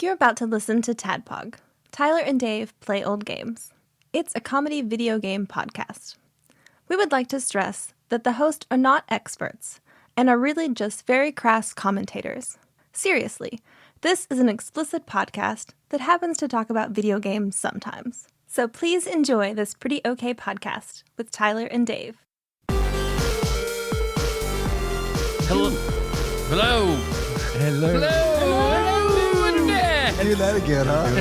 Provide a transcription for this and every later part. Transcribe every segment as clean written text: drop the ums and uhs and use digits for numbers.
You're about to listen to TADPOG. Tyler and Dave play old games. It's a comedy video game podcast. We would like to stress that the hosts are not experts and are really just very crass commentators. Seriously, this is an explicit podcast that happens to talk about video games sometimes. So please enjoy this pretty okay podcast with Tyler and Dave. Hello. Hello. Hello. Hello. Do that again, huh? We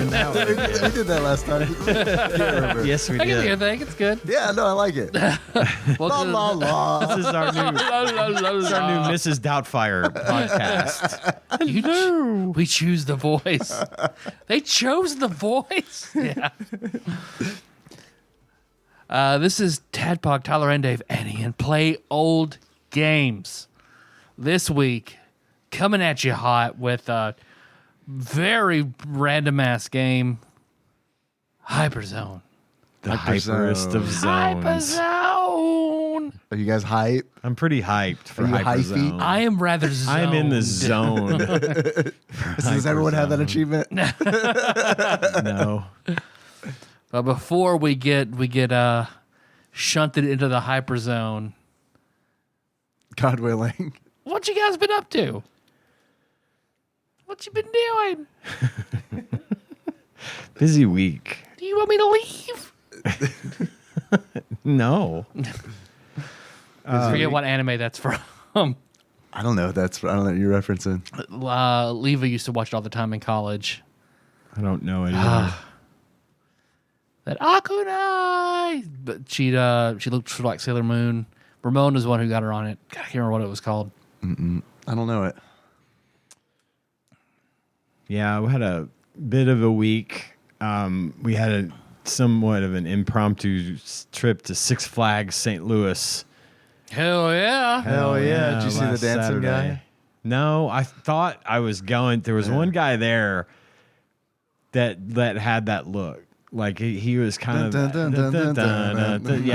did that last time. Yes, we I can hear did. that. It's good. Yeah, no, I like it. La la la. This is our new Mrs. Doubtfire podcast. We choose the voice. They chose the voice. Yeah. This is Tadpog, Tyler and Dave, and play old games. This week, coming at you hot with a very random ass game, HyperZone. The hyperest of zones. HyperZone. Are you guys hype? I'm pretty hyped for Are you HyperZone. I am rather zoned. I'm in the zone. Does everyone have that achievement? No. But before we get shunted into the HyperZone, God willing. what you guys been up to? What you been doing? Busy week. Do you want me to leave? No. Forget what anime that's from. I don't know. I don't know what you're referencing. Leva used to watch it all the time in college. I don't know anymore. That Akunai, but she looked sort of like Sailor Moon. Ramon was the one who got her on it. God, I can't remember what it was called. I don't know it. Yeah, we had a bit of a week. We had a somewhat of an impromptu trip to Six Flags St. Louis. Hell yeah! Hell yeah. Did you see the last dancing guy? Saturday. No, I thought I was going. There was one guy there that had that look. Like he was kind of yeah,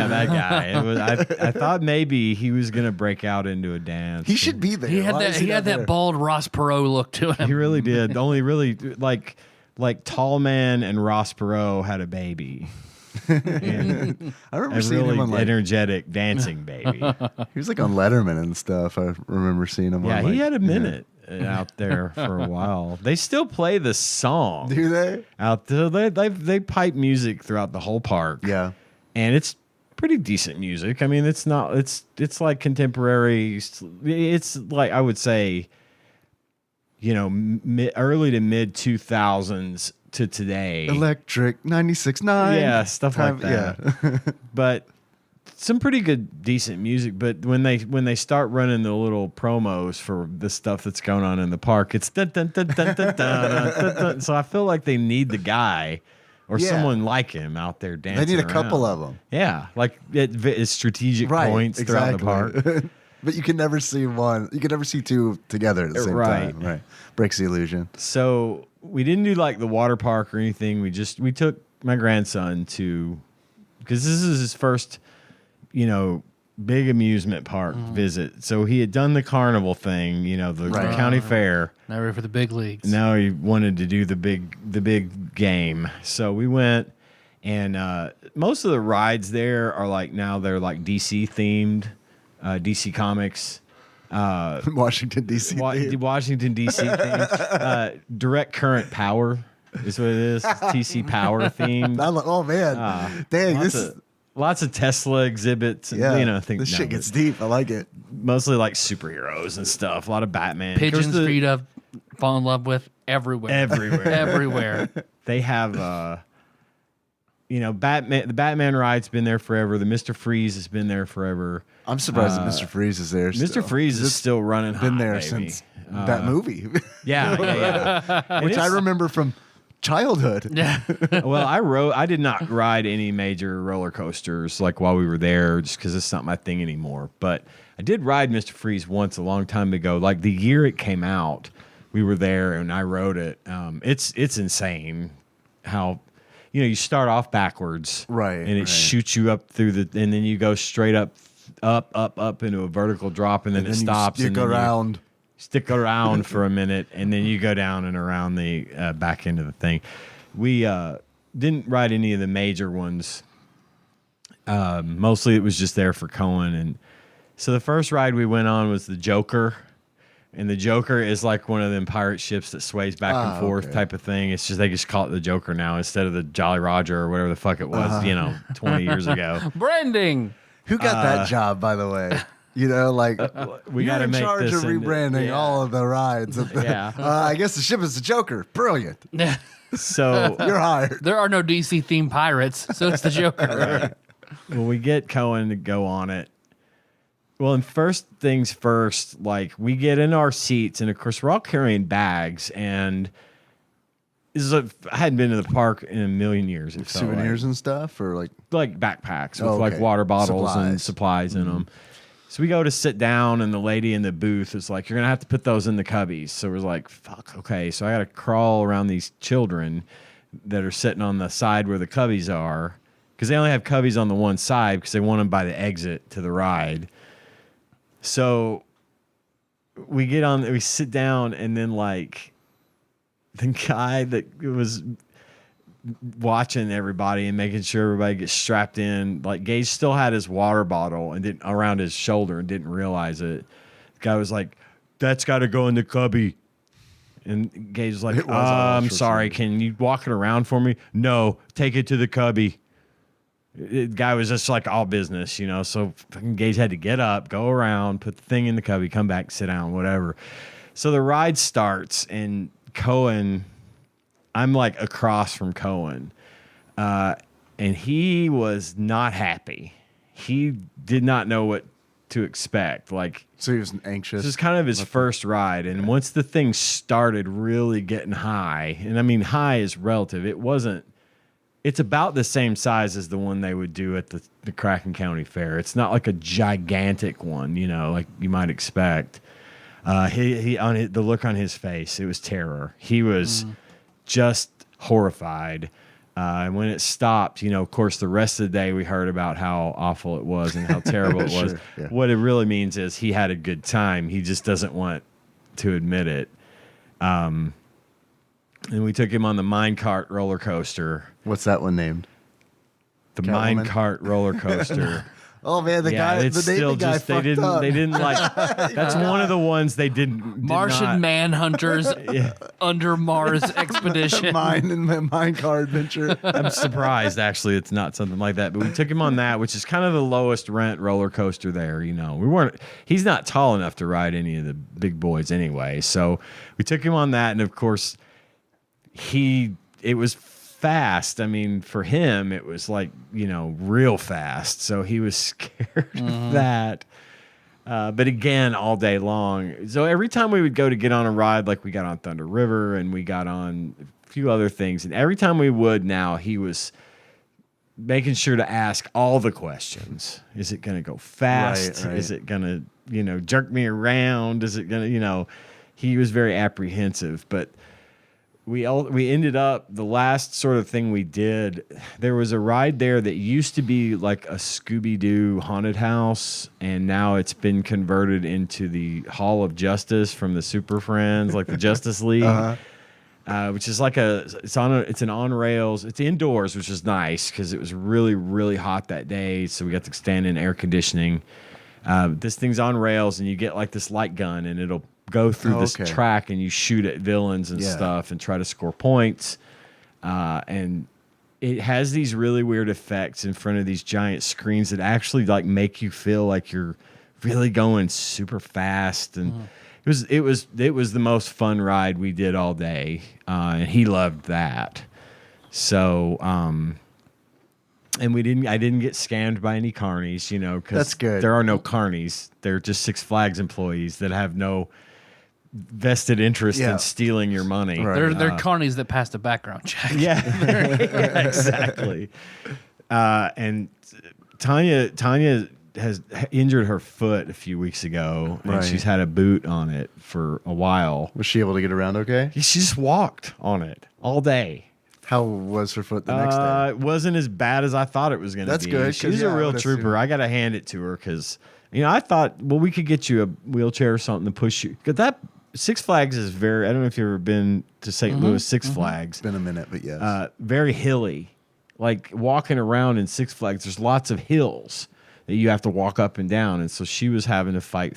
that guy. It was. I thought maybe he was gonna break out into a dance. He should be there. He had Why is that. He not had there? that bald Ross Perot look to him. He really did. Only really like Tall Man and Ross Perot had a baby. And I remember a seeing really him on energetic dancing baby. he was like on Letterman and stuff. I remember seeing him. Yeah, on, he had a minute out there for a while. They still play the song. Do they? Out there, they pipe music throughout the whole park. Yeah. And it's pretty decent music. I mean, it's not. It's like contemporary. It's like I would say, early to mid 2000s to today. Electric 96.9. Yeah, stuff like that. Yeah. But some pretty good, decent music. But when they start running the little promos for the stuff that's going on in the park, it's dun, dun, dun, dun, dun, dun, dun, dun. So I feel like they need the guy or someone like him out there dancing. They need a couple around. of them. Yeah, like at strategic points throughout the park. But you can never see one. You can never see two together at the same time. Right. Breaks the illusion. So we didn't do like the water park or anything. We took my grandson to, because this is his first, big amusement park visit. So he had done the carnival thing, the county fair. Now ready for the big leagues. Now he wanted to do the big game. So we went, and most of the rides there are they're like DC themed, DC Comics. Washington, D.C. Washington, D.C. theme. Direct current power is what it is. It's TC Power themed. Oh, man. Dang, Lots of Tesla exhibits. And, this shit gets deep. I like it. Mostly like superheroes and stuff. A lot of Batman. Pigeons for you to fall in love with everywhere. Everywhere. They have, Batman. The Batman ride's been there forever. The Mr. Freeze has been there forever. I'm surprised that Mr. Freeze is there. Mr. Freeze is still running. Been there baby. Since that movie. Yeah. Which I remember from childhood. Yeah. Well, I did not ride any major roller coasters like while we were there, just because it's not my thing anymore. But I did ride Mr. Freeze once a long time ago. Like the year it came out, we were there and I rode it. It's insane how you start off backwards, right, and it shoots you up through and then you go straight up into a vertical drop, and then it stops. You go around. stick around for a minute, and then you go down and around the back end of the thing. We didn't ride any of the major ones. Mostly it was just there for Cohen. And so the first ride we went on was the Joker. And the Joker is like one of them pirate ships that sways back and forth type of thing. It's just they just call it the Joker now instead of the Jolly Roger or whatever the fuck it was, 20 years ago. Branding. Who got that job, by the way? Like we got to in make charge this of rebranding all of the rides. I guess the ship is the Joker. Brilliant. So You're hired. There are no DC themed pirates, so it's the Joker. Right. Well, we get Cohen to go on it. Well, and first things first, like we get in our seats, and of course we're all carrying bags, and I hadn't been to the park in a million years. It felt Souvenirs and stuff, or like backpacks with like water bottles and supplies in them. So we go to sit down, and the lady in the booth is like, "You're gonna have to put those in the cubbies." So we're like, "Fuck, okay." So I got to crawl around these children that are sitting on the side where the cubbies are, because they only have cubbies on the one side because they want them by the exit to the ride. So we sit down, and then like the guy that was watching everybody and making sure everybody gets strapped in, like Gage still had his water bottle and didn't around his shoulder and didn't realize it. The guy was like, "That's got to go in the cubby." And Gage was like, "I'm sorry, can you walk it around for me?" "No, take it to the cubby." The guy was just like all business, so fucking Gage had to get up, go around, put the thing in the cubby, come back, sit down, whatever. So the ride starts, and Cohen, I'm like across from Cohen, and he was not happy. He did not know what to expect. So he was anxious. This is kind of his first ride, and once the thing started really getting high, and I mean high is relative. It's about the same size as the one they would do at the Kraken County Fair. It's not like a gigantic one, like you might expect. The look on his face, it was terror. He was just horrified. And when it stopped, of course, the rest of the day we heard about how awful it was and how terrible it was. Yeah. What it really means is he had a good time. He just doesn't want to admit it. And we took him on the minecart roller coaster. What's that one named? The minecart roller coaster. Oh man, the guy they didn't like. That's one of the ones they didn't. Martian Manhunters under Mars expedition. Minecart adventure. I'm surprised actually it's not something like that. But we took him on that, which is kind of the lowest rent roller coaster there. He's not tall enough to ride any of the big boys anyway. So we took him on that, and of course, it was fast. I mean, for him, it was like, real fast. So he was scared of that. But again, all day long. So every time we would go to get on a ride, like we got on Thunder River and we got on a few other things. And every time we would now, he was making sure to ask all the questions. Is it going to go fast? Right. Is it going to, jerk me around? Is it going to, he was very apprehensive. But we ended up, the last sort of thing we did, there was a ride there that used to be like a Scooby-Doo haunted house, and now it's been converted into the Hall of Justice from the Super Friends, like the Justice League, which is like it's an on rails. It's indoors, which is nice because it was really, really hot that day, so we got to stand in air conditioning. This thing's on rails, and you get like this light gun, and it'll go through this track, and you shoot at villains and stuff and try to score points. And it has these really weird effects in front of these giant screens that actually like make you feel like you're really going super fast. And it was the most fun ride we did all day. And he loved that. So, and I didn't get scammed by any carnies, because that's good. There are no carnies. They're just Six Flags employees that have no vested interest in stealing your money. Right. They're carnies that passed a background check. Yeah, exactly. And Tanya has injured her foot a few weeks ago, and she's had a boot on it for a while. Was she able to get around okay? She just walked on it all day. How was her foot the next day? It wasn't as bad as I thought it was going to be. That's good. She's a real trooper. I got to hand it to her because I thought, well, we could get you a wheelchair or something to push you. Because that Six Flags is I don't know if you've ever been to St. Louis Six Flags. It's been a minute, but yes. Very hilly. Like walking around in Six Flags, there's lots of hills that you have to walk up and down. And so she was having to fight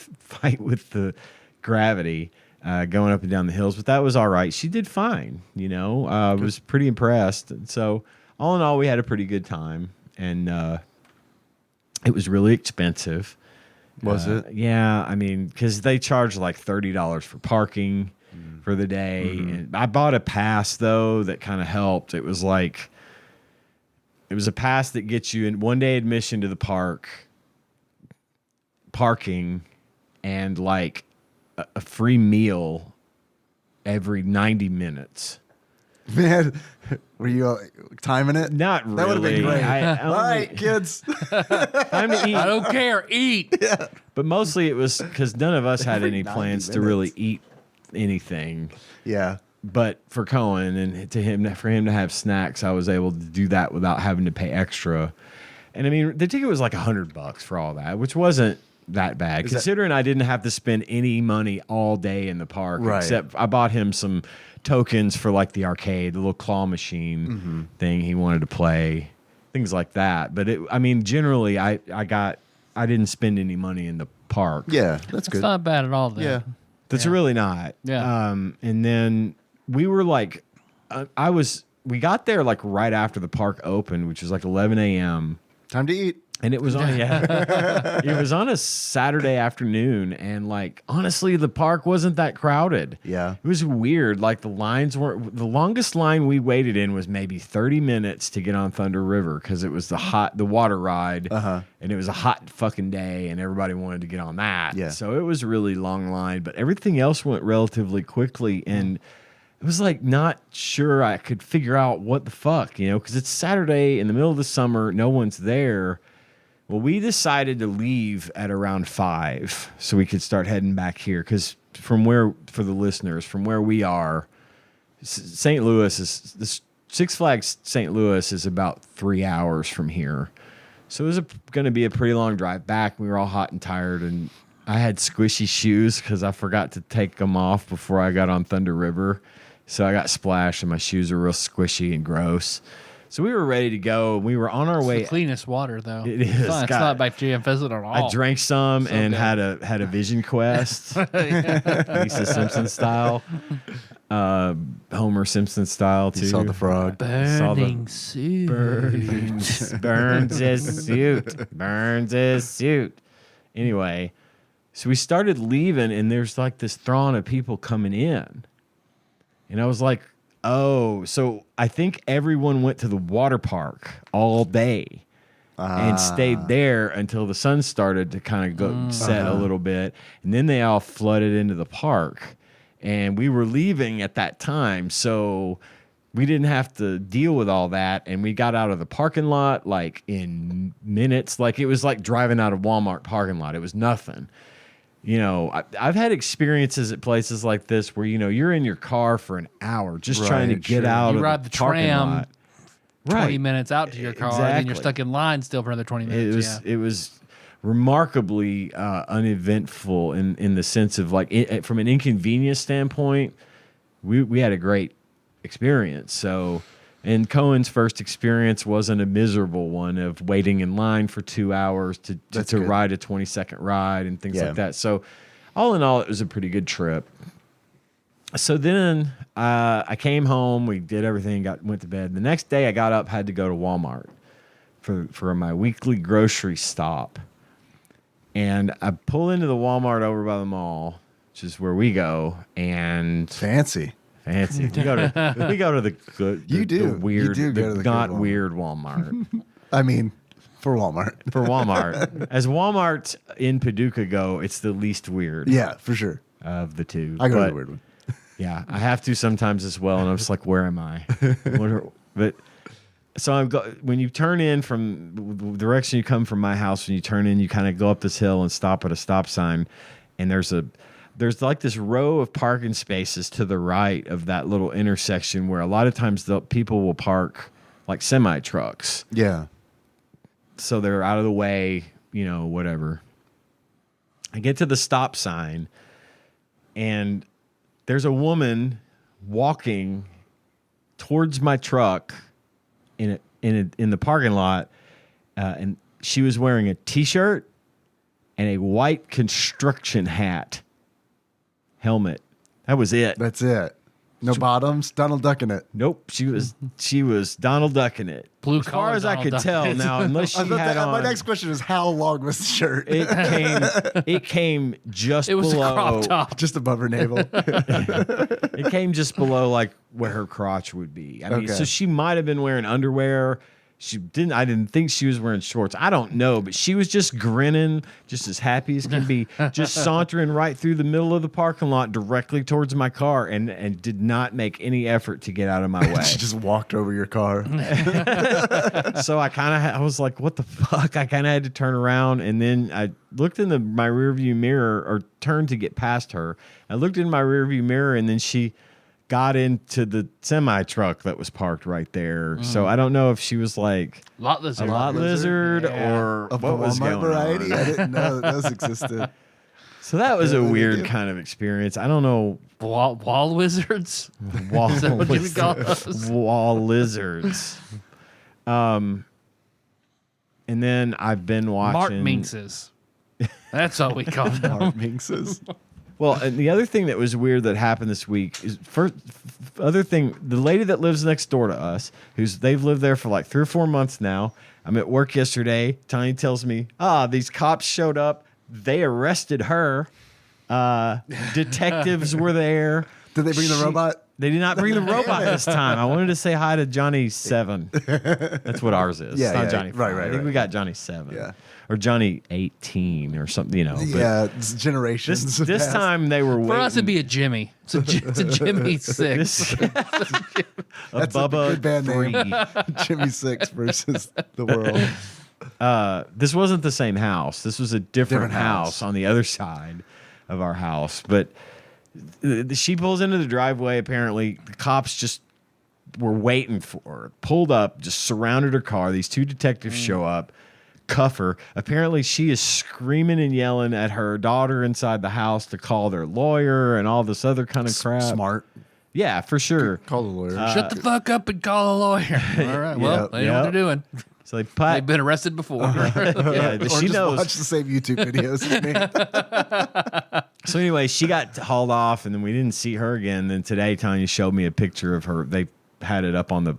with the gravity going up and down the hills. But that was all right. She did fine, I was pretty impressed. And so all in all, we had a pretty good time. And it was really expensive. Was it? Yeah, I mean, because they charge like $30 for parking for the day. And I bought a pass, though, that kind of helped. It was a pass that gets you in one-day admission to the parking, and like a free meal every 90 minutes. Man, were you timing it? Not really. That would have been great. All right, kids. Time to eat. I don't care. Eat. Yeah. But mostly it was because none of us had any plans to really eat anything. Yeah. But for Cohen and for him to have snacks, I was able to do that without having to pay extra. And I mean, the ticket was like $100 for all that, which wasn't that bad, considering I didn't have to spend any money all day in the park. Right. Except I bought him some tokens for like the arcade, the little claw machine thing he wanted to play, things like that. But generally, I didn't spend any money in the park. Yeah, that's good. It's not bad at all, then. Yeah. That's really not. Yeah. And then we were like, we got there like right after the park opened, which was like 11 a.m. Time to eat. And it was on it was on a Saturday afternoon, and like honestly, the park wasn't that crowded. Yeah. It was weird. Like the longest line we waited in was maybe 30 minutes to get on Thunder River because it was the water ride. And it was a hot fucking day and everybody wanted to get on that. Yeah. So it was a really long line, but everything else went relatively quickly, and it was like not sure I could figure out what the fuck, because it's Saturday in the middle of the summer, no one's there. Well, we decided to leave at around 5 so we could start heading back here. Because for the listeners, from where we are, St. Louis the Six Flags St. Louis is about 3 hours from here. So it was going to be a pretty long drive back. We were all hot and tired, and I had squishy shoes because I forgot to take them off before I got on Thunder River. So I got splashed, and my shoes were real squishy and gross. So we were ready to go. We were on our way. It's the cleanest water, though. It is. It's not bacteria infested at all. I drank some and good. had a vision quest, Lisa Simpson style, Homer Simpson style too. You saw the frog. Burning suit. Burns his suit. Anyway, so we started leaving, and there's like this throng of people coming in, and I was like, oh, so I think everyone went to the water park all day and stayed there until the sun started to kind of go set a little bit. And then they all flooded into the park. And we were leaving at that time, so we didn't have to deal with all that. And we got out of the parking lot like in minutes. Like it was like driving out of Walmart parking lot. It was nothing. I've had experiences at places like this where, you're in your car for an hour just trying to get out of ride the the parking tram lot. 20 minutes out to your car, and then you're stuck in line still for another 20 minutes. It was remarkably uneventful in the sense of like from an inconvenience standpoint, we had a great experience. So, and Cohen's first experience wasn't a miserable one of waiting in line for 2 hours to ride a 20-second ride and things like that. So all in all, it was a pretty good trip. So then I came home, we did everything, went to bed. The next day I got up, had to go to Walmart for my weekly grocery stop. And I pull into the Walmart over by the mall, which is where we go, and Fancy. we go to the good, the weird, you do go to the not good Walmart. weird Walmart. I mean, for Walmart. For Walmart, as Walmart in Paducah go, it's the least weird. Yeah, for sure. Of the two. I go to the weird one. Yeah, I have to sometimes as well, and I'm just like, where am I? But so when you turn in from the direction you come from my house, when you turn in, you kind of go up this hill and stop at a stop sign, and there's like this row of parking spaces to the right of that little intersection where a lot of times the people will park like semi trucks. Yeah. So they're out of the way, whatever. I get to the stop sign, and there's a woman walking towards my truck in the parking lot, and she was wearing a T-shirt and a white construction hat, helmet. That was it. That's it. No bottoms. Donald Duck in it. Nope, she was Donald Duck in it. Blue as far collar as I Donald could Duck. tell. Now, unless she had on, my next question is, how long was the shirt? it came just It was below. a crop top. Just above her navel. It came just below like where her crotch would be. I mean, Okay. so she might have been wearing underwear. I didn't think she was wearing shorts. I don't know, but she was just grinning, just as happy as can be, just sauntering right through the middle of the parking lot directly towards my car, and did not make any effort to get out of my way. She just walked over your car. So I was like, what the fuck? I kind of had to turn around, and then I looked in my rearview mirror, or turned to get past her. I looked in my rearview mirror, and then she got into the semi truck that was parked right there. So I don't know if she was like Lot lizard. a lot lizard Yeah. or Of what the was Walmart going variety. on. I didn't know that those existed. So that was a Yeah, weird yeah. kind of experience. I don't know. Wall wizards. Wall, Is that what you would call those? wall lizards. And then I've been watching Mark Minxes. That's what we call them. Mark Minxes. Well, and the other thing that was weird that happened this week is the lady that lives next door to us, they've lived there for like 3 or 4 months now. I'm at work yesterday. Tiny tells me, these cops showed up. They arrested her. Detectives were there. Did they bring the robot? They did not bring the robot this time. I wanted to say hi to Johnny 7. That's what ours is. Yeah, It's not yeah. Johnny 5. Right, I think right. we got Johnny 7. Yeah. Or Johnny 18 or something, But Yeah, it's generations. this past. time they were waiting. For us, it'd be a Jimmy. It's a Jimmy 6. This, That's a Bubba good band 3. name. Jimmy Six versus the world. This wasn't the same house. This was a different Different house house. on the other side of our house. But she pulls into the driveway. Apparently, the cops just were waiting for her. Pulled up, just surrounded her car. These 2 detectives show up, cuff her. Apparently, she is screaming and yelling at her daughter inside the house to call their lawyer and all this other kind of crap. Smart. Yeah, for sure. Call the lawyer. Shut the fuck up and call a lawyer. All right. Well, they know what they're doing. So they put. They've been arrested before. Yeah, or she just knows. watch the same YouTube videos as me. So anyway, she got hauled off, and then we didn't see her again. Then today, Tanya showed me a picture of her. They had it up on the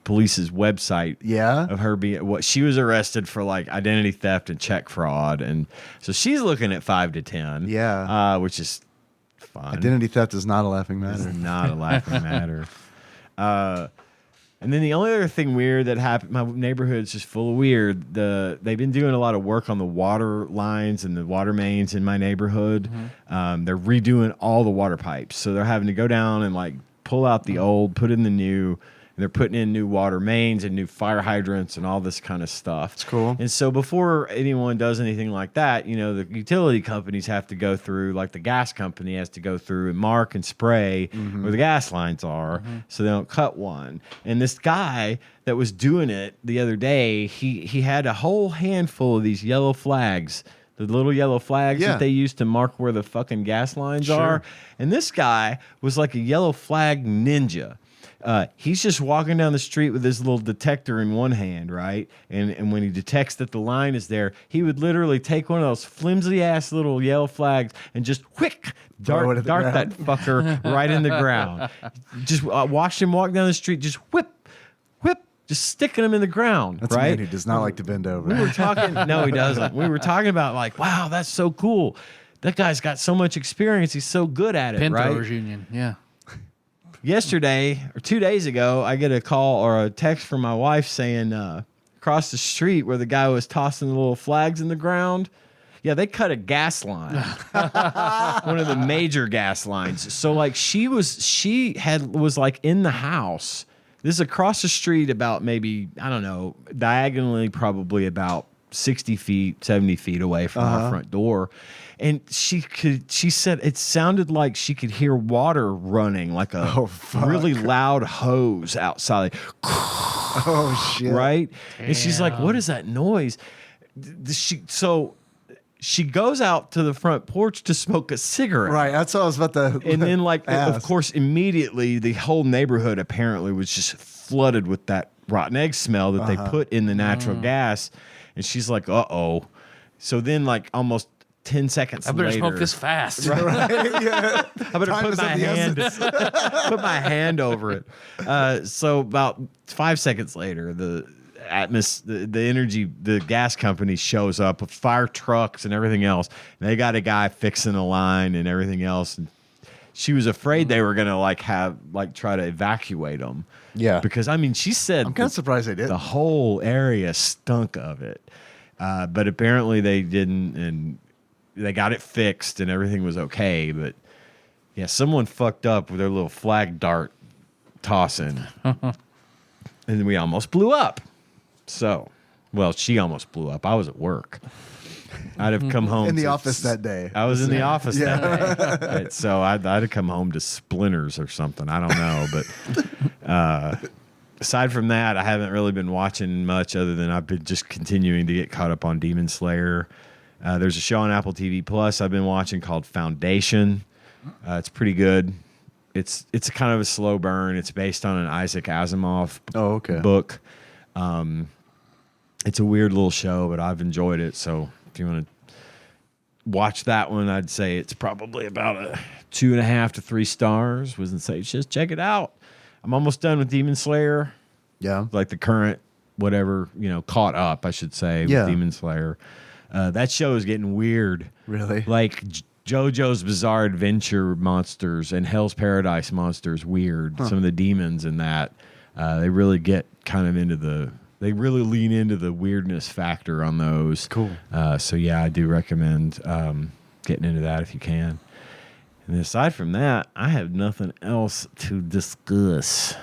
police's website. Yeah? Of her being she was arrested for like identity theft and check fraud, and so she's looking at 5 to 10. Yeah. Which is fun. Identity theft is not a laughing It's matter. not a laughing matter. And then the only other thing weird that happened, my neighborhood's just full of weird. They've been doing a lot of work on the water lines and the water mains in my neighborhood. They're redoing all the water pipes. So they're having to go down and like pull out the old, put in the new. And they're putting in new water mains and new fire hydrants and all this kind of stuff. It's cool. And so before anyone does anything like that, the utility companies have to go through, like the gas company has to go through and mark and spray where the gas lines are so they don't cut one. And this guy that was doing it the other day, he had a whole handful of these yellow flags, the little yellow flags Yeah. that they use to mark where the fucking gas lines Sure. are. And this guy was like a yellow flag ninja. He's just walking down the street with his little detector in one hand, right? And when he detects that the line is there, he would literally take one of those flimsy ass little yellow flags and just Throw it at dart the that fucker right in the ground. Just watched him walk down the street, just whip, just sticking him in the ground, That's a right? man who does not like to bend over. We were talking. No, he doesn't. We were talking about like, wow, that's so cool. That guy's got so much experience. He's so good at it, Pin right? Throwers Union. Yeah. Yesterday or 2 days ago, I get a call or a text from my wife saying across the street where the guy was tossing the little flags in the ground. Yeah, they cut a gas line, one of the major gas lines. So like was like in the house. This is across the street about maybe, I don't know, diagonally probably about 60 feet, 70 feet away from our front door. And she said it sounded like she could hear water running, like a really loud hose outside. Like, Oh shit! right? And she's like, "What is that noise?" So she goes out to the front porch to smoke a cigarette. Right. That's what I was about to. And then, like, ask. of course, immediately the whole neighborhood apparently was just flooded with that rotten egg smell that they put in the natural gas. And she's like, uh-oh. So then, like, almost 10 seconds later. I better smoke this fast. Right? Yeah. I better put my hand over it. So about 5 seconds later, the energy, the gas company shows up with fire trucks and everything else. And they got a guy fixing a line and everything else. And she was afraid they were gonna try to evacuate them. Yeah, because I mean, she said I'm kind of surprised they did. The whole area stunk of it, but apparently they didn't, and they got it fixed and everything was okay. But yeah, someone fucked up with their little flag dart tossing, and then we almost blew up. So, well, she almost blew up. I was at work. I'd have come home in the office that day. I was in the office that day. So I'd have come home to splinters or something. I don't know. But aside from that, I haven't really been watching much other than I've been just continuing to get caught up on Demon Slayer. There's a show on Apple TV Plus I've been watching called Foundation. It's pretty good. It's kind of a slow burn. It's based on an Isaac Asimov book. It's a weird little show, but I've enjoyed it. So if you want to watch that one, I'd say it's probably about a 2.5 to 3 stars. Wasn't say just check it out. I'm almost done with Demon Slayer. Yeah, like the current whatever, caught up, I should say, with Demon Slayer. That show is getting weird. Really, like JoJo's Bizarre Adventure monsters and Hell's Paradise monsters. Weird. Some of the demons in that they really get kind of into They really lean into the weirdness factor on those. Cool. So yeah, I do recommend getting into that if you can. And aside from that, I have nothing else to discuss.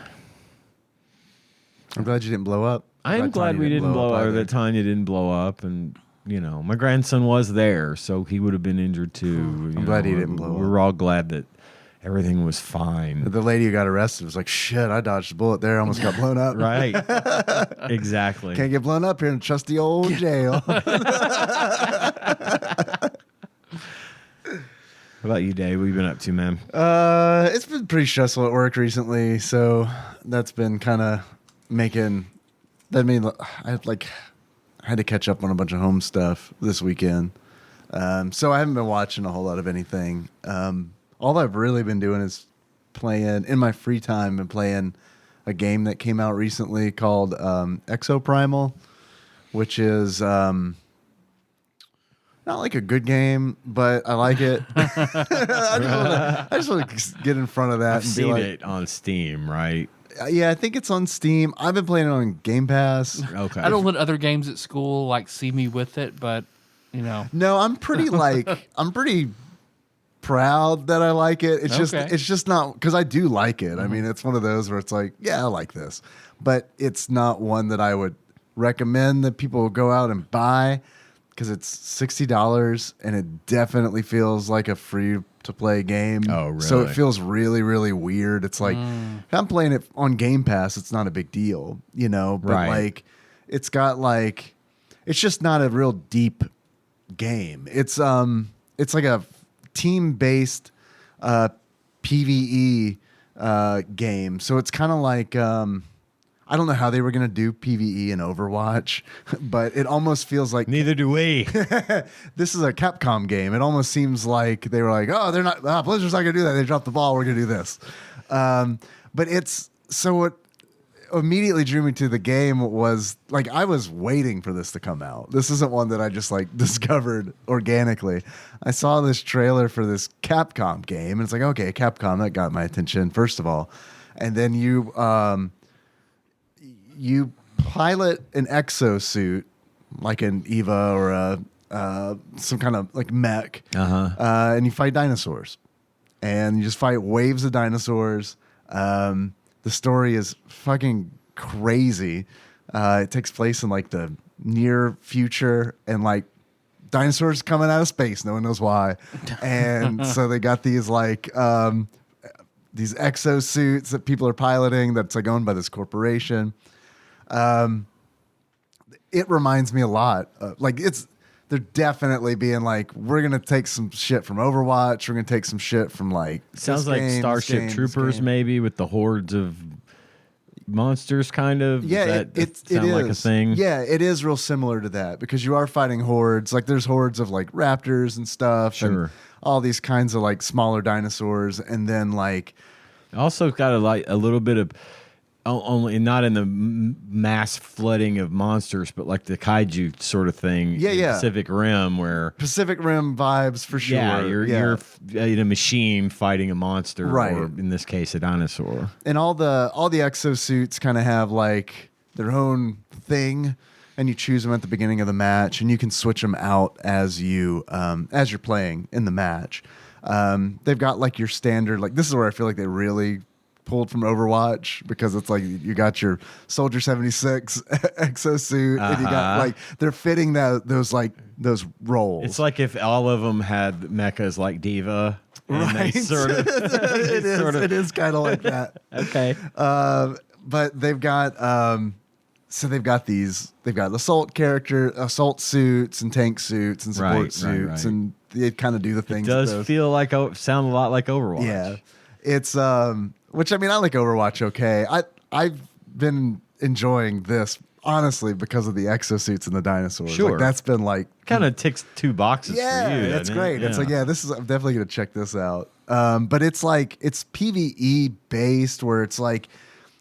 I'm glad you didn't blow up. I'm glad we didn't blow up, or that Tanya didn't blow up. And, my grandson was there, so he would have been injured too. I'm glad he didn't blow up. We're all glad that everything was fine. The lady who got arrested was like, shit, I dodged a bullet there. Almost got blown up. Right. Exactly. Can't get blown up here in trusty old jail. How about you, Dave? What have you been up to, man? It's been pretty stressful at work recently, so that's been kind of making. I had to catch up on a bunch of home stuff this weekend, so I haven't been watching a whole lot of anything. All I've really been doing is playing in my free time and playing a game that came out recently called Exoprimal, which is not like a good game, but I like it. I just want to get in front of that. I've seen it on Steam, right? Yeah, I think it's on Steam. I've been playing it on Game Pass. Okay. I don't let other games at school see me with it, but No, I'm pretty proud that I like it. It's just not because I do like it. Mm-hmm. I mean, it's one of those where it's like, yeah, I like this, but it's not one that I would recommend that people go out and buy because it's $60 and it definitely feels like a free to play game. Oh, really? So it feels really, really weird. It's like if I'm playing it on Game Pass, it's not a big deal, but right. It's got it's just not a real deep game. It's like a team-based PvE game. So it's kind of like I don't know how they were going to do PvE in Overwatch, but it almost feels like neither do we. This is a Capcom game. It almost seems like they were like, oh, they're not Blizzard's not going to do that. They dropped the ball. We're going to do this. But it's so what immediately drew me to the game was I was waiting for this to come out. This isn't one that I just discovered organically. I saw this trailer for this Capcom game and it's like, okay, Capcom, that got my attention first of all. And then you pilot an exosuit like an Eva or some kind of mech, and you fight dinosaurs and you just fight waves of dinosaurs. The story is fucking crazy. It takes place in the near future and dinosaurs coming out of space. No one knows why. And so they got these these exosuits that people are piloting that's owned by this corporation. It reminds me a lot. they're definitely being like, we're gonna take some shit from Overwatch. We're gonna take some shit from like Sounds this like game, Starship this game, Troopers, this game. maybe with the hordes of monsters, kind of. Yeah, Does that sound like a thing? Yeah, it is real similar to that because you are fighting hordes. Like there's hordes of like raptors and stuff, Sure. and all these kinds of like smaller dinosaurs, and then like Also got a little bit of only not in the mass flooding of monsters, but like the kaiju sort of thing. Yeah, in yeah. Pacific Rim, where Pacific Rim vibes for sure. yeah, you're in a machine fighting a monster, Right. or in this case, a dinosaur. And all the exosuits kind of have like their own thing, and you choose them at the beginning of the match, and you can switch them out as you're playing in the match. They've got like your standard, like this is where I feel like they really pulled from Overwatch, because it's like you got your Soldier 76 exosuit, and you got like they're fitting those roles. It's like if all of them had mechas like Diva. And Right. they sort of, It is kind of like that. okay. But they've got they've got assault suits and tank suits and support Right, suits, right. and they kind of do the things. It does that those- feel like sound a lot like Overwatch. yeah. It's which I mean, I like Overwatch. Okay, I've been enjoying this honestly because of the exosuits and the dinosaurs. Sure. Like, that's been like Kind of ticks two boxes for you. that's doesn't it? great. It's like, I'm definitely gonna check this out. But it's like it's PvE based, where it's like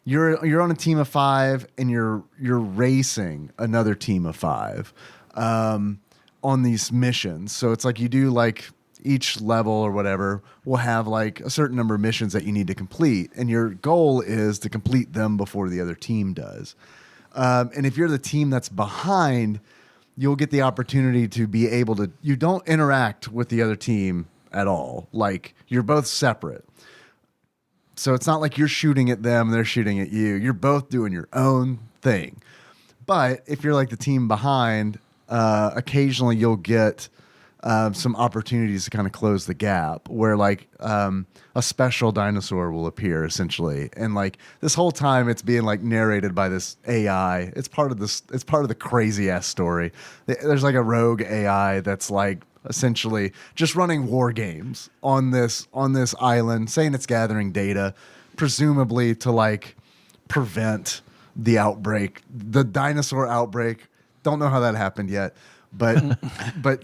you're on a team of 5 and you're racing another team of 5 on these missions. So it's like you do like each level or whatever will have like a certain number of missions that you need to complete, and your goal is to complete them before the other team does. And if you're the team that's behind, you'll get the opportunity to be able to, you don't interact with the other team at all. Like you're both separate. So it's not like you're shooting at them, they're shooting at you. You're both doing your own thing. But if you're like the team behind, occasionally you'll get some opportunities to kind of close the gap, where like a special dinosaur will appear essentially, and like this whole time it's being like narrated by this AI. It's part of the crazy ass story. There's like a rogue AI that's like essentially just running war games on this island, saying it's gathering data, presumably to like prevent the dinosaur outbreak. Don't know how that happened yet. But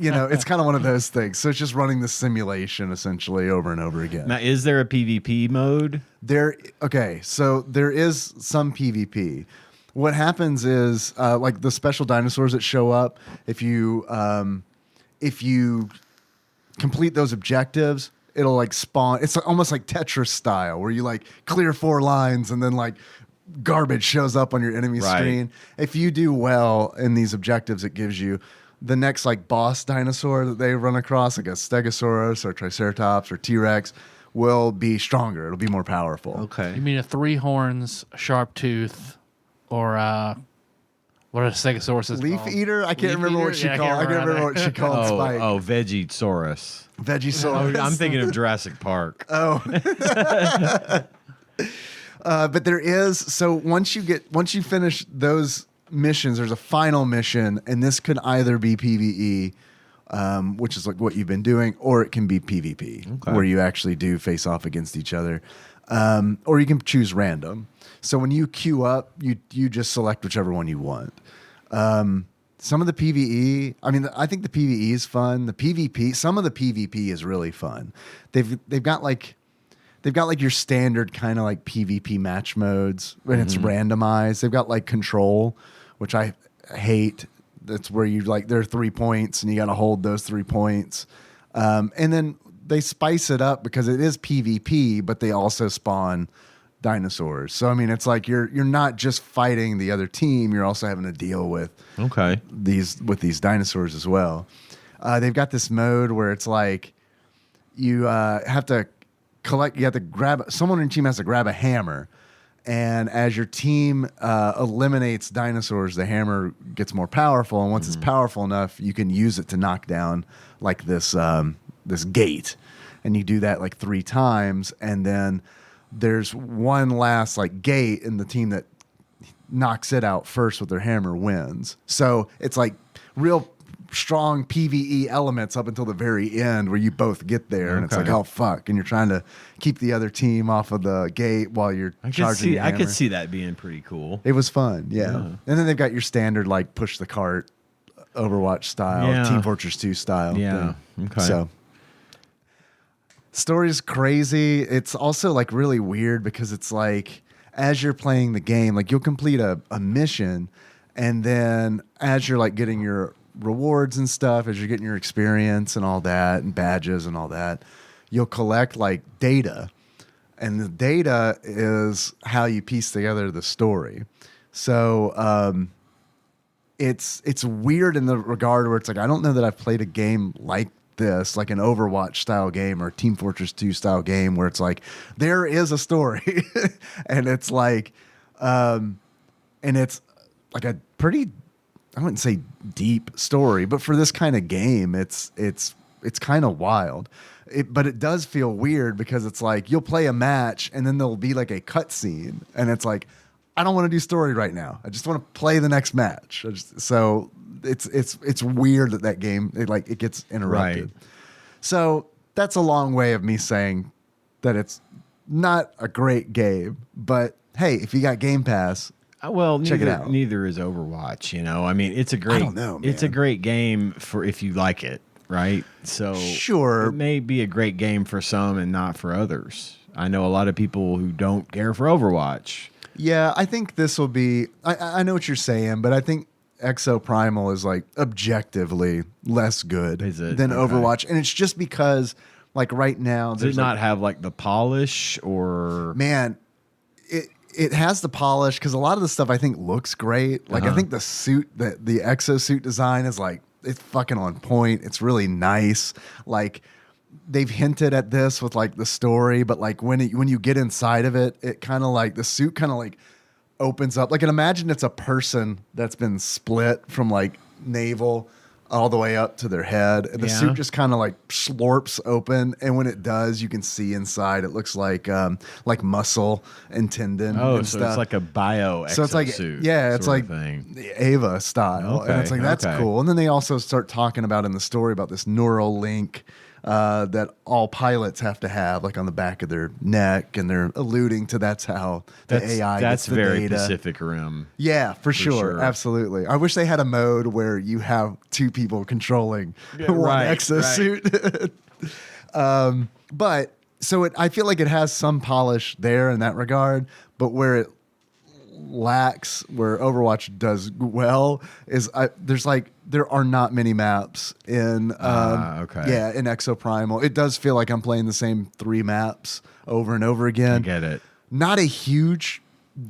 you know, it's kind of one of those things. So it's just running the simulation essentially over and over again. Now, is there a PvP mode? So there is some PvP. What happens is like the special dinosaurs that show up, if you complete those objectives, it'll like spawn. It's almost like Tetris style, where you like clear 4 lines and then like garbage shows up on your enemy screen. If you do well in these objectives, it gives you the next like boss dinosaur that they run across, like a Stegosaurus or Triceratops or T-Rex, will be stronger. It'll be more powerful. Okay. You mean a 3 horns, sharp tooth, or what are the Stegosaurus Leaf called? eater? I can't Leaf remember eater? what she Yeah, I called. can't I can't remember remember what she called Spike. Vegisaurus. Vegisaurus. I'm thinking of Jurassic Park. But there is, so once you finish those missions, there's a final mission, and this could either be PvE, which is like what you've been doing, or it can be PvP, where you actually do face off against each other, or you can choose random. So when you queue up, you just select whichever one you want. Some of the PvE, I mean, I think the PvE is fun. The PvP, some of the PvP is really fun. They've got like your standard kind of like PvP match modes when it's randomized. They've got like control, which I hate. That's where you like, there are 3 points and you got to hold those 3 points. And then they spice it up because it is PvP, but they also spawn dinosaurs. So, I mean, it's like you're not just fighting the other team. You're also having to deal with these dinosaurs as well. They've got this mode where it's like you have to someone in your team has to grab a hammer, and as your team eliminates dinosaurs, the hammer gets more powerful, and once it's powerful enough, you can use it to knock down like this gate, and you do that like 3 times, and then there's one last like gate, and the team that knocks it out first with their hammer wins. So it's like real strong PvE elements up until the very end where you both get there and it's like, Okay. oh fuck, and you're trying to keep the other team off of the gate while you're charging your I could hammer. see that being pretty cool. It was fun, yeah. And then they've got your standard like push the cart Overwatch style, Yeah. Team Fortress 2 style. Yeah. thing. Okay. So story's crazy. It's also like really weird because it's like as you're playing the game, like you'll complete a mission, and then as you're like getting your rewards and stuff, as you're getting your experience and all that, and badges and all that, you'll collect like data. And the data is how you piece together the story. So it's weird in the regard where it's like, I don't know that I've played a game like this, like an Overwatch style game or a Team Fortress 2 style game where it's like, there is a story. And it's like, and it's like a pretty, I wouldn't say deep story, but for this kind of game, it's kind of wild. But it does feel weird because it's like you'll play a match and then there'll be like a cutscene, and it's like, I don't want to do story right now. I just want to play the next match. So it's weird that game it gets interrupted. Right. So that's a long way of me saying that it's not a great game. But hey, if you got Game Pass, Well, check it out. Neither is Overwatch. You know, I mean, it's a great. I don't know, It's a man. great game for if you like it, right? So Sure. it may be a great game for some and not for others. I know a lot of people who don't care for Overwatch. yeah, I think this will be. I know what you're saying, but I think Exo Primal is like objectively less good Is it? than Okay. Overwatch, and it's just because like right now Does it not have like the polish or? man, it has the polish because a lot of the stuff I think looks great. Like I think the suit, the exo suit design is like it's fucking on point. It's really nice. Like they've hinted at this with like the story, but like when you get inside of it, it kind of like the suit kind of like opens up. Like, and imagine it's a person that's been split from like navel all the way up to their head, and the Yeah. suit just kind of like slurps open, and when it does, you can see inside. It looks like muscle and tendon. Oh, and so stuff. it's like a bio So it's like, exosuit yeah, it's sort like of thing. the Ava style. Okay, And it's like, that's okay. cool. And then they also start talking about in the story about this neural link that all pilots have to have, like on the back of their neck. And they're alluding to that's how the AI That's gets the very data. Pacific Rim. Yeah, for sure. sure. Absolutely. I wish they had a mode where you have two people controlling one right, exosuit. But so I feel like it has some polish there in that regard, but where it lacks, where Overwatch does well, is there are not many maps in okay. yeah, in Exo Primal. It does feel like I'm playing the same 3 maps over and over again. I get it.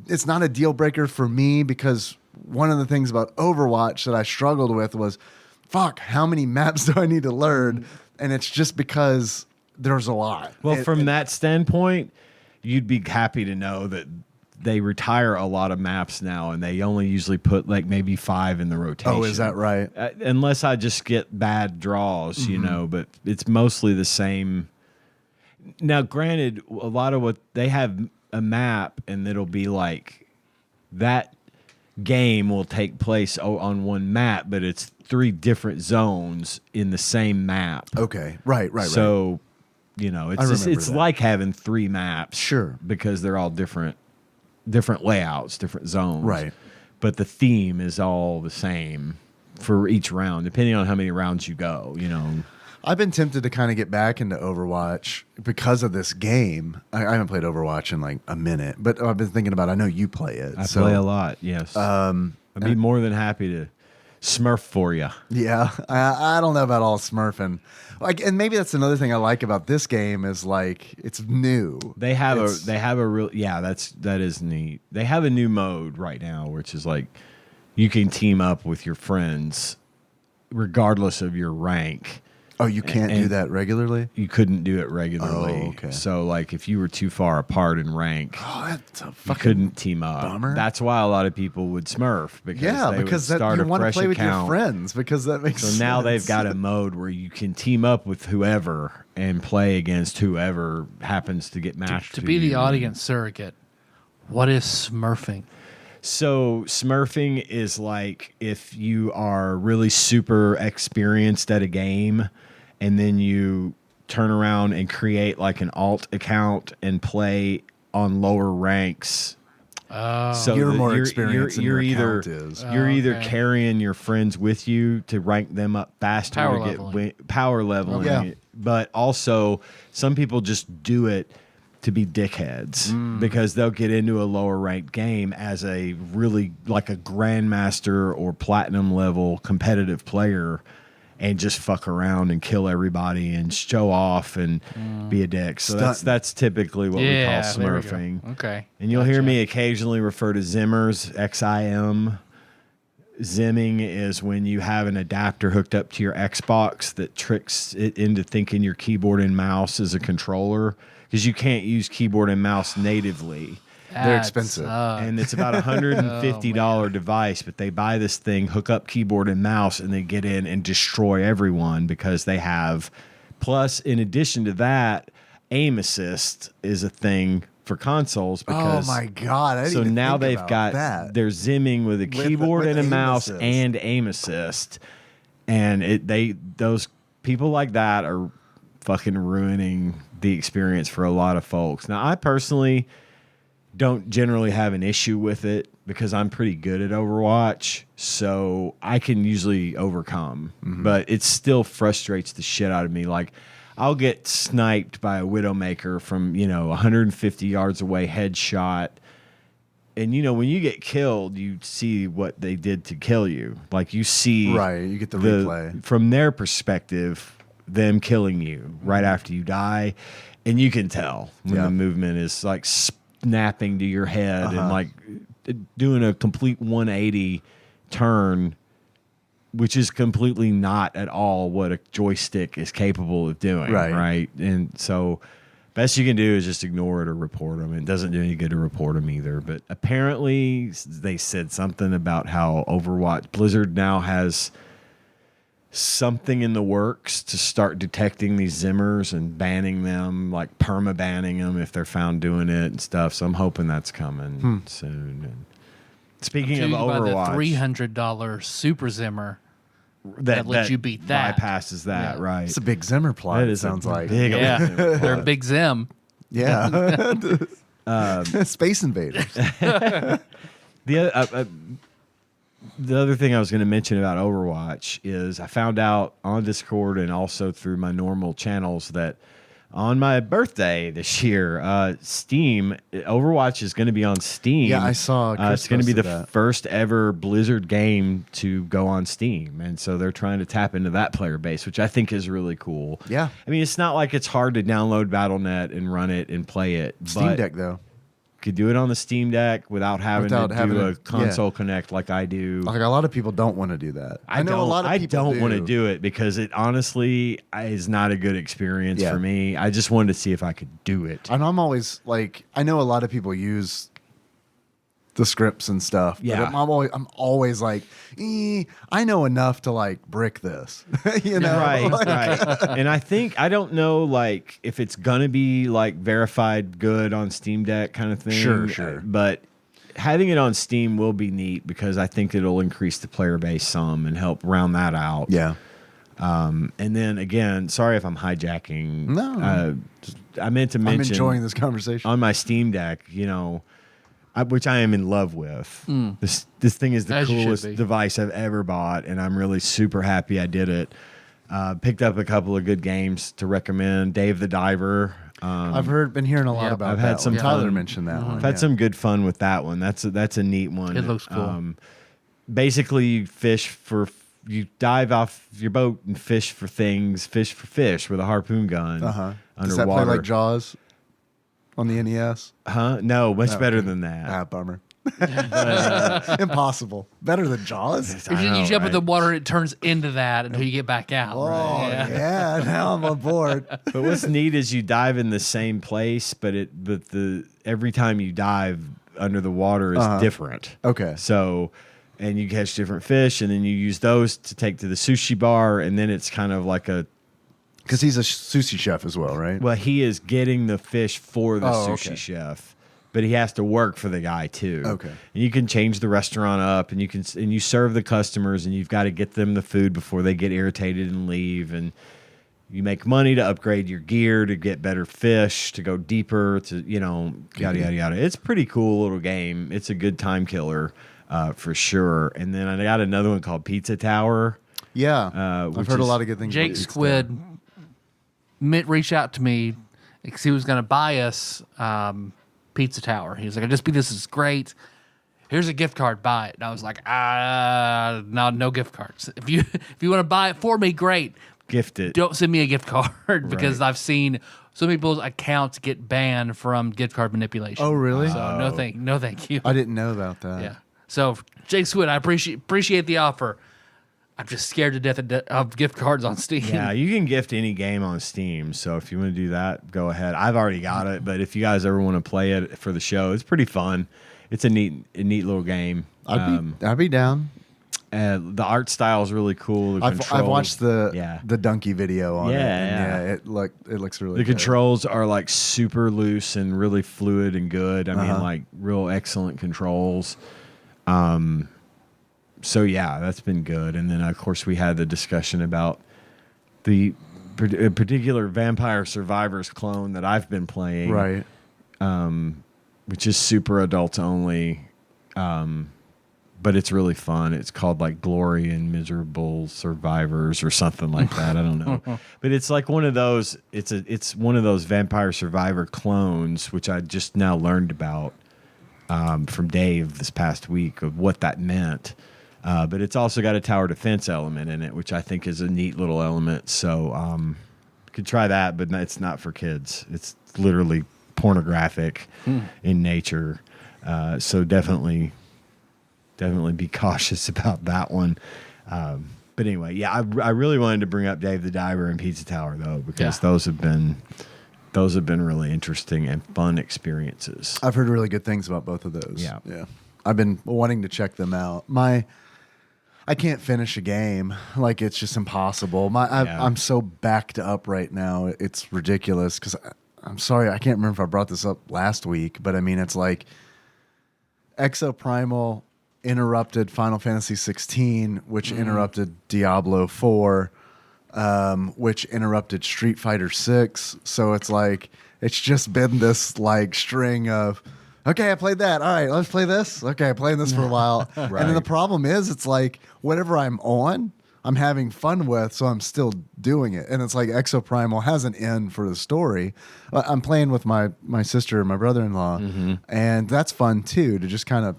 It's not a deal breaker for me because one of the things about Overwatch that I struggled with was, fuck, how many maps do I need to learn? And it's just because there's a lot. Well, from that standpoint, you'd be happy to know that they retire a lot of maps now, and they only usually put like maybe 5 in the rotation. Oh, is that right? Unless I just get bad draws, you know, but it's mostly the same. Now, granted, a lot of what they have a map, and it'll be like that game will take place on one map, but it's 3 different zones in the same map. Okay. Right. So, you know, it's remember that. like having 3 maps. Sure. Because they're all different layouts, different zones. Right. But the theme is all the same for each round, depending on how many rounds you go, you know. I've been tempted to kind of get back into Overwatch because of this game. I haven't played Overwatch in like a minute, but I've been thinking about, I know you play it. I play a lot, yes. I'd be more than happy to smurf for you. Yeah, I don't know about all smurfing. Like, and maybe that's another thing I like about this game is like it's new. They have a real that is neat. They have a new mode right now, which is like you can team up with your friends regardless of your rank. Oh, you can't do And- that regularly? You couldn't do it regularly. Oh, okay. So like if you were too far apart in rank, Oh, that's a you fucking couldn't team up. bummer. That's why a lot of people would smurf because yeah, they because would that, start you a want to fresh play with your account. friends because that makes sense. So now they've got a mode where you can team up with whoever and play against whoever happens to get matched To be the you. audience surrogate, what is smurfing? So smurfing is like if you are really super experienced at a game and then you turn around and create like an alt account and play on lower ranks. So you're more experienced than your either account is. you're either okay. carrying your friends with you to rank them up faster Power to leveling. get power leveling. Yeah. But also some people just do it to be dickheads because they'll get into a lower ranked game as a really like a grandmaster or platinum level competitive player and just fuck around and kill everybody and show off and be a dick. So that's typically what we call there we go. smurfing. Okay. And you'll hear Gotcha. me occasionally refer to Zimmers, XIM. Zimming is when you have an adapter hooked up to your Xbox that tricks it into thinking your keyboard and mouse is a controller because you can't use keyboard and mouse natively. They're That expensive. sucks. And it's about $150 device, but they buy this thing, hook up keyboard and mouse, and they get in and destroy everyone because they have. Plus, in addition to that, aim assist is a thing for consoles because Oh my god! I didn't so even now think they've about got that. they're zimming with a keyboard and a aim mouse assist. and aim assist, and those people like that are fucking ruining the experience for a lot of folks. Now, I personally don't generally have an issue with it because I'm pretty good at Overwatch, so I can usually overcome. But it still frustrates the shit out of me. Like, I'll get sniped by a Widowmaker from 150 yards away, headshot. And when you get killed, you see what they did to kill you. Like you see, Right, you get the replay. from their perspective, them killing you right after you die, and you can tell when Yeah. the movement is like snapping to your head and like doing a complete 180 turn, which is completely not at all what a joystick is capable of doing. Right. And so best you can do is just ignore it or report them. It doesn't do any good to report them either. But apparently they said something about how Blizzard now has something in the works to start detecting these Zimmers and banning them, like perma-banning them if they're found doing it and stuff. So I'm hoping that's coming soon. And speaking of You can buy Overwatch, the $300 Super Zimmer that lets you beat that. bypasses that, Yeah. right? It's a big Zimmer plot. That It is a sounds like big Yeah, Zimmer they're plot. big Zim. yeah. Space Invaders. The other thing I was going to mention about Overwatch is I found out on Discord and also through my normal channels that on my birthday this year, Overwatch is going to be on Steam. Yeah, I saw Chris it's going to be the posted that. first ever Blizzard game to go on Steam, and so they're trying to tap into that player base, which I think is really cool. Yeah. I mean, it's not like it's hard to download Battle.net and run it and play it. Steam but Deck though. could do it on the Steam Deck without having Without to having do a to- console connect like I do. Like a lot of people don't want to do that. I know a lot of people I don't want to do it because it honestly is not a good experience Yeah. for me. I just wanted to see if I could do it. And I'm always like, I know a lot of people use the scripts and stuff. Yeah. But I'm always like, I know enough to like brick this. you know? Right, Like, right. And I don't know like if it's gonna be like verified good on Steam Deck kind of thing. Sure. But having it on Steam will be neat because I think it'll increase the player base some and help round that out. Yeah. And then again, sorry if I'm hijacking. No. I meant to I'm mention enjoying this conversation. on my Steam Deck, which I am in love with. This thing is the As you should coolest be. device I've ever bought, and I'm really super happy I did it. Picked up a couple of good games to recommend. Dave the Diver. I've been hearing a lot Yeah. about I've that had some one. Tyler fun. mentioned that one. I've had yeah. some good fun with that one. That's a neat one. It looks cool. Basically, you dive off your boat and fish for fish with a harpoon gun Uh-huh. underwater. Does that play like Jaws on the NES? Huh? No, much Oh, better okay. than that. Ah, bummer. Impossible. Better than Jaws? I know, You jump in right? the water and it turns into that until you get back out. Oh, right? yeah. Now I'm on board. But what's neat is you dive in the same place, but every time you dive under the water is different. Okay. So, and you catch different fish, and then you use those to take to the sushi bar, and then it's kind of like a. Because he's a sushi chef as well, right? Well, he is getting the fish for the Oh, sushi okay. chef, but he has to work for the guy too. Okay. And you can change the restaurant up, and you serve the customers, and you've got to get them the food before they get irritated and leave, and you make money to upgrade your gear, to get better fish, to go deeper, to, yada, yada, yada. It's a pretty cool little game. It's a good time killer for sure. And then I got another one called Pizza Tower. Yeah. I've heard a lot of good things. Jake about Squid reached out to me because he was going to buy us Pizza Tower. He was like, I just beat this. Is great. Here's a gift card. Buy it. And I was like, no gift cards. If you want to buy it for me, great. Gift it. Don't send me a gift card because I've seen some people's accounts get banned from gift card manipulation. Oh, really? So no thank you. I didn't know about that. Yeah. So Jake Squid, I appreciate the offer. I'm just scared to death of gift cards on Steam. Yeah, you can gift any game on Steam. So if you want to do that, go ahead. I've already got it, but if you guys ever want to play it for the show, it's pretty fun. It's a neat little game. I'd be down. The art style is really cool. I've watched the donkey video on it. And it looks really The good. controls are like super loose and really fluid and good. I mean, like real excellent controls. So yeah, that's been good. And then of course we had the discussion about the particular Vampire Survivors clone that I've been playing, Right. which is super adults only. But it's really fun. It's called like Glory and Miserable Survivors or something like that. I don't know. But it's like one of those. It's one of those Vampire Survivor clones, which I just now learned about from Dave this past week of what that meant. But it's also got a tower defense element in it, which I think is a neat little element. So you could try that, but it's not for kids. It's literally pornographic in nature. So definitely be cautious about that one. But anyway, yeah, I really wanted to bring up Dave the Diver and Pizza Tower though, because those have been really interesting and fun experiences. I've heard really good things about both of those. Yeah. I've been wanting to check them out. I can't finish a game. Like, it's just impossible. I'm so backed up right now. It's ridiculous because I'm sorry, I can't remember if I brought this up last week, but I mean, it's like Exoprimal interrupted Final Fantasy 16, which interrupted Diablo 4, which interrupted Street Fighter 6. So it's like, it's just been this like string of, okay, I played that. All right, let's play this. Okay, I'm playing this for a while. And then the problem is, it's like whatever I'm on, I'm having fun with, so I'm still doing it. And it's like Exoprimal has an end for the story. I'm playing with my sister and my brother-in-law, and that's fun too, to just kind of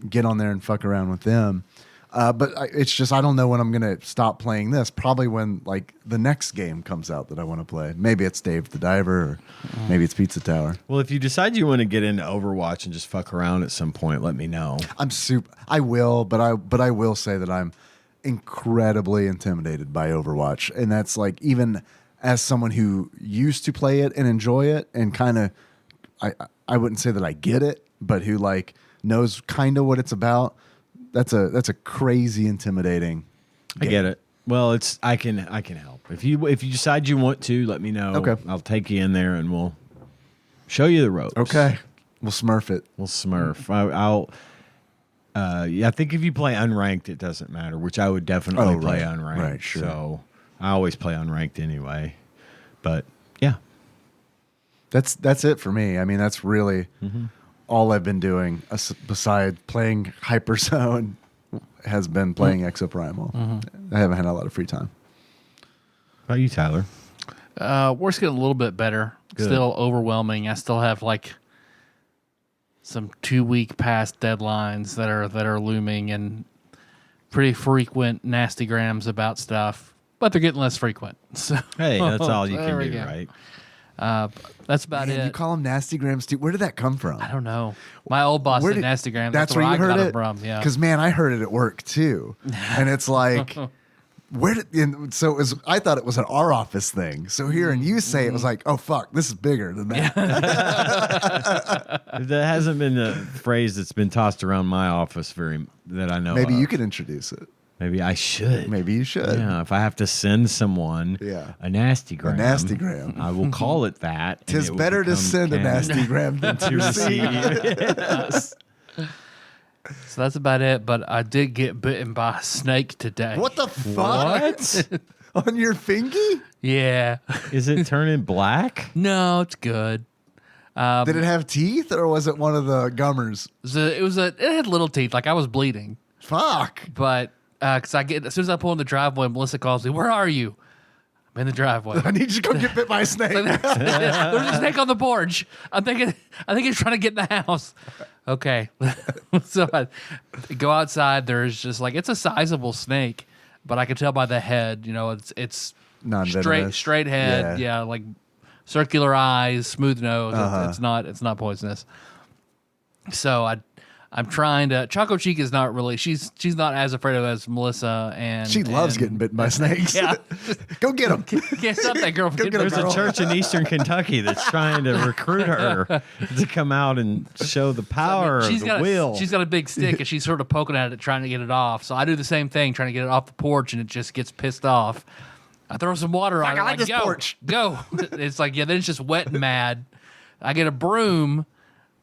get on there and fuck around with them. But it's just, I don't know when I'm going to stop playing this. Probably when like the next game comes out that I want to play. Maybe it's Dave the Diver, or maybe it's Pizza Tower. Well, if you decide you want to get into Overwatch and just fuck around at some point, let me know. I will, but I will say that I'm incredibly intimidated by Overwatch. And that's like, even as someone who used to play it and enjoy it, and kind of, I wouldn't say that I get it, but who like knows kind of what it's about. That's a crazy intimidating game. I get it. Well, I can help. If you decide you want to, let me know. Okay. I'll take you in there and we'll show you the ropes. Okay. We'll smurf it. We'll smurf. I think if you play unranked, it doesn't matter, which I would definitely play unranked. Right, sure. So I always play unranked anyway. But yeah. That's it for me. I mean, that's really all I've been doing besides playing HyperZone has been playing Exoprimal. I haven't had a lot of free time. How about you, Tyler? Work's getting a little bit better. Good. Still overwhelming. I still have like some 2-week past deadlines that are looming, and pretty frequent nasty grams about stuff, but they're getting less frequent. So Hey, that's all you there can we do, go. right? That's about Man, it. you call them nasty grams too. Where did that come from? I don't know. My old boss said nasty grams. That's where you I heard got it from. Yeah. Because man, I heard it at work too, and it's like, so it was. I thought it was an our office thing. So hearing you say it was like, oh fuck, this is bigger than that. That hasn't been a phrase that's been tossed around my office that I know. Maybe of. you could introduce it. Maybe I should. Maybe you should. Yeah, if I have to send someone a nasty gram. I will call it that. and Tis it will better to become send a canon. nasty gram than to receive. Yes. So that's about it. But I did get bitten by a snake today. What the fuck? What? On your fingy? Yeah. Is it turning black? No, it's good. Did it have teeth or was it one of the gummers? It had little teeth. Like I was bleeding, Fuck. but because as soon as I pull in the driveway, Melissa calls me. Where are you? I'm in the driveway. I need you to go get bit by a snake. There's a snake on the porch. I think he's trying to get in the house. Okay, so I go outside. There's just like it's a sizable snake, but I can tell by the head. It's Non-venomous. straight head. Yeah, like circular eyes, smooth nose. It's not poisonous. So I'm trying to. Choco Cheek is not really. She's not as afraid of it as Melissa, and She loves getting bitten by snakes. Yeah. Go get them. Can't stop that girl. From Go getting get bitten. There's a church in eastern Kentucky that's trying to recruit her to come out and show the power of the will. She's got a big stick and she's sort of poking at it, trying to get it off. So I do the same thing, trying to get it off the porch, and it just gets pissed off. I throw some water on it. I like this go, porch. Go. It's like, then it's just wet and mad. I get a broom.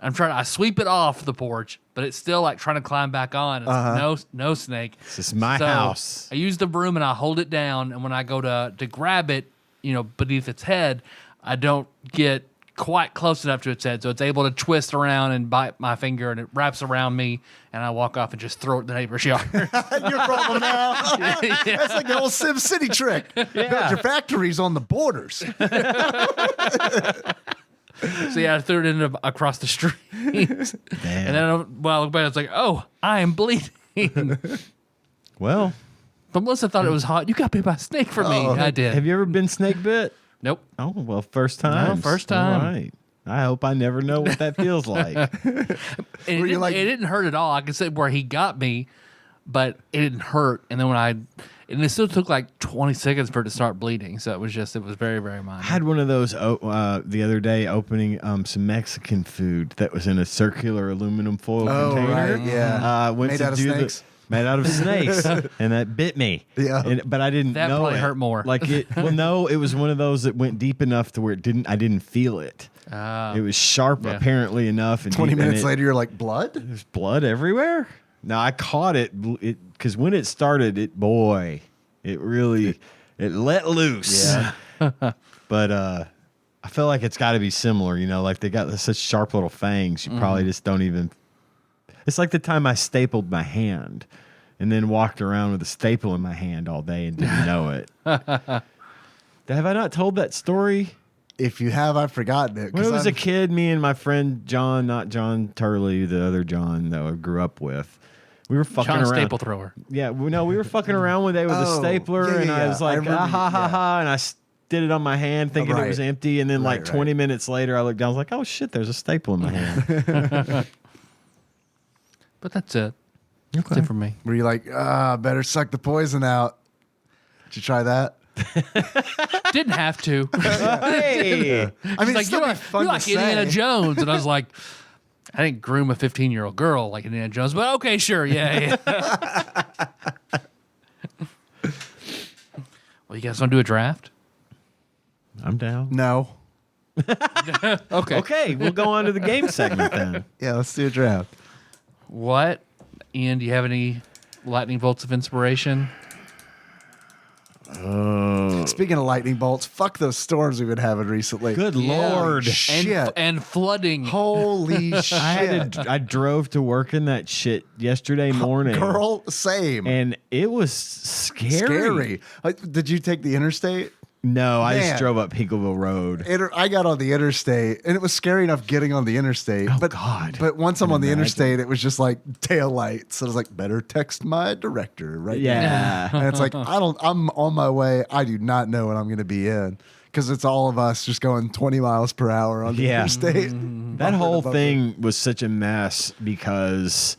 I sweep it off the porch, but it's still like trying to climb back on. It's no snake. This is my house. I use the broom and I hold it down, and when I go to grab it, beneath its head, I don't get quite close enough to its head, so it's able to twist around and bite my finger, and it wraps around me, and I walk off and just throw it in the neighbor's yard. Your problem now. That's like the old Sim City trick. Build your factories on the borders. So yeah, I threw it across the street, and then I look back, it's like, oh, I am bleeding. Well, But Melissa thought it was hot. You got bit by a snake for me. I did. have you ever been snake bit? Nope. Oh, well, first time. No, first time. All right. I hope I never know what that feels like. And it didn't hurt at all. I can say where he got me, but it didn't hurt. And then and it still took like 20 seconds for it to start bleeding. So it was very, very minor. I had one of those the other day opening some Mexican food that was in a circular aluminum foil container. Right, yeah. Went Made to out of do snakes? Made out of snakes, and that bit me. Yeah. But I didn't That know probably it. hurt more. Like it. Well, no, it was one of those that went deep enough to where I didn't feel it. It was sharp, apparently enough. And 20 deep, and minutes later, you're like, blood? there's blood everywhere. Now I caught it because when it started, it let loose. Yeah. But I feel like it's got to be similar. Like they got such sharp little fangs. You probably just don't even. It's like the time I stapled my hand and then walked around with a staple in my hand all day and didn't know it. Have I not told that story? If you have, I've forgotten it. When I was a kid, me and my friend John, not John Turley, the other John that I grew up with, we were fucking John around. staple thrower. Yeah, we were fucking around one day with a stapler, and I was like, remember, ha, and I did it on my hand thinking it was Right. empty, and then like Right, 20 minutes later, I looked down, I was like, oh shit, there's a staple in my hand. But that's it. That's it for me. Were you like, better suck the poison out? Did you try that? Didn't have to. Hey, I mean, She's it's like, still you're be like, fun you're to like Indiana say. Jones. And I was like, I didn't groom a 15-year-old girl like Indiana Jones, but okay, sure. Yeah. Well, you guys want to do a draft? I'm down. No. Okay. Okay, we'll go on to the game segment then. Yeah, let's do a draft. What? Ian, do you have any lightning bolts of inspiration? Speaking of lightning bolts, fuck those storms we've been having recently. Good Yeah. lord. Shit. And flooding. Holy shit. I drove to work in that shit yesterday morning. Girl, same. And it was scary. Scary. Did you take the interstate? No, I Man. just drove up Pinkleville Road. I got on the interstate, and it was scary enough getting on the interstate. Oh, but God. But once I'm Can on the imagine. interstate, it was just like tail lights. So I was like, better text my director right now. Yeah. And it's like, I'm on my way. I do not know what I'm going to be in because it's all of us just going 20 miles per hour on the Yeah. interstate. That whole thing was such a mess because,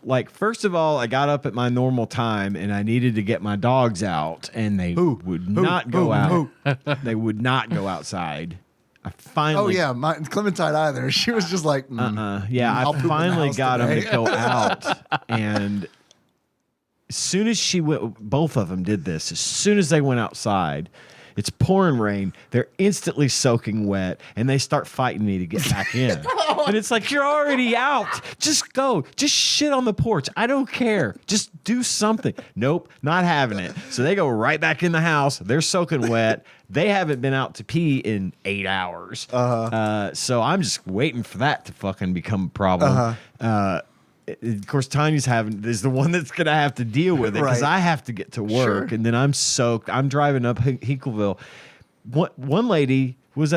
like, first of all, I got up at my normal time and I needed to get my dogs out, and they would not go out. They would not go outside. I finally. Oh, yeah. Clementine either. She was just like, Yeah, I'll I poop in the finally house got them today. to go out, and as soon as she went, both of them did this. As soon as they went outside, it's pouring rain. They're instantly soaking wet, and they start fighting me to get back in. And it's like, you're already out. Just go. Just shit on the porch. I don't care. Just do something. Nope, not having it. So they go right back in the house. They're soaking wet. They haven't been out to pee in 8 hours. So I'm just waiting for that to fucking become a problem. Of course, Tanya's is the one that's gonna have to deal with it because I have to get to work, and then I'm soaked. I'm driving up Hinkleville. One lady was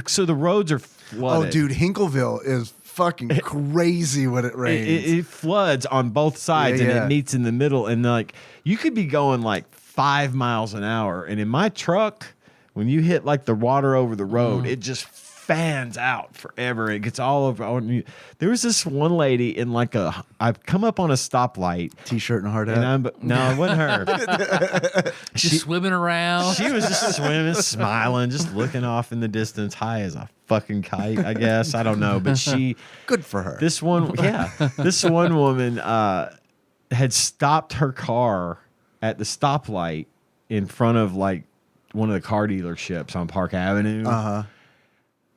so the roads are flooded. Oh, dude, Hinkleville is fucking crazy when it rains. It floods on both sides, and it meets in the middle. And like you could be going like 5 miles an hour, and in my truck, when you hit like the water over the road, it just fans out forever. It gets all over. There was this one lady in like I've come up on a stoplight, T-shirt and a hard hat. And no, it wasn't her. She's swimming around. She was just swimming, smiling, just looking off in the distance, high as a fucking kite. I guess I don't know, but good for her. This one woman had stopped her car at the stoplight in front of like one of the car dealerships on Park Avenue.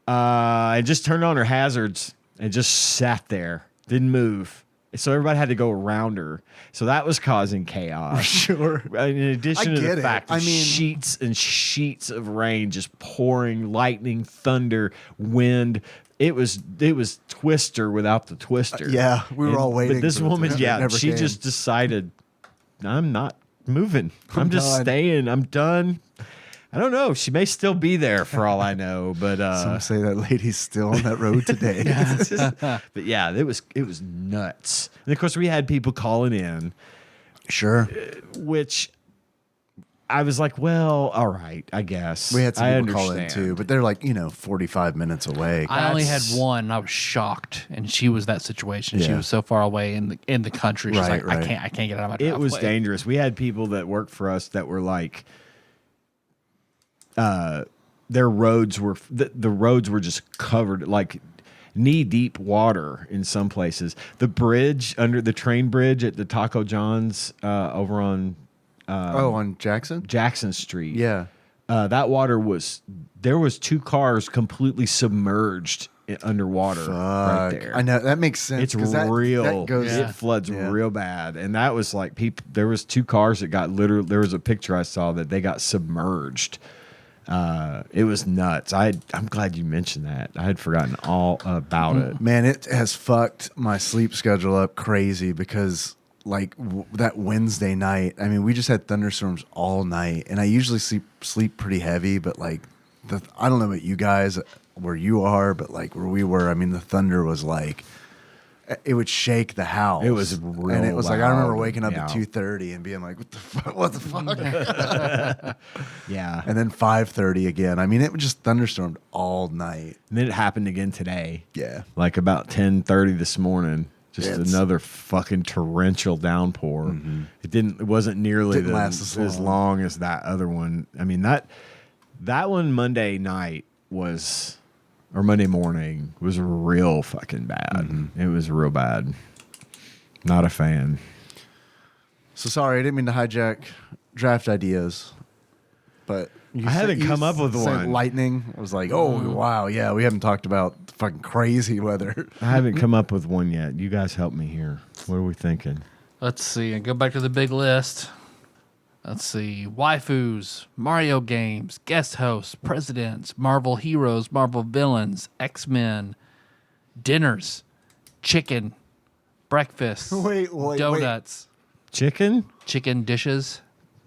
And just turned on her hazards and just sat there, didn't move. So everybody had to go around her. So that was causing chaos. Sure. In addition to the fact that mean, sheets and sheets of rain just pouring, lightning, thunder, wind. It was Twister without the twister. Yeah, we were all waiting. But this woman, she came. just decided, I'm not moving. I'm just done. staying. I'm done. I don't know. She may still be there for all I know, but some say that lady's still on that road today. but yeah, it was nuts. And of course, we had people calling in, Sure. which I was like, well, all right, I guess. We had some people call in too, but they're like 45 minutes away. I only had one. And I was shocked, and she was that situation. She Yeah. was so far away in the country. She's Right, like, right. I can't get out of my driveway. It was dangerous. We had people that worked for us that were like, their roads were the roads were just covered like knee deep water in some places. The bridge under the train bridge at the Taco John's over on on Jackson? Jackson Street. Yeah. That water there was 2 cars completely submerged underwater right there. I know that makes sense. It's 'cause real. That goes, It floods real bad, and that was like there was 2 cars that got literally. There was a picture I saw that they got submerged. It was nuts. I'm glad you mentioned that. I had forgotten all about it. Man, it has fucked my sleep schedule up crazy because like that Wednesday night, I mean, we just had thunderstorms all night, and I usually sleep pretty heavy, but like I don't know about you guys where you are, but like where we were, I mean, the thunder was like it would shake the house. It was real and it was like I remember loud. waking up Yeah. at 2:30 and being like, "What the fuck?" Yeah, And then 5:30 again. I mean, it just thunderstormed all night. and then it happened again today. Yeah. Like about 10:30 this morning. Just It's- another fucking torrential downpour. It wasn't nearly Didn't last as long as that other one. I mean that one Monday night or Monday morning was real fucking bad. It was real bad. Not a fan. So sorry, I didn't mean to hijack draft ideas, but I haven't come up with said one. lightning. I was like, oh wow, yeah, we haven't talked about fucking crazy weather. I haven't come up with one yet. You guys help me here. What are we thinking? Let's see. And go back to the big list. Let's see. Waifus, Mario games, guest hosts, presidents, Marvel heroes, Marvel villains, X-Men, dinners, chicken, breakfast, Wait. donuts, Chicken? chicken dishes.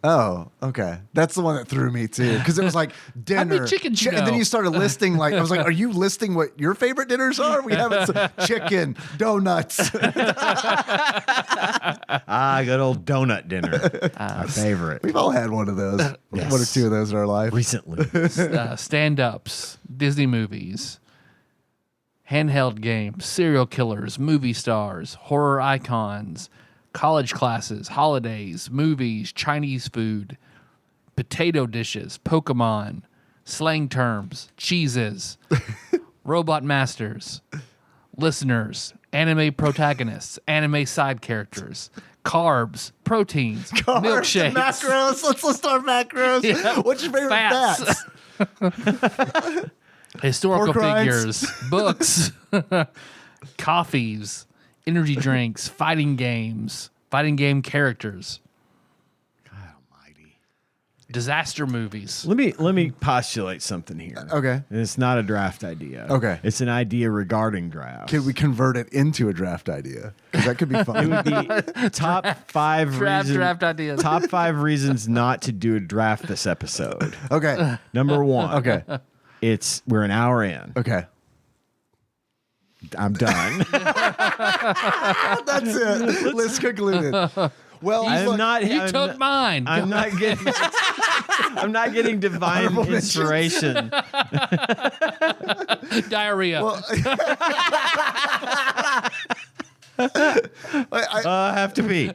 Oh, okay, that's the one that threw me too, because it was like dinner, chickens you and then know? you started listing like I was like, are you listing what your favorite dinners are? We have chicken, donuts. Good old donut dinner. My favorite. We've all had one of those, Yes. one or two of those in our life. Recently. Stand-ups, Disney movies, handheld games, serial killers, movie stars, horror icons, college classes, holidays, movies, Chinese food, potato dishes, Pokemon, slang terms, cheeses, robot masters, listeners, anime protagonists, anime side characters, carbs, proteins, Carbs, milkshakes, macros. Let's list our macros. Yeah. What's your favorite Fats. fats? historical Pork rinds. figures, books, coffees, energy drinks, fighting games, fighting game characters, disaster movies. Let me postulate something here. Okay. And it's not a draft idea. Okay. It's an idea regarding drafts. Can we convert it into a draft idea? Because that could be It fun. would be top 5 Draft ideas. Top 5 reasons not to do a draft this episode. Okay. Number 1. Okay. We're an hour in. Okay. I'm done. That's it. List concluded. Well, I'm look, not. You I'm took not- mine. I'm not getting. I'm not getting divine Honorable mentions. inspiration. Diarrhea. I have to be.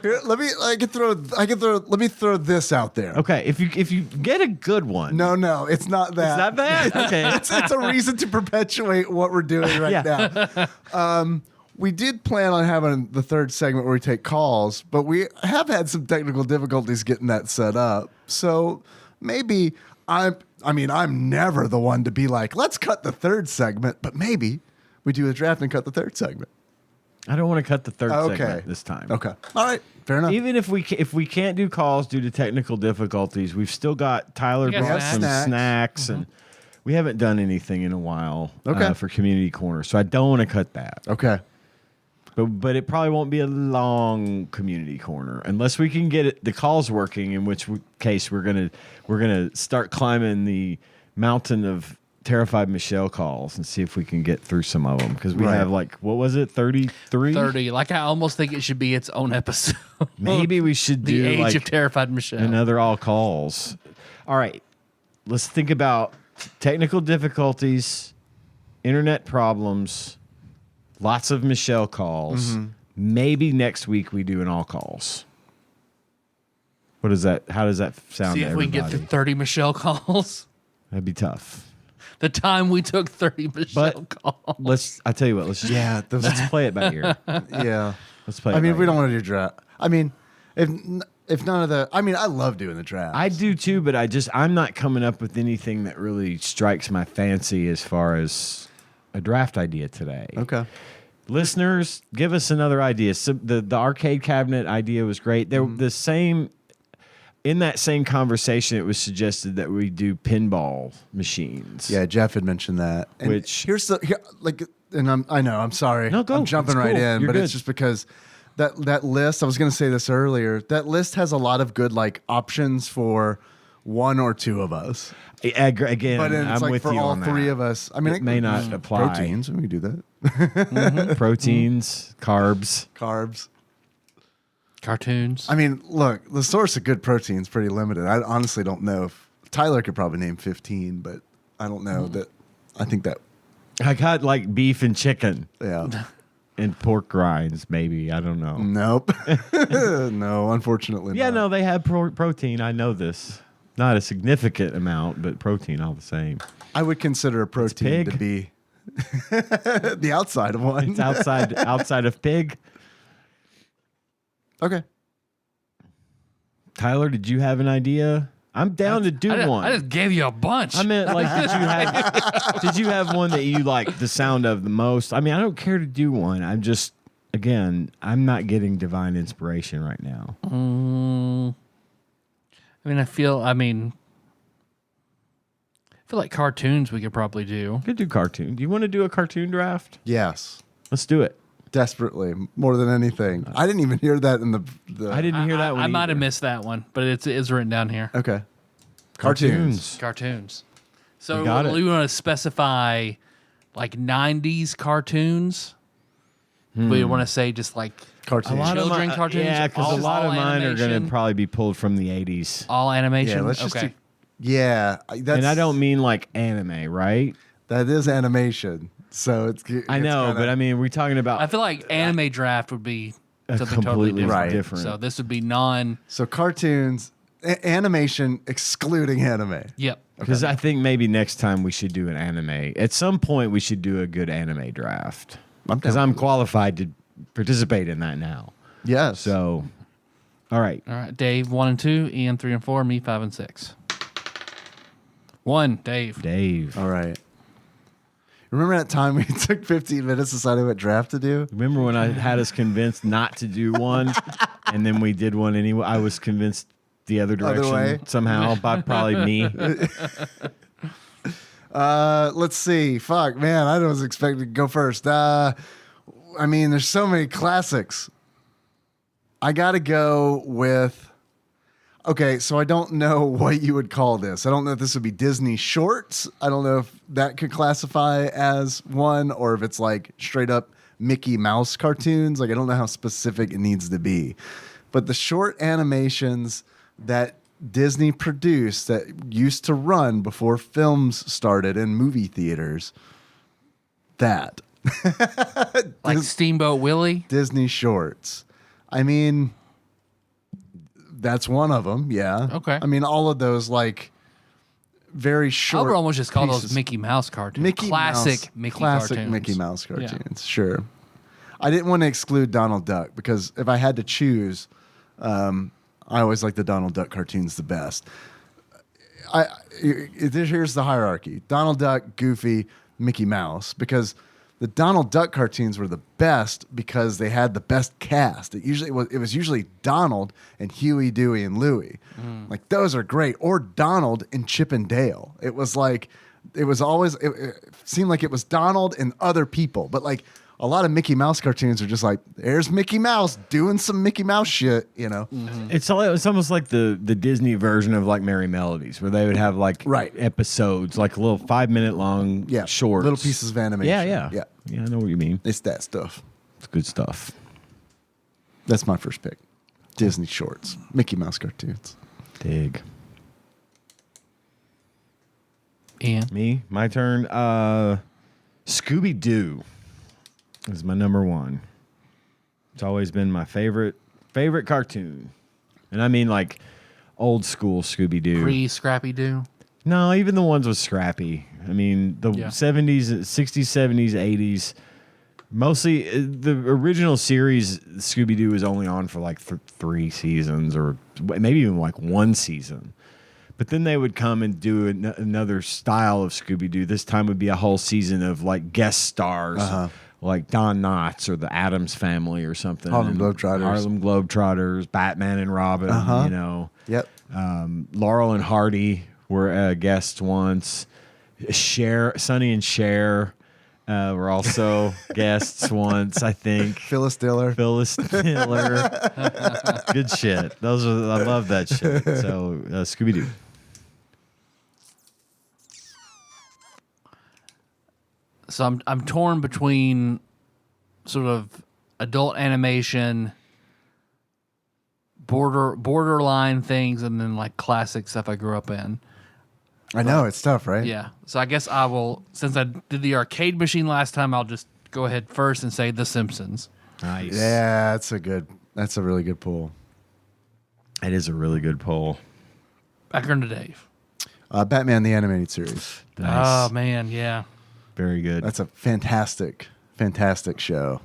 Here, let me throw this out there. Okay, if you get a good one. No, it's not that. It's not bad. Okay. It's a reason to perpetuate what we're doing right now. We did plan on having the third segment where we take calls, but we have had some technical difficulties getting that set up. So maybe I'm never the one to be like, let's cut the third segment, but maybe we do a draft and cut the third segment. I don't want to cut the third segment this time. Okay. All right. Fair enough. Even if we can't do calls due to technical difficulties, we've still got Tyler We got brought some snacks. snacks and we haven't done anything in a while Okay. for Community Corner. So I don't want to cut that. Okay. But it probably won't be a long Community Corner unless we can get the calls working. In which case we're gonna start climbing the mountain of terrified Michelle calls and see if we can get through some of them because we Right. have what was it 33? 30. Like I almost think it should be its own episode. Maybe we should do The Age of Terrified Michelle. another all calls. All right, let's think about technical difficulties, internet problems. Lots of Michelle calls. Maybe next week we do an all calls. What is that? How does that sound See to if we can get everybody? through 30 Michelle calls. That'd be tough. The time we took 30 Michelle But calls. I tell you what, let's play it by ear. Yeah. Let's play it I mean, by if we ear. don't want to do draft. I mean, if none of the. I mean, I love doing the draft. I do too, but I'm not coming up with anything that really strikes my fancy as far as a draft idea today. Okay. Listeners, give us another idea. So the arcade cabinet idea was great. In that same conversation, it was suggested that we do pinball machines. Yeah, Jeff had mentioned that. And Which- I'm sorry. No, go. I'm jumping It's right cool. in, You're but good. it's just because that list. I was going to say this earlier. That list has a lot of good options for one or two of us. Again, But then it's I'm with for you all on three that. of us. I mean, It may not apply. Proteins. We can do that. Proteins, carbs. Carbs. Cartoons. I mean, look, the source of good protein is pretty limited. I honestly don't know if Tyler could probably name 15, but I don't know that. I think that, I got beef and chicken yeah. and pork rinds, maybe. I don't know. Nope. No, unfortunately Yeah, not. no, they have protein. I know this. Not a significant amount, but protein all the same. I would consider a protein pig. to be the outside of one. It's outside of pig. Okay. Tyler, did you have an idea? I'm down to do one. I just gave you a bunch. I meant did you have one that you like the sound of the most? I mean, I don't care to do one. I'm just I'm not getting divine inspiration right now. I feel like cartoons we could probably do. Could do cartoon. Do you want to do a cartoon draft? Yes. Let's do it. Desperately, more than anything. I didn't even hear that in the I didn't hear that one. I might have either. missed that one, but it's written down here. Okay. Cartoons. Cartoons. So We got it. we want to specify 90s cartoons. We want to say just Cartoons. A lot of Children my, cartoons? Yeah, because a All- lot of all mine are going to animation? probably be pulled from the 80s. all animation. Yeah, let's just okay. do. Yeah, And I don't mean like anime, right? That is animation, so it's. I know, but I mean, we're talking about I feel like anime draft would be something totally completely different. Right. different. So this would be non. So cartoons, animation excluding anime. Yep. Because I think maybe next time we should do an anime. At some point, we should do a good anime draft. because I'm qualified to participate in that now. Yes. So, all right. All right, Dave 1 and 2, Ian 3 and 4, me 5 and 6. 1, Dave. Dave. All right. Remember that time we took 15 minutes deciding what draft to do? Remember when I had us convinced not to do one, and then we did one anyway? I was convinced the other direction way? somehow by probably me. Let's see. Fuck, man, I was expecting to go first. I mean, there's so many classics. I got to go with... Okay, so I don't know what you would call this. I don't know if this would be Disney shorts. I don't know if that could classify as one, or if it's like straight up Mickey Mouse cartoons. Like, I don't know how specific it needs to be. But the short animations that Disney produced that used to run before films started in movie theaters, that. Like Steamboat Willie? Disney shorts. I mean... That's one of them, yeah. Okay. I mean, all of those, like, very I short. would almost just call pieces. those Mickey Mouse cartoons. Classic Classic cartoons. Mickey Mouse cartoons, sure. I didn't want to exclude Donald Duck because if I had to choose, I always like the Donald Duck cartoons the best. Here's the hierarchy: Donald Duck, Goofy, Mickey Mouse, because the Donald Duck cartoons were the best because they had the best cast. It was usually Donald and Huey, Dewey, and Louie. Like, those are great. Or Donald and Chip and Dale. It seemed like it was Donald and other people. But like a lot of Mickey Mouse cartoons are just like, there's Mickey Mouse doing some Mickey Mouse shit, you know? It's almost like the Disney version of like Merry Melodies, where they would have like episodes, like a little 5-minute long shorts. Little pieces of animation. Yeah, I know what you mean. It's that stuff. It's good stuff. That's my first pick. Disney shorts. Mickey Mouse cartoons. Dig. Ian? Me? My turn. Scooby-Doo is my number one. It's always been my favorite cartoon. And I mean like old school Scooby-Doo. Pre-Scrappy-Doo? No, even the ones with Scrappy. I mean, the 70s, 60s, 70s, 80s. Mostly the original series, Scooby-Doo, was only on for like 3 seasons or maybe even like 1 season. But then they would come and do another style of Scooby-Doo. This time would be a whole season of like guest stars, like Don Knotts or the Addams Family or something. Harlem Globetrotters, Batman and Robin, you know. Yep. Laurel and Hardy were guests once. Sonny and Cher were also guests once, I think. Phyllis Diller. Good shit. I love that shit. So Scooby-Doo. So I'm torn between sort of adult animation, borderline things, and then like classic stuff I grew up in. I know, it's tough, right? Yeah. So I guess I will, since I did the arcade machine last time, I'll just go ahead first and say The Simpsons. Nice. Yeah, that's a really good pull. It is a really good pull. Back on to Dave. Batman the Animated Series. Nice. Oh, man, yeah. Very good. That's a fantastic show.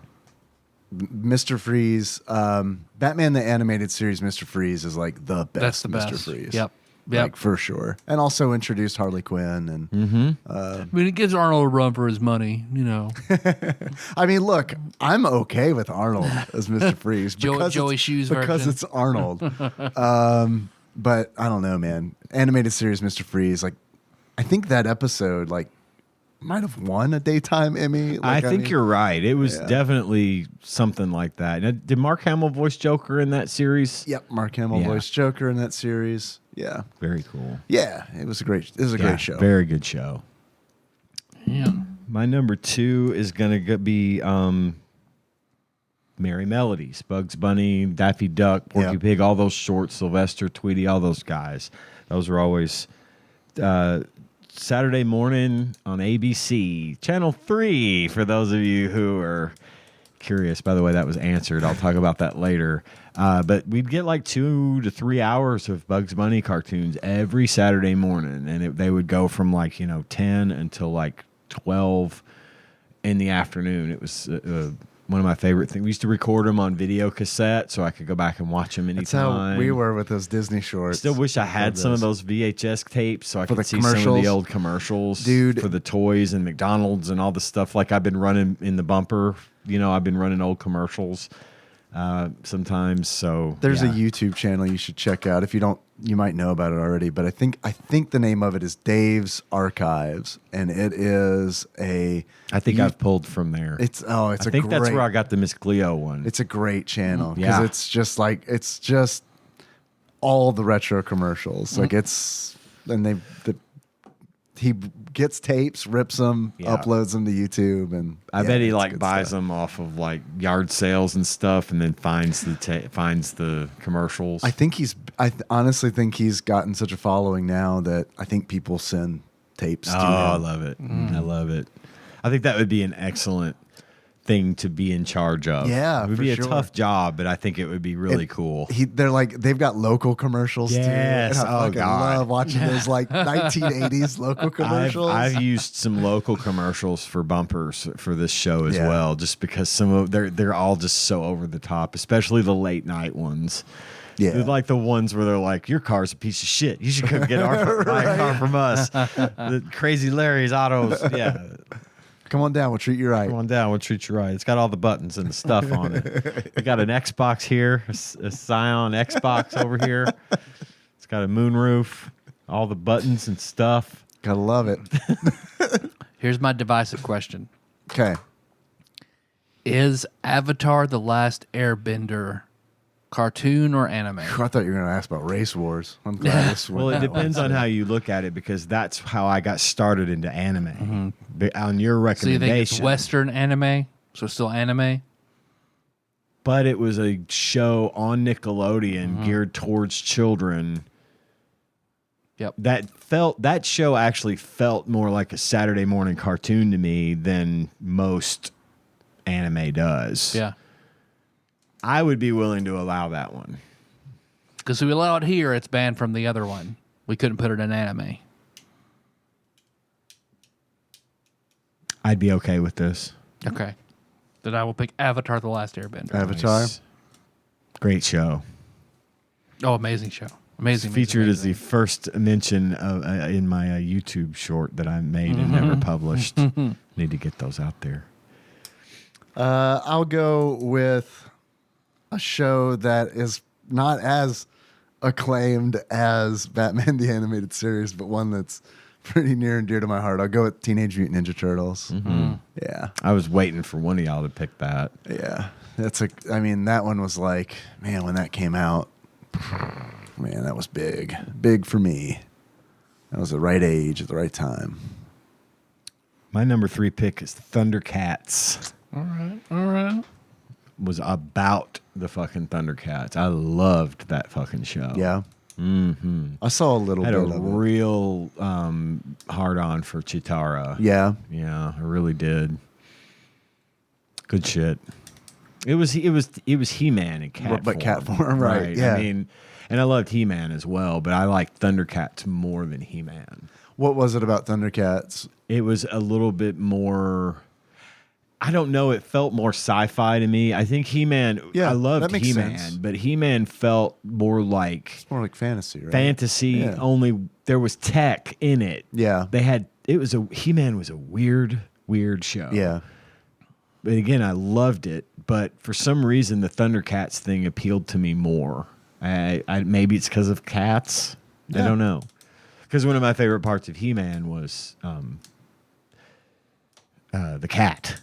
Mr. Freeze, Batman the Animated Series, Mr. Freeze is like the best. That's the Mr. best. Freeze. Yep. Like, for sure. And also introduced Harley Quinn. And I mean, it gives Arnold a run for his money, you know. I mean, look, I'm okay with Arnold as Mr. Freeze. Joey Shoes because version. it's Arnold. But I don't know, man. Animated series Mr. Freeze, like, I think that episode, like, might have won a daytime Emmy. I think you're right. It was definitely something like that. Now, did Mark Hamill voice Joker in that series? Yep, Mark Hamill voiced Joker in that series. Yeah. Very cool. Yeah, it was a great show. Very good show. Yeah. My number 2 is going to be Merry Melodies. Bugs Bunny, Daffy Duck, Porky Pig, all those shorts, Sylvester, Tweety, all those guys. Those were always Saturday morning on ABC, Channel 3, for those of you who are curious. By the way, that was answered. I'll talk about that later. But we'd get like 2 to 3 hours of Bugs Bunny cartoons every Saturday morning. And they would go from like, 10 until like 12 in the afternoon. It was one of my favorite things. We used to record them on video cassette so I could go back and watch them anytime. That's how we were with those Disney shorts. Still wish I had some of those VHS tapes so I could see some of the old commercials, dude, for the toys and McDonald's and all the stuff. Like I've been running in the bumper. I've been running old commercials sometimes. So there's a YouTube channel you should check out. If you don't, you might know about it already. But I think the name of it is Dave's Archives, and it is a. I think I've pulled from there. I think that's where I got the Miss Cleo one. It's a great channel because it's just all the retro commercials. Like he gets tapes, rips them, uploads them to YouTube, and I bet he buys them off of like yard sales and stuff, and then finds the commercials. I honestly think he's gotten such a following now that I think people send tapes to him. I love it. I love it. I think that would be an excellent thing to be in charge of. Yeah, it would be a tough job, but I think it would be really cool. They've got local commercials too. Yes, and I love watching those 1980s local commercials. I've used some local commercials for bumpers for this show as well, just because some of they're all just so over the top, especially the late night ones. Yeah, they're like the ones where they're like, "Your car's a piece of shit. You should come get buy a car from us." The Crazy Larry's Autos. Yeah. Come on down, we'll treat you right. Come on down, we'll treat you right. It's got all the buttons and the stuff on it. We got an Xbox here, a Scion Xbox over here. It's got a moonroof, all the buttons and stuff. Gotta love it. Here's my divisive question. Okay. Is Avatar: The Last Airbender cartoon or anime? I thought you were going to ask about Race Wars. I'm glad this Well, it depends on how you look at it, because that's how I got started into anime. On your recommendation. So you think it's Western anime? So still anime? But it was a show on Nickelodeon geared towards children. Yep. That show actually felt more like a Saturday morning cartoon to me than most anime does. Yeah. I would be willing to allow that one. Because if we allow it here, it's banned from the other one. We couldn't put it in anime. I'd be okay with this. Okay. Then I will pick Avatar: The Last Airbender. Avatar. Nice. Great show. Oh, amazing show. Amazing. Featured as the first mention of, in my YouTube short that I made and never published. Need to get those out there. I'll go with a show that is not as acclaimed as Batman the Animated Series, but one that's pretty near and dear to my heart. I'll go with Teenage Mutant Ninja Turtles. Yeah. I was waiting for one of y'all to pick that. Yeah. That one was like, man, when that came out, man, that was big. Big for me. That was the right age at the right time. My number 3 pick is Thundercats. All right. Was about the fucking Thundercats. I loved that fucking show. Yeah. I saw a little bit of it. Had a real hard on for Chitara. Yeah. Yeah, I really did. Good shit. It was He-Man in cat but form. cat form, right? Yeah. And I loved He-Man as well, but I liked Thundercats more than He-Man. What was it about Thundercats? It was a little bit more, I don't know, it felt more sci-fi to me. I think He-Man, I loved He-Man, sense. but He-Man felt more like... It's more like fantasy, right? Fantasy, only there was tech in it. Yeah. He-Man was a weird show. Yeah. But again, I loved it, but for some reason the Thundercats thing appealed to me more. Maybe it's because of cats. I don't know. Because one of my favorite parts of He-Man was the cat.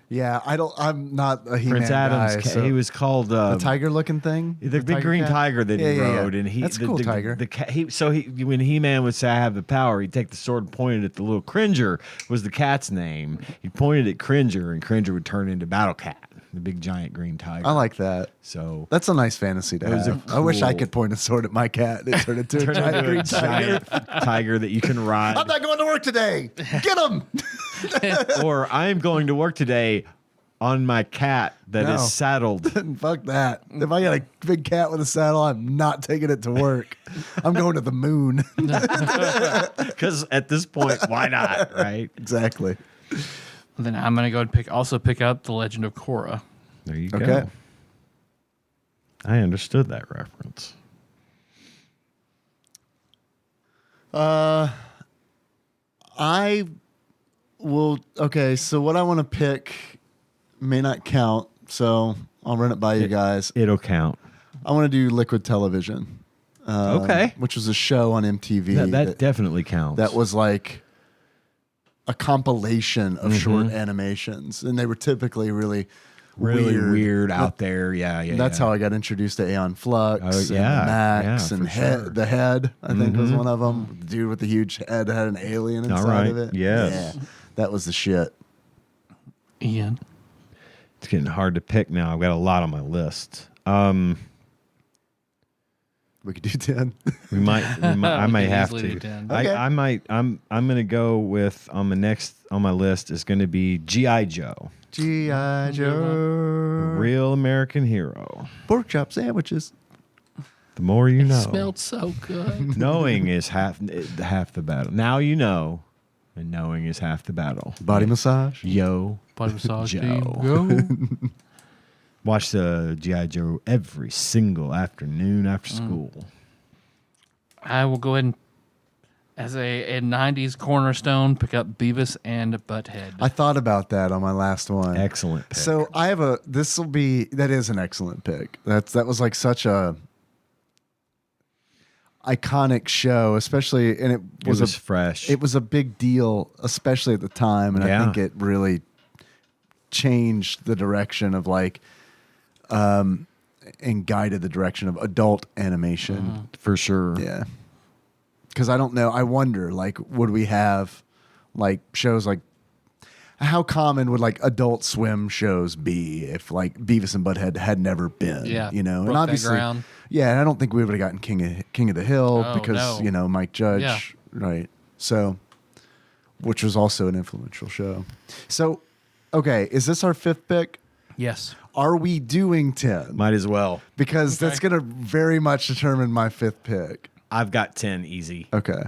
Yeah, I'm not a He-Man Prince Adam's guy. cat. So He was called the tiger-looking thing, the big green cat? tiger that he rode, and that's a cool tiger. The cat. When He-Man would say, "I have the power," he'd take the sword and point it at the little Cringer. Was the cat's name? He pointed at Cringer, and Cringer would turn into Battle Cat, the big giant green tiger. I like that. So That's a nice fantasy to have. I wish I could point a sword at my cat and it turned into a giant green tiger. tiger that you can ride. I'm not going to work today. Get him. Or I am going to work today on my cat that is saddled. Fuck that. If I got a big cat with a saddle, I'm not taking it to work. I'm going to the moon. Because at this point, why not, right? Exactly. Then I'm gonna go and pick up The Legend of Korra. There you go. Okay. I understood that reference. I will. Okay, so what I want to pick may not count, so I'll run it by you guys. It'll count. I want to do Liquid Television. Okay. Which was a show on MTV. That definitely counts. That was like a compilation of short animations, and they were typically really weird out there. Yeah. That's how I got introduced to Aeon Flux, and Max, and the Head. I think was one of them. The dude with the huge head had an alien inside of it. Yes. Yeah, that was the shit. Ian. It's getting hard to pick now. I've got a lot on my list. We could do 10. I might have easily do to. 10. Okay. I'm gonna go with on my list is gonna be G.I. Joe. G.I. Joe. Real American hero. Pork chop sandwiches. The more you know. Smelled so good. Knowing is half the battle. Now you know, and knowing is half the battle. Body massage. Yo, Body massage Joe. team. Go. Watch the G.I. Joe every single afternoon after school. I will go ahead and, as a 90s cornerstone, pick up Beavis and Butthead. I thought about that on my last one. Excellent pick. So I have that is an excellent pick. That was like such a iconic show, especially, and it was fresh. It was a big deal, especially at the time, and I think it really changed the direction of like, and guided the direction of adult animation for sure. Yeah, because I don't know. I wonder, like, would we have like shows like? How common would like Adult Swim shows be if like Beavis and Butthead had never been? Yeah, you know, broke and that obviously, ground. yeah, and I don't think we would have gotten King of the Hill Oh, because no. Mike Judge, Yeah. right? So, which was also an influential show. So, okay, is this our fifth pick? Yes. Are we doing 10? Might as well. Because that's going to very much determine my fifth pick. I've got 10 easy. Okay,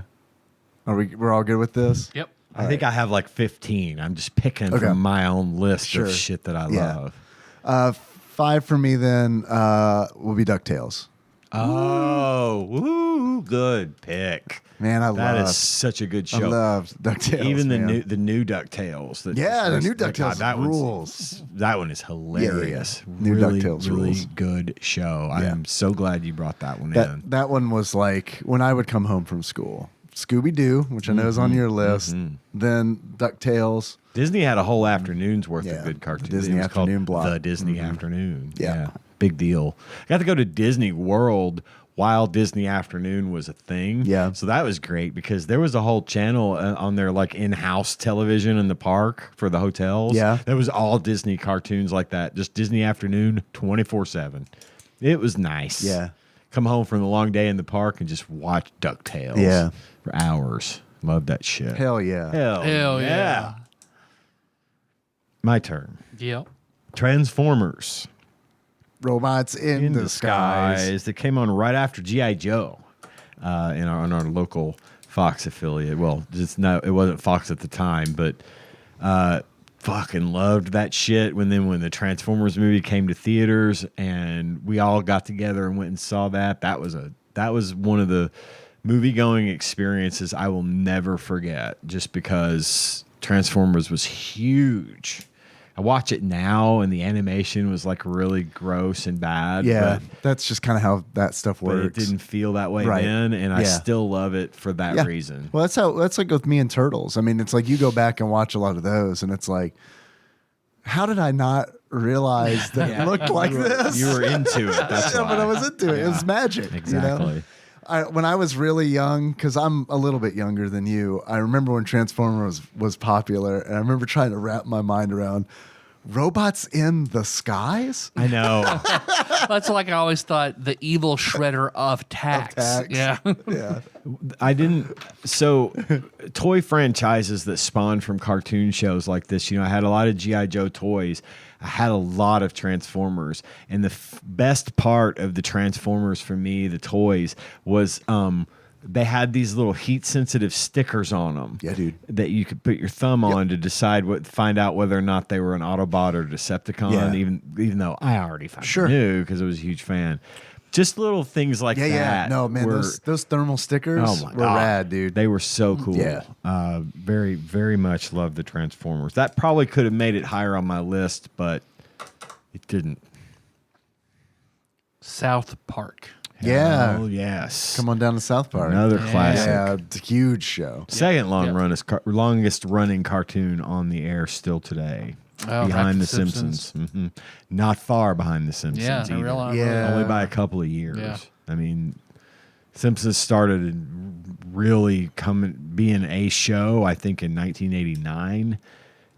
we're all good with this? Yep. I think I have like 15. I'm just picking from my own list of shit that I love. 5 for me then will be DuckTales. Oh, woo, good pick. Man, That is such a good show. I love DuckTales. Even the man. new DuckTales. The new DuckTales that rules. That one is hilarious. New really, DuckTales really rules. good show. I am so glad you brought that one in. That one was like when I would come home from school. Scooby-Doo, which I know is on your list. Then DuckTales. Disney had a whole afternoon's worth of good cartoons. Disney It was called Afternoon block. The Disney Afternoon. Yeah. Big deal. I got to go to Disney World while Disney Afternoon was a thing. Yeah. So that was great because there was a whole channel on their like in-house television in the park for the hotels. Yeah. That was all Disney cartoons like that. Just Disney Afternoon 24/7. It was nice. Yeah. Come home from the long day in the park and just watch DuckTales. Yeah. For hours. Love that shit. Hell yeah. Hell yeah. My turn. Yep. Transformers Robots in the skies. that came on right after G.I. Joe on our local Fox affiliate. Well, it wasn't Fox at the time, but fucking loved that shit when the Transformers movie came to theaters and we all got together and went and saw that. That was one of the movie-going experiences I will never forget just because Transformers was huge. I watch it now, and the animation was like really gross and bad. Yeah, that's just kind of how that stuff works. But it didn't feel that way Right. then, and I still love it for that reason. Well, that's like with me and Turtles. I mean, it's like you go back and watch a lot of those, and it's like, how did I not realize that it looked like this? You were into it. That's why. But I was into it. It was magic. Exactly. You know? When I was really young, because I'm a little bit younger than you, I remember when Transformers was popular, and I remember trying to wrap my mind around robots in the skies. I know. That's like I always thought the evil shredder of tax. Yeah. Yeah. I didn't. So, toy franchises that spawned from cartoon shows like this, I had a lot of G.I. Joe toys. I had a lot of Transformers. And the best part of the Transformers for me, the toys, was they had these little heat sensitive stickers on them. Yeah, dude. That you could put your thumb on to find out whether or not they were an Autobot or Decepticon. Yeah. Even though I already Sure. knew because I was a huge fan. Just little things like that. Yeah. No, man, those thermal stickers were rad, dude. They were so cool. Yeah. Very, very much loved the Transformers. That probably could have made it higher on my list, but it didn't. South Park. Yeah. Oh, yes. Come on down to South Park. Another classic. Yeah, it's a huge show. Second longest running cartoon on the air still today. Oh, behind the Simpsons. Not far behind the Simpsons. Yeah, either. Yeah. Only by a couple of years. Yeah. I mean, Simpsons started really being a show, I think, in 1989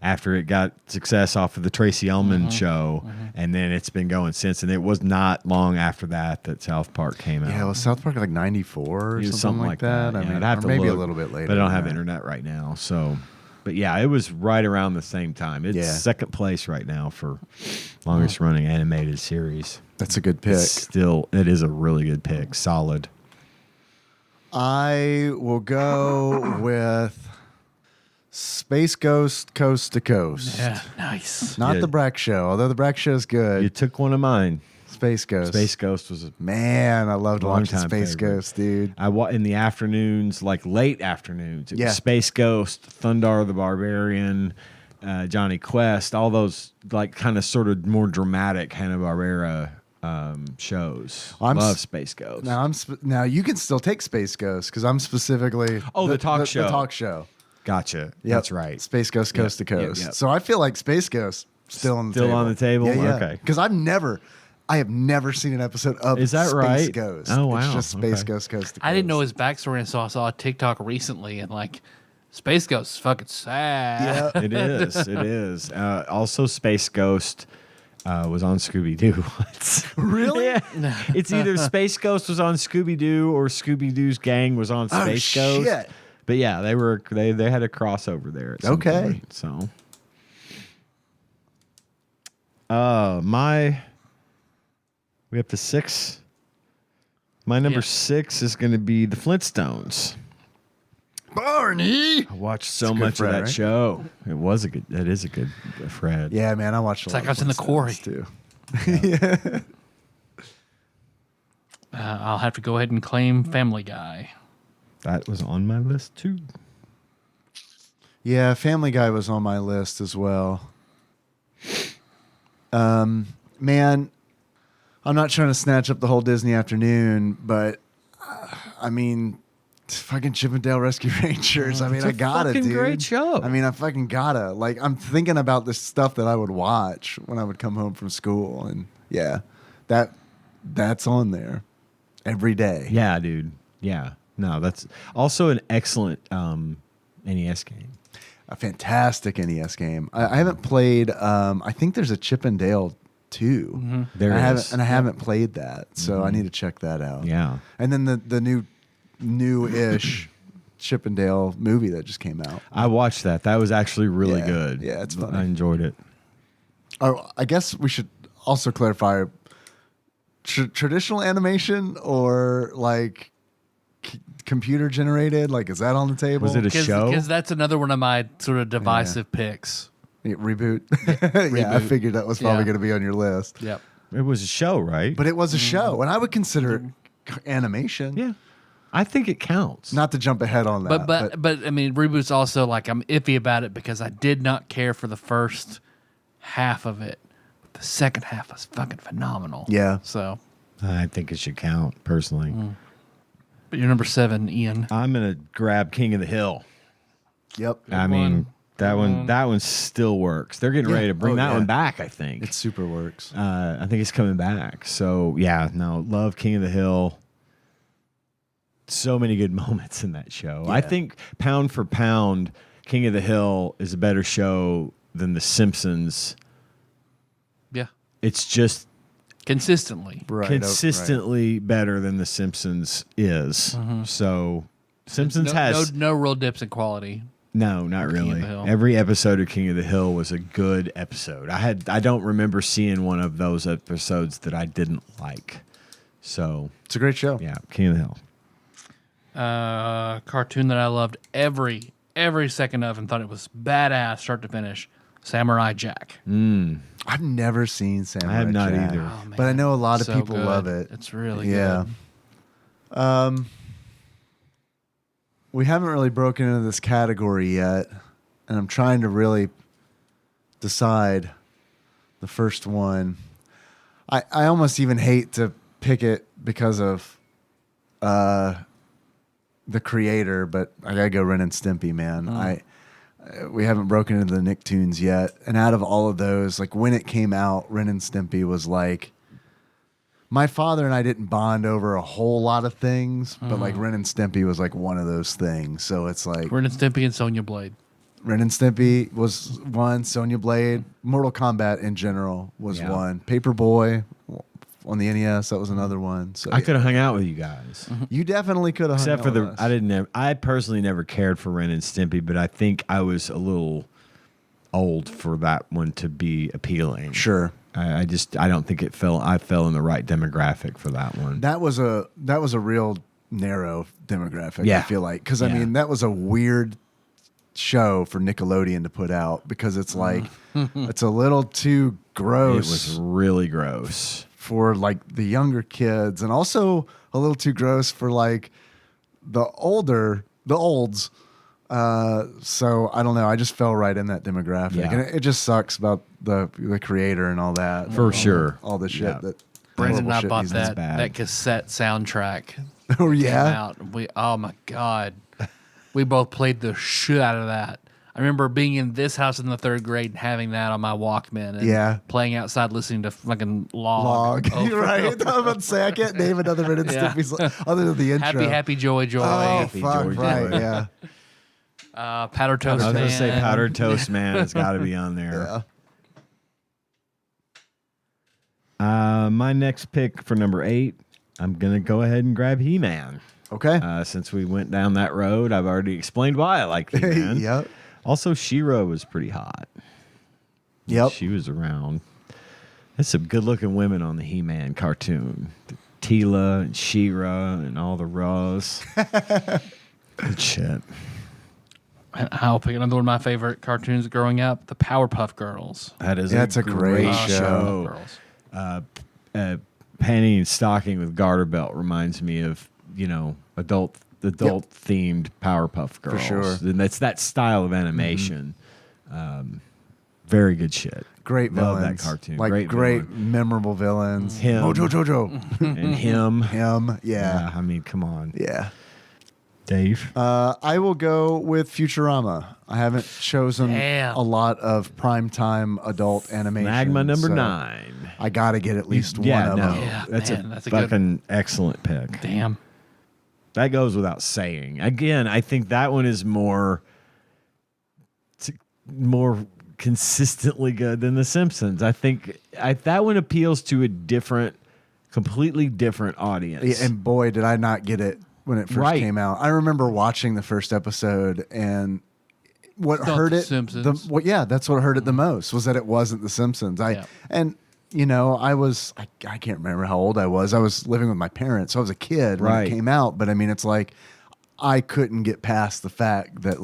after it got success off of the Tracy Ullman show. And then it's been going since. And it was not long after that South Park came out. Yeah, was South Park like 94 or It was something like that? Yeah, I mean, I'd have or to maybe look, a little bit later. but I don't than have that. internet right now. So, but yeah, it was right around the same time. It's second place right now for longest running animated series. That's a good pick. It is a really good pick. Solid. I will go with Space Ghost Coast to Coast. Yeah, nice. Not Yeah. the Brack Show, although the Brack Show's good. You took one of mine. Space Ghost. Space Ghost was a Man, I loved watching Long-time Space favorite. Ghost, dude. in the afternoons, like late afternoons. It Yeah. was Space Ghost, Thundar the Barbarian, Johnny Quest, all those like kind of sort of more dramatic Hanna-Barbera shows. Love Space Ghost. Now you can still take Space Ghost because I'm specifically the talk show. The talk show. Gotcha. Yep. That's right. Space Ghost Coast to Yep, Coast. yep. So I feel like Space Ghost still on the Still table. on the table? Yeah. Okay. Because I have never seen an episode of Is that Space right? Ghost. Oh, wow. It's just Space Okay. Ghost Coast to Coast. I didn't know his backstory, and so I saw a TikTok recently, and like, Space Ghost is fucking sad. Yeah. It is. It is. Also, Space Ghost was on Scooby Doo once. Really? Yeah. It's either Space Ghost was on Scooby Doo or Scooby Doo's gang was on Oh, Space Ghost. shit. But yeah, they had a crossover there. At some Okay. point, so. We up to 6. My number 6 is going to be the Flintstones. Barney. I watched so It's a good much Fred, of that right? show. That is a good Fred. Yeah, man, I watched a It's lot like of I was in the quarry. Flintstones, too. I'll have to go ahead and claim Family Guy. That was on my list too. Yeah, Family Guy was on my list as well. Man, I'm not trying to snatch up the whole Disney afternoon, but I mean, fucking Chip and Dale Rescue Rangers. I mean, It's a I gotta, fucking dude. great show. I mean, I fucking gotta. Like, I'm thinking about the stuff that I would watch when I would come home from school, and yeah, that's on there every day. Yeah, dude. Yeah. No, that's also an excellent NES game. A fantastic NES game. I haven't played. I think there's a Chip and Dale too. There is. I haven't played that, so I need to check that out. Yeah. And then the new-ish Chip and Dale movie that just came out. I watched that. That was actually really Yeah. good. Yeah, it's funny. I enjoyed it. Oh, I guess we should also clarify: traditional animation or like computer generated? Like, is that on the table? Was it a show? Because that's another one of my sort of divisive picks. Yeah, reboot? Yeah, I Reboot. figured that was probably Yeah. going to be on your list. Yep. It was a show, right? But it was a show, and I would consider it animation. yeah. I think it counts. Not to jump ahead on that. But I mean, reboot's also like I'm iffy about it because I did not care for the first half of it. The second half was fucking phenomenal. Yeah. So, I think it should count, personally. but you're number 7, Ian. I'm going to grab King of the Hill. Yep. I mean, that one still works. They're getting ready to bring that one back, I think. It super works. I think it's coming back. So, yeah, no, love King of the Hill. So many good moments in that show. I Yeah. think pound for pound, King of the Hill is a better show than The Simpsons. Yeah. It's just Consistently. Right. consistently better than The Simpsons is. So, Simpsons has no real dips in quality. no, not King of really. the Hill. Every episode of King of the Hill was a good episode. I don't remember seeing one of those episodes that I didn't like. So, It's a great show. yeah, King of the Hill. Cartoon that I loved every second of and thought it was badass start to finish. Samurai Jack. I've never seen Samurai I have not Jack, either. Oh, man. but I know a lot of So people good. love it. It's really Yeah. good. We haven't really broken into this category yet, and I'm trying to really decide the first one. I almost even hate to pick it because of the creator, but I gotta go Ren and Stimpy, man. We haven't broken into the Nicktoons yet, and out of all of those, like when it came out, Ren and Stimpy was like, my father and I didn't bond over a whole lot of things, but like Ren and Stimpy was like one of those things. So it's like Ren and Stimpy and Sonya Blade. Ren and Stimpy was one, Sonya Blade, Mortal Kombat in general was one, Paperboy on the NES, that was another one. So I could have hung out with you guys. you definitely could have, Except for I personally never cared for Ren and Stimpy, but I think I was a little old for that one to be appealing. Sure. I don't think I fell in the right demographic for that one. That was a real narrow demographic. Yeah. I feel like because Yeah. I mean that was a weird show for Nickelodeon to put out because it's like it's a little too gross. It was really gross for like the younger kids, and also a little too gross for like the olds. So I don't know. I just fell right in that demographic, Yeah. and it just sucks about the creator and all that. For sure. all the shit Yeah. that. Brandon and I horrible shit bought he's done. that cassette soundtrack. Oh Came yeah. out. Oh my god, we both played the shit out of that. I remember being in this house in the 3rd grade and having that on my Walkman and playing outside listening to fucking Log. You're right. I was about to say I can't name another Ren and Yeah. Stimpy's other than the intro. Happy, happy, joy, joy. Oh Happy fuck! Joy, Right? Joy. Yeah. Powder Toast I was Man. going to say Powdered Toast Man has got to be on there. Yeah. My next pick for number 8, I'm going to go ahead and grab He-Man. Okay. Since we went down that road, I've already explained why I like He-Man. Yep. Also, She-Ra was pretty hot. Yep. She was around. There's some good-looking women on the He-Man cartoon. Teela and She-Ra and all the Raws. Good shit. And I'll pick another one of my favorite cartoons growing up, the Powerpuff Girls. That's a great show. Girls. Panty and stocking with garter belt reminds me of, adult themed Powerpuff Girls. sure. And that's that style of animation. Very good shit. Great Love villains. that cartoon. Like great villain. memorable villains. Him. Mojo Jojo. And him. Him. Yeah. I mean, come on. Yeah. Dave. I will go with Futurama. I haven't chosen Damn. a lot of primetime adult animation. Magma number so 9. I got to get at least one of them. Yeah, that's man, a that's a good- fucking excellent pick. Damn. That goes without saying. Again, I think that one is more consistently good than The Simpsons. I think that one appeals to a completely different audience. Yeah, and boy, did I not get it when it first came out. I remember watching the first episode, and what Not hurt The it, Simpsons. that's what hurt it the most was that it wasn't The Simpsons. I can't remember how old I was. I was living with my parents, so I was a kid when it came out. But I mean, it's like I couldn't get past the fact that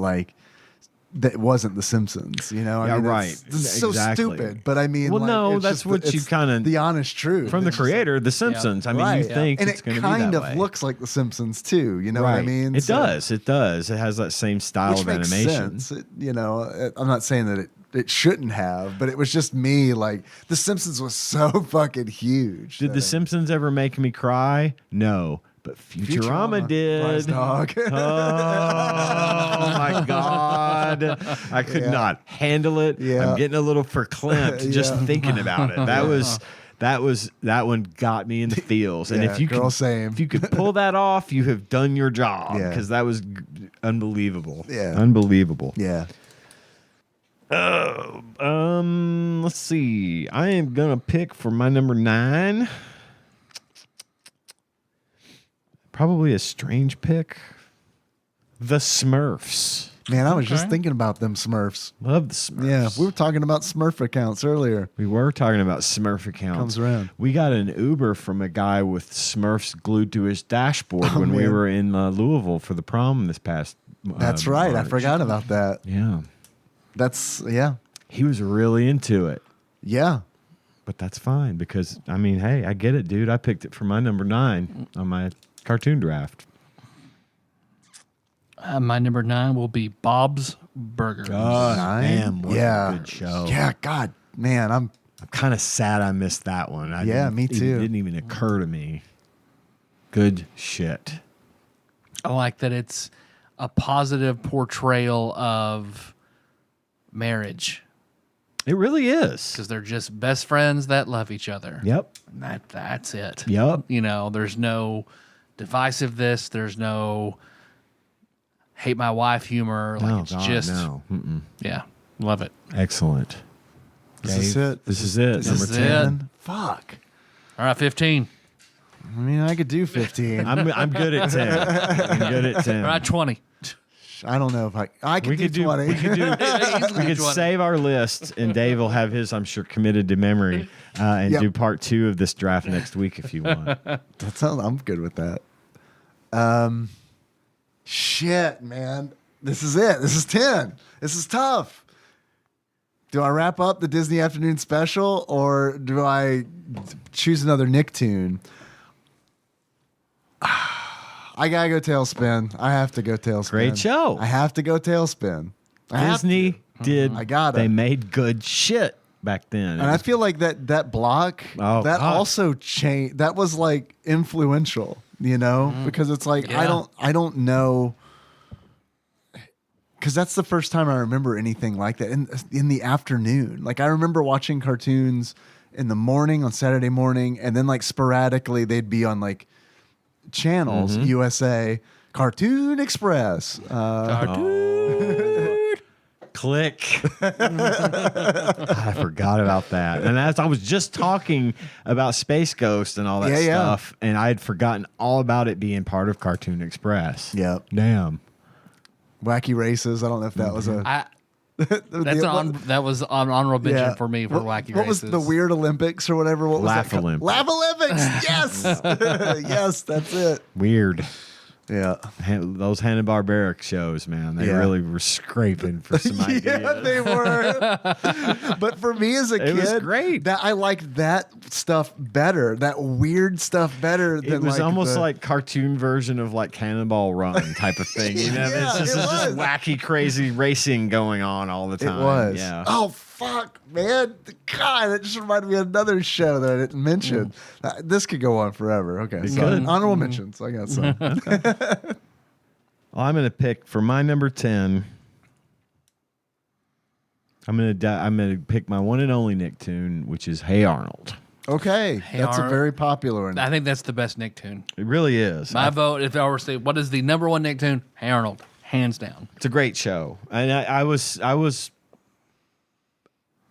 that it wasn't The Simpsons. I mean, right. It's so Exactly. stupid. But I mean, Well, no, it's that's just what you it's kinda- the honest truth From the It's just creator, The Simpsons. I mean, Right. you think and it's it going to be that kind of way. looks like The Simpsons too. You know what I mean? It So- does. It does. It has that same style which of makes animation. sense. I'm not saying that it shouldn't have, but it was just me. Like The Simpsons was so fucking huge. Did The Simpsons ever make me cry? No. But Futurama did. Wise dog. Oh my God. I could not handle it. Yeah. I'm getting a little verklempt just Yeah. thinking about it. That one got me in the feels. And Yeah, if you girl, same. if you could pull that off, you have done your job. Yeah. Because that was unbelievable. Yeah. Unbelievable. Yeah. Let's see. I am gonna pick for my number 9. Probably a strange pick. The Smurfs. Man, I was just thinking about them Smurfs. Love the Smurfs. Yeah, we were talking about Smurf accounts earlier. We were talking about Smurf accounts. Comes around. We got an Uber from a guy with Smurfs glued to his dashboard when we man. were in Louisville for the prom this past That's right. March. I forgot about that. Yeah. Yeah. He was really into it. Yeah. But that's fine because, I mean, hey, I get it, dude. I picked it for my number 9 on my cartoon draft. My number 9 will be Bob's Burgers. Man, what yeah. a good show. Yeah, God, man, I'm kind of sad I missed that one. Me too. It didn't even occur to me. Good shit. I like that it's a positive portrayal of marriage It really is. because they're just best friends that love each other. Yep. And that's it. Yep. You know, there's no divisiveness. There's no hate my wife humor. Like it's just, no. Mm-mm. yeah, love it. Excellent. This is Dave, it. This is it. This Number is 10. it. fuck. All right, 15. I mean, I could do 15. I'm good at 10. I'm good at 10. All right, 20. I don't know if I could We do could do. 20. We could do. Easily We could 20. save our list, and Dave will have his, I'm sure, committed to memory, and Yep. do part 2 of this draft next week if you want. I'm good with that. Shit, man. This is it. This is 10. This is tough. Do I wrap up the Disney Afternoon Special or do I choose another Nicktoon? I gotta go Tailspin. I have to go Tailspin. Great show. I have to go Tailspin. I have to. Disney did. I gotta. They made good shit back then. And I feel like that block Oh, that God. also changed. That was like influential, you know, because it's like Yeah. I don't know, because that's the first time I remember anything like that in the afternoon. Like I remember watching cartoons in the morning on Saturday morning, and then like sporadically they'd be on like channels, USA, Cartoon Express. Click. I forgot about that. And as I was just talking about Space Ghost and all that Yeah. stuff, and I had forgotten all about it being part of Cartoon Express. Yep. Damn. Wacky Races. I don't know if that was a. That was an honorable mention for me for Wacky What was Races. the Weird Olympics or whatever? What was Laugh that? Olympics. Laugh Olympics. Yes. Yes, that's it. Weird. Yeah. Those Hanna-Barbera shows, man, they Yeah. really were scraping for some ideas. Yeah, they were. But for me as a kid, It was great. that I liked that stuff better. That weird stuff better than It was like almost the- like cartoon version of like Cannonball Run type of thing. You know, Yeah, it's it just was. wacky, crazy racing going on all the it time. was. Yeah. Oh fuck, man! God, that just reminded me of another show that I didn't mention. This could go on forever. Okay, so could. honorable mentions. I got some. Well, I'm going to pick for my number 10. I'm going to pick my one and only Nicktoon, which is Hey Arnold. Okay, Hey, that's a Arnold. very popular one. I think that's the best Nicktoon. It really is. My vote, if I were to say, what is the number one Nicktoon? Hey Arnold, hands down. It's a great show, and I was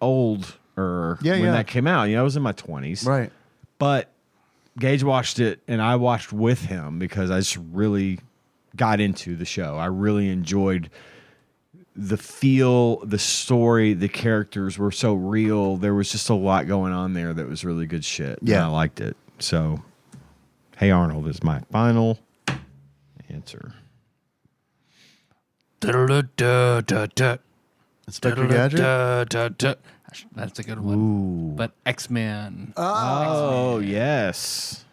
older when Yeah. that came out. You know, I was in my 20s, Right. But Gage watched it, and I watched with him because I just really got into the show. I really enjoyed the feel, the story, the characters were so real. There was just a lot going on there that was really good shit. Yeah. And I liked it. So, Hey Arnold is my final answer. Inspector Gadget. That's a good one. Ooh. But X-Men. Oh, yes.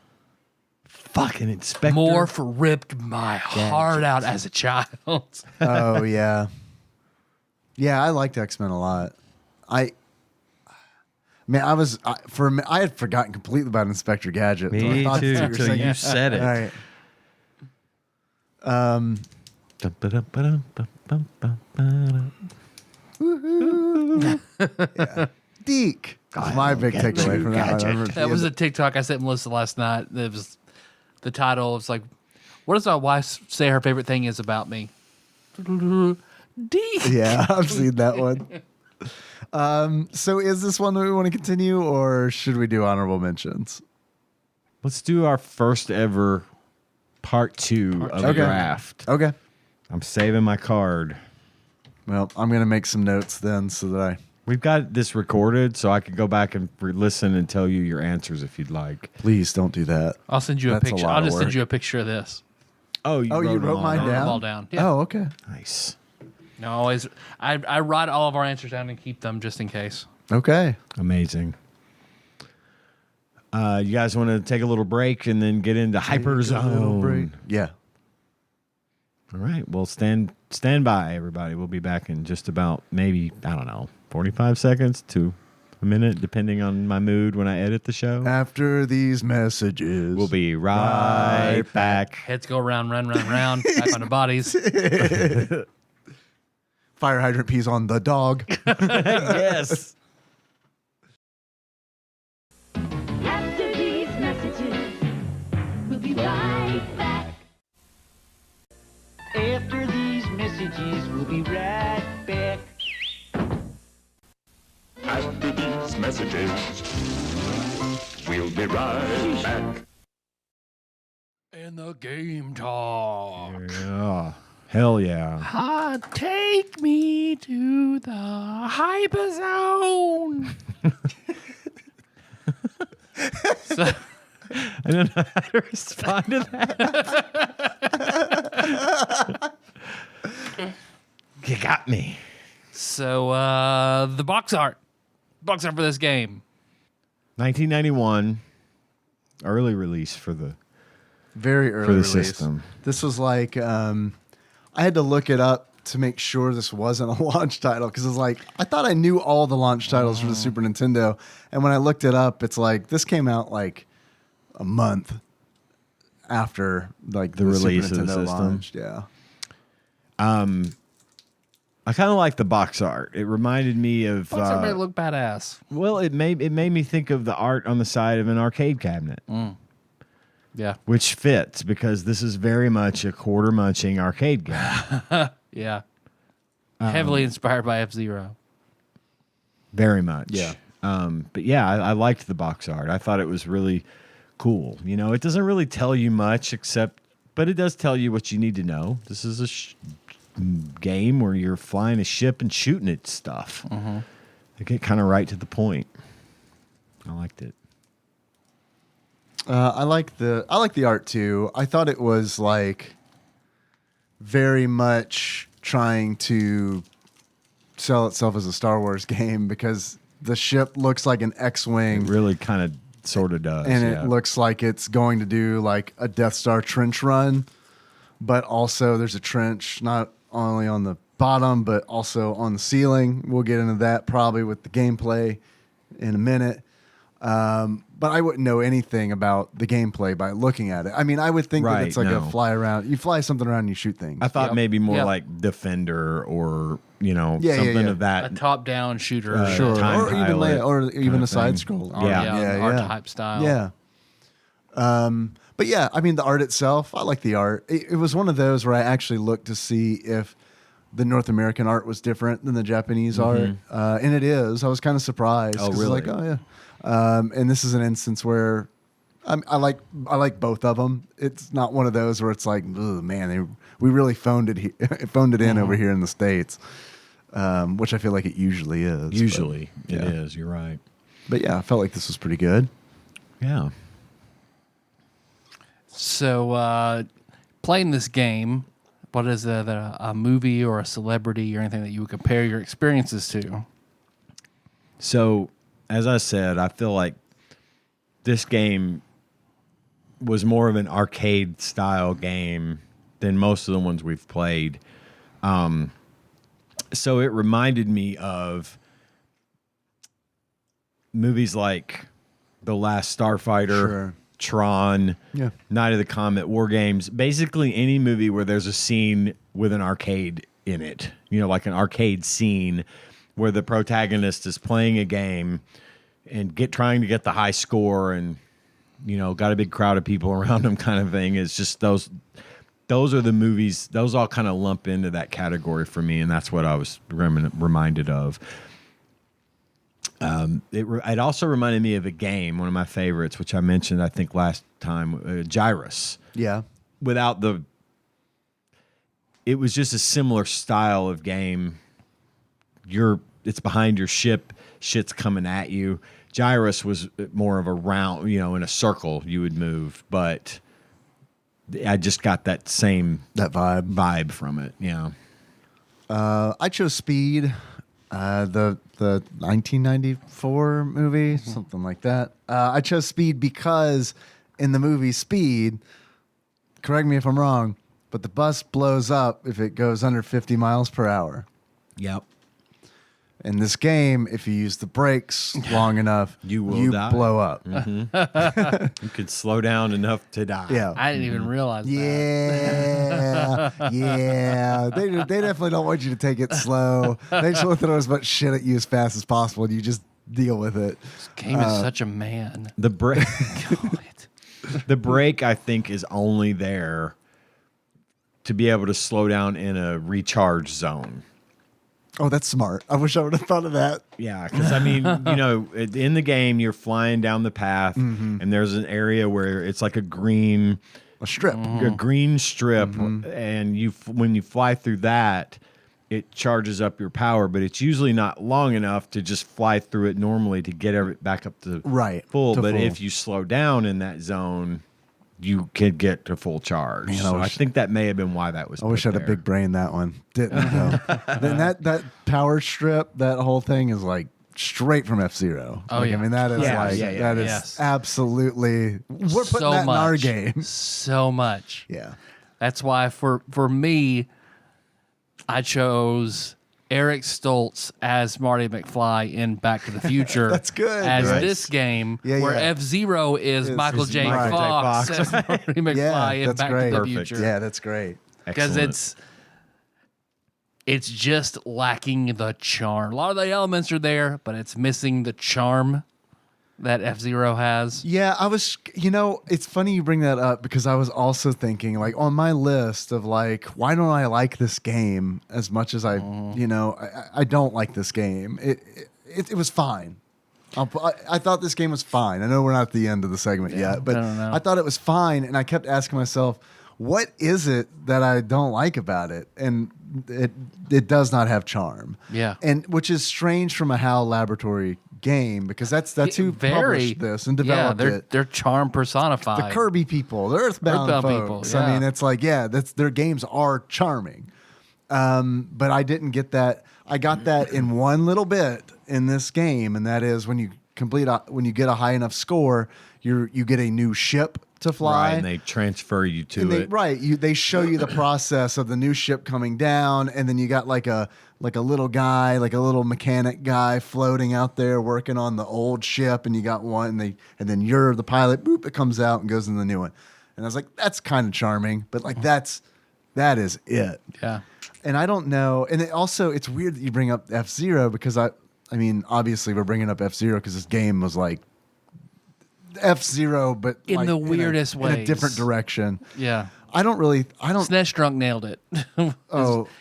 Fucking Inspector. Morph ripped my heart out as a child. Oh yeah. Yeah, I liked X-Men a lot. I had forgotten completely about Inspector Gadget. until I Me thought too, that's what until saying. you said it. All right. Deke. That's my big takeaway from that. one. That was a TikTok I sent Melissa last night. It was the title. It's like, what does my wife say her favorite thing is about me? D. Yeah, I've seen that one. So is this one that we want to continue, or should we do honorable mentions? Let's do our first ever part 2 of the Okay. draft. Okay. I'm saving my card. Well, I'm going to make some notes then so that We've got this recorded, so I could go back and listen and tell you your answers if you'd like. please don't do that. I'll send you a That's a picture. lot I'll of just send work. you a picture of this. Oh, you wrote mine I wrote down? them all down. Yeah. Oh, okay. Nice. No, always. I write all of our answers down and keep them just in case. Okay. Amazing. You guys want to take a little break and then get into HyperZone? Yeah. All right. Well, stand by, everybody. We'll be back in just about maybe, I don't know, 45 seconds to a minute, depending on my mood when I edit the show. After these messages. We'll be right back. Heads go around, round, back on the bodies. Fire hydrant pees on the dog. Yes. After these messages, we'll be right back. After these messages, we'll be right back. After these messages, we'll be right back. And the game talk. Yeah. Hell yeah. Take me to the HyperZone. So, I don't know how to respond to that. You got me. so the box art for this game. 1991, early release for the Very early for the release. system. This was like, I had to look it up to make sure this wasn't a launch title because it's like, I thought I knew all the launch titles for the Super Nintendo. And when I looked it up, it's like, this came out like a month after like the release Super of the Nintendo system. launched. Yeah. I kind of like the box art. It reminded me of Box art made it look badass. well, it made me think of the art on the side of an arcade cabinet, Yeah. which fits because this is very much a quarter munching arcade game. Yeah. Heavily inspired by F-Zero. Very much. Yeah. But yeah, I liked the box art. I thought it was really cool. You know, it doesn't really tell you much but it does tell you what you need to know. This is a game where you're flying a ship and shooting at stuff. They get kind of right to the point. I liked it. I like the art too. I thought it was like very much trying to sell itself as a Star Wars game because the ship looks like an X-wing It really kind of sort of does. and yeah. it looks like it's going to do like a Death Star trench run, but also there's a trench not only on the bottom but also on the ceiling. We'll get into that probably with the gameplay in a minute. But I wouldn't know anything about the gameplay by looking at it. I mean, I would think that Right, it's like no. a fly around. You fly something around and you shoot things. I thought Yep. maybe more Yep. like Defender or, Yeah, something yeah. of that. A top-down shooter. Sure, time or even pilot or even kind a of side thing. scroll. Yeah. R-type style. Yeah. But yeah, I mean, the art itself, I like the art. It was one of those where I actually looked to see if the North American art was different than the Japanese art, and it is. I was kind of surprised. Oh, 'cause really? It's like, oh yeah. And this is an instance where I like both of them. It's not one of those where it's like, "Ugh, man, we really phoned it in over here in the States, which I feel like it usually is. Usually but, it yeah. is. You're right. But yeah, I felt like this was pretty good. Yeah. So, playing this game, what is a movie or a celebrity or anything that you would compare your experiences to? So, as I said, I feel like this game was more of an arcade style game than most of the ones we've played. So it reminded me of movies like The Last Starfighter, Sure. Tron, Yeah. Night of the Comet, War Games, basically any movie where there's a scene with an arcade in it, like an arcade scene where the protagonist is playing a game and trying to get the high score and, got a big crowd of people around him kind of thing. It's just those are the movies, those all kind of lump into that category for me, and that's what I was reminded of. It also reminded me of a game, one of my favorites, which I mentioned, I think, last time, Gyrus. Yeah. It was just a similar style of game it's behind your ship, shit's coming at you. Gyrus was more of a round, in a circle you would move, but I just got that vibe from it. Yeah. I chose Speed, the 1994 movie, something like that. I chose Speed because in the movie Speed, correct me if I'm wrong, but the bus blows up if it goes under 50 miles per hour. Yep. In this game, if you use the brakes long enough, you will die. Blow up. You could slow down enough to die. Yeah. I didn't even realize that. Yeah. They definitely don't want you to take it slow. They just want to throw as much shit at you as fast as possible, and you just deal with it. This game is such a man. The brake, God. the brake, I think, is only there to be able to slow down in a recharge zone. Oh, that's smart. I wish I would have thought of that. Yeah, because I mean, in the game, you're flying down the path, and there's an area where it's like a green strip, and when you fly through that, it charges up your power, but it's usually not long enough to just fly through it normally to get it back up to full. But if you slow down in that zone, you could get to full charge. Man, I think that may have been why that was. I wish I had a big brain that one. Didn't though. Then that power strip, that whole thing is like straight from F-Zero. Oh, yeah. I mean, that is absolutely. We're putting that in our game. So much. Yeah. That's why for me, I chose Eric Stoltz as Marty McFly in Back to the Future. That's good. As this game, where F-Zero is Michael J. Fox as Marty McFly in Back to the Future. Yeah, that's great. Because it's just lacking the charm. A lot of the elements are there, but it's missing the charm that F-Zero has. Yeah, I was, it's funny you bring that up because I was also thinking, like, on my list of, like, why don't I like this game as much as I don't like this game. It was fine. I thought this game was fine. I know we're not at the end of the segment yet, but I thought it was fine, and I kept asking myself, what is it that I don't like about it? And it does not have charm. Yeah. And which is strange from a HAL Laboratory game because that's who published this and developed it. They're charm personified. The Kirby people, the Earthbound folks. People. Yeah. I mean, it's like, their games are charming. But I didn't get that. I got that in one little bit in this game, and that is when you get a high enough score, you get a new ship to fly. Right, and they transfer you to it. Right. They show you the process of the new ship coming down, and then you got like a little guy, like a little mechanic guy floating out there working on the old ship, and you got one, and then you're the pilot, boop, it comes out and goes in the new one. And I was like, that's kind of charming, but like that is it. Yeah. And I don't know. And it's weird that you bring up F-Zero because I mean, obviously we're bringing up F-Zero because this game was like F-Zero, but in like the weirdest ways. In a different direction. Yeah. I don't. SNES Drunk nailed it.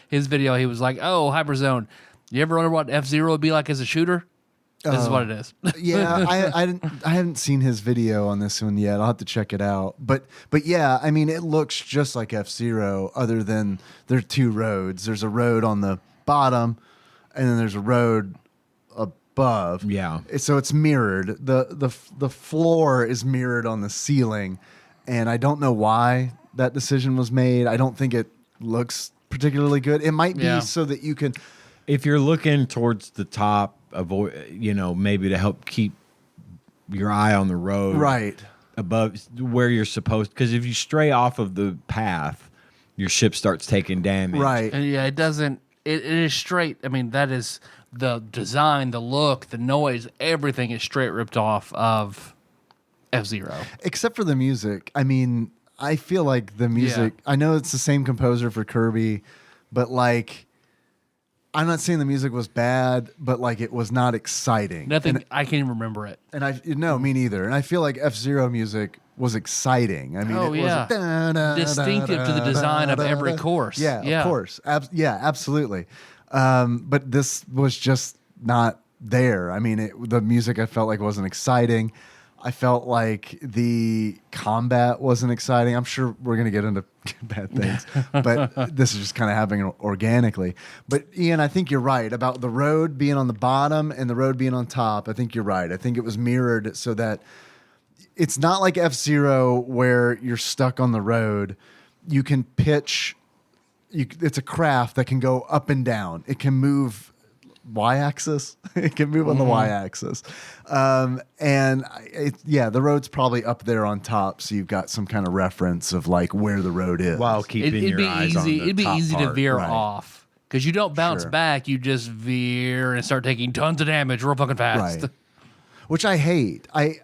His video, he was like, "Oh, HyperZone. You ever wonder what F-Zero would be like as a shooter? This is what it is." Yeah, I haven't seen his video on this one yet. I'll have to check it out. But yeah, I mean, it looks just like F-Zero, other than there are two roads. There's a road on the bottom, and then there's a road above. Yeah. So it's mirrored. The floor is mirrored on the ceiling, and I don't know why that decision was made. I don't think it looks particularly good. It might be so that you can, if you're looking towards the top, avoid, maybe to help keep your eye on the road, right above where you're supposed. Because if you stray off of the path, your ship starts taking damage. Right. And yeah, it doesn't. It is straight. I mean, that is the design, the look, the noise, everything is straight ripped off of F-Zero. Except for the music. I mean, I feel like the music, I know it's the same composer for Kirby, but like, I'm not saying the music was bad, but like it was not exciting. Nothing, I can't even remember it. And no, me neither. And I feel like F-Zero music was exciting. I mean, it was distinctive to the design of every course. Yeah, of course. Absolutely. But this was just not there. I mean, the music I felt like wasn't exciting. I felt like the combat wasn't exciting. I'm sure we're going to get into bad things, but this is just kind of happening organically. But Ian, I think you're right about the road being on the bottom and the road being on top. I think you're right. I think it was mirrored so that it's not like F-Zero where you're stuck on the road. You can pitch. It's a craft that can go up and down. It can move y-axis. It can move on the y-axis. The road's probably up there on top, so you've got some kind of reference of like where the road is. While keeping your eyes on the It'd be top easy to part. veer Right. off because you don't bounce Sure. back. You just veer and start taking tons of damage real fucking fast. Right. Which I hate. I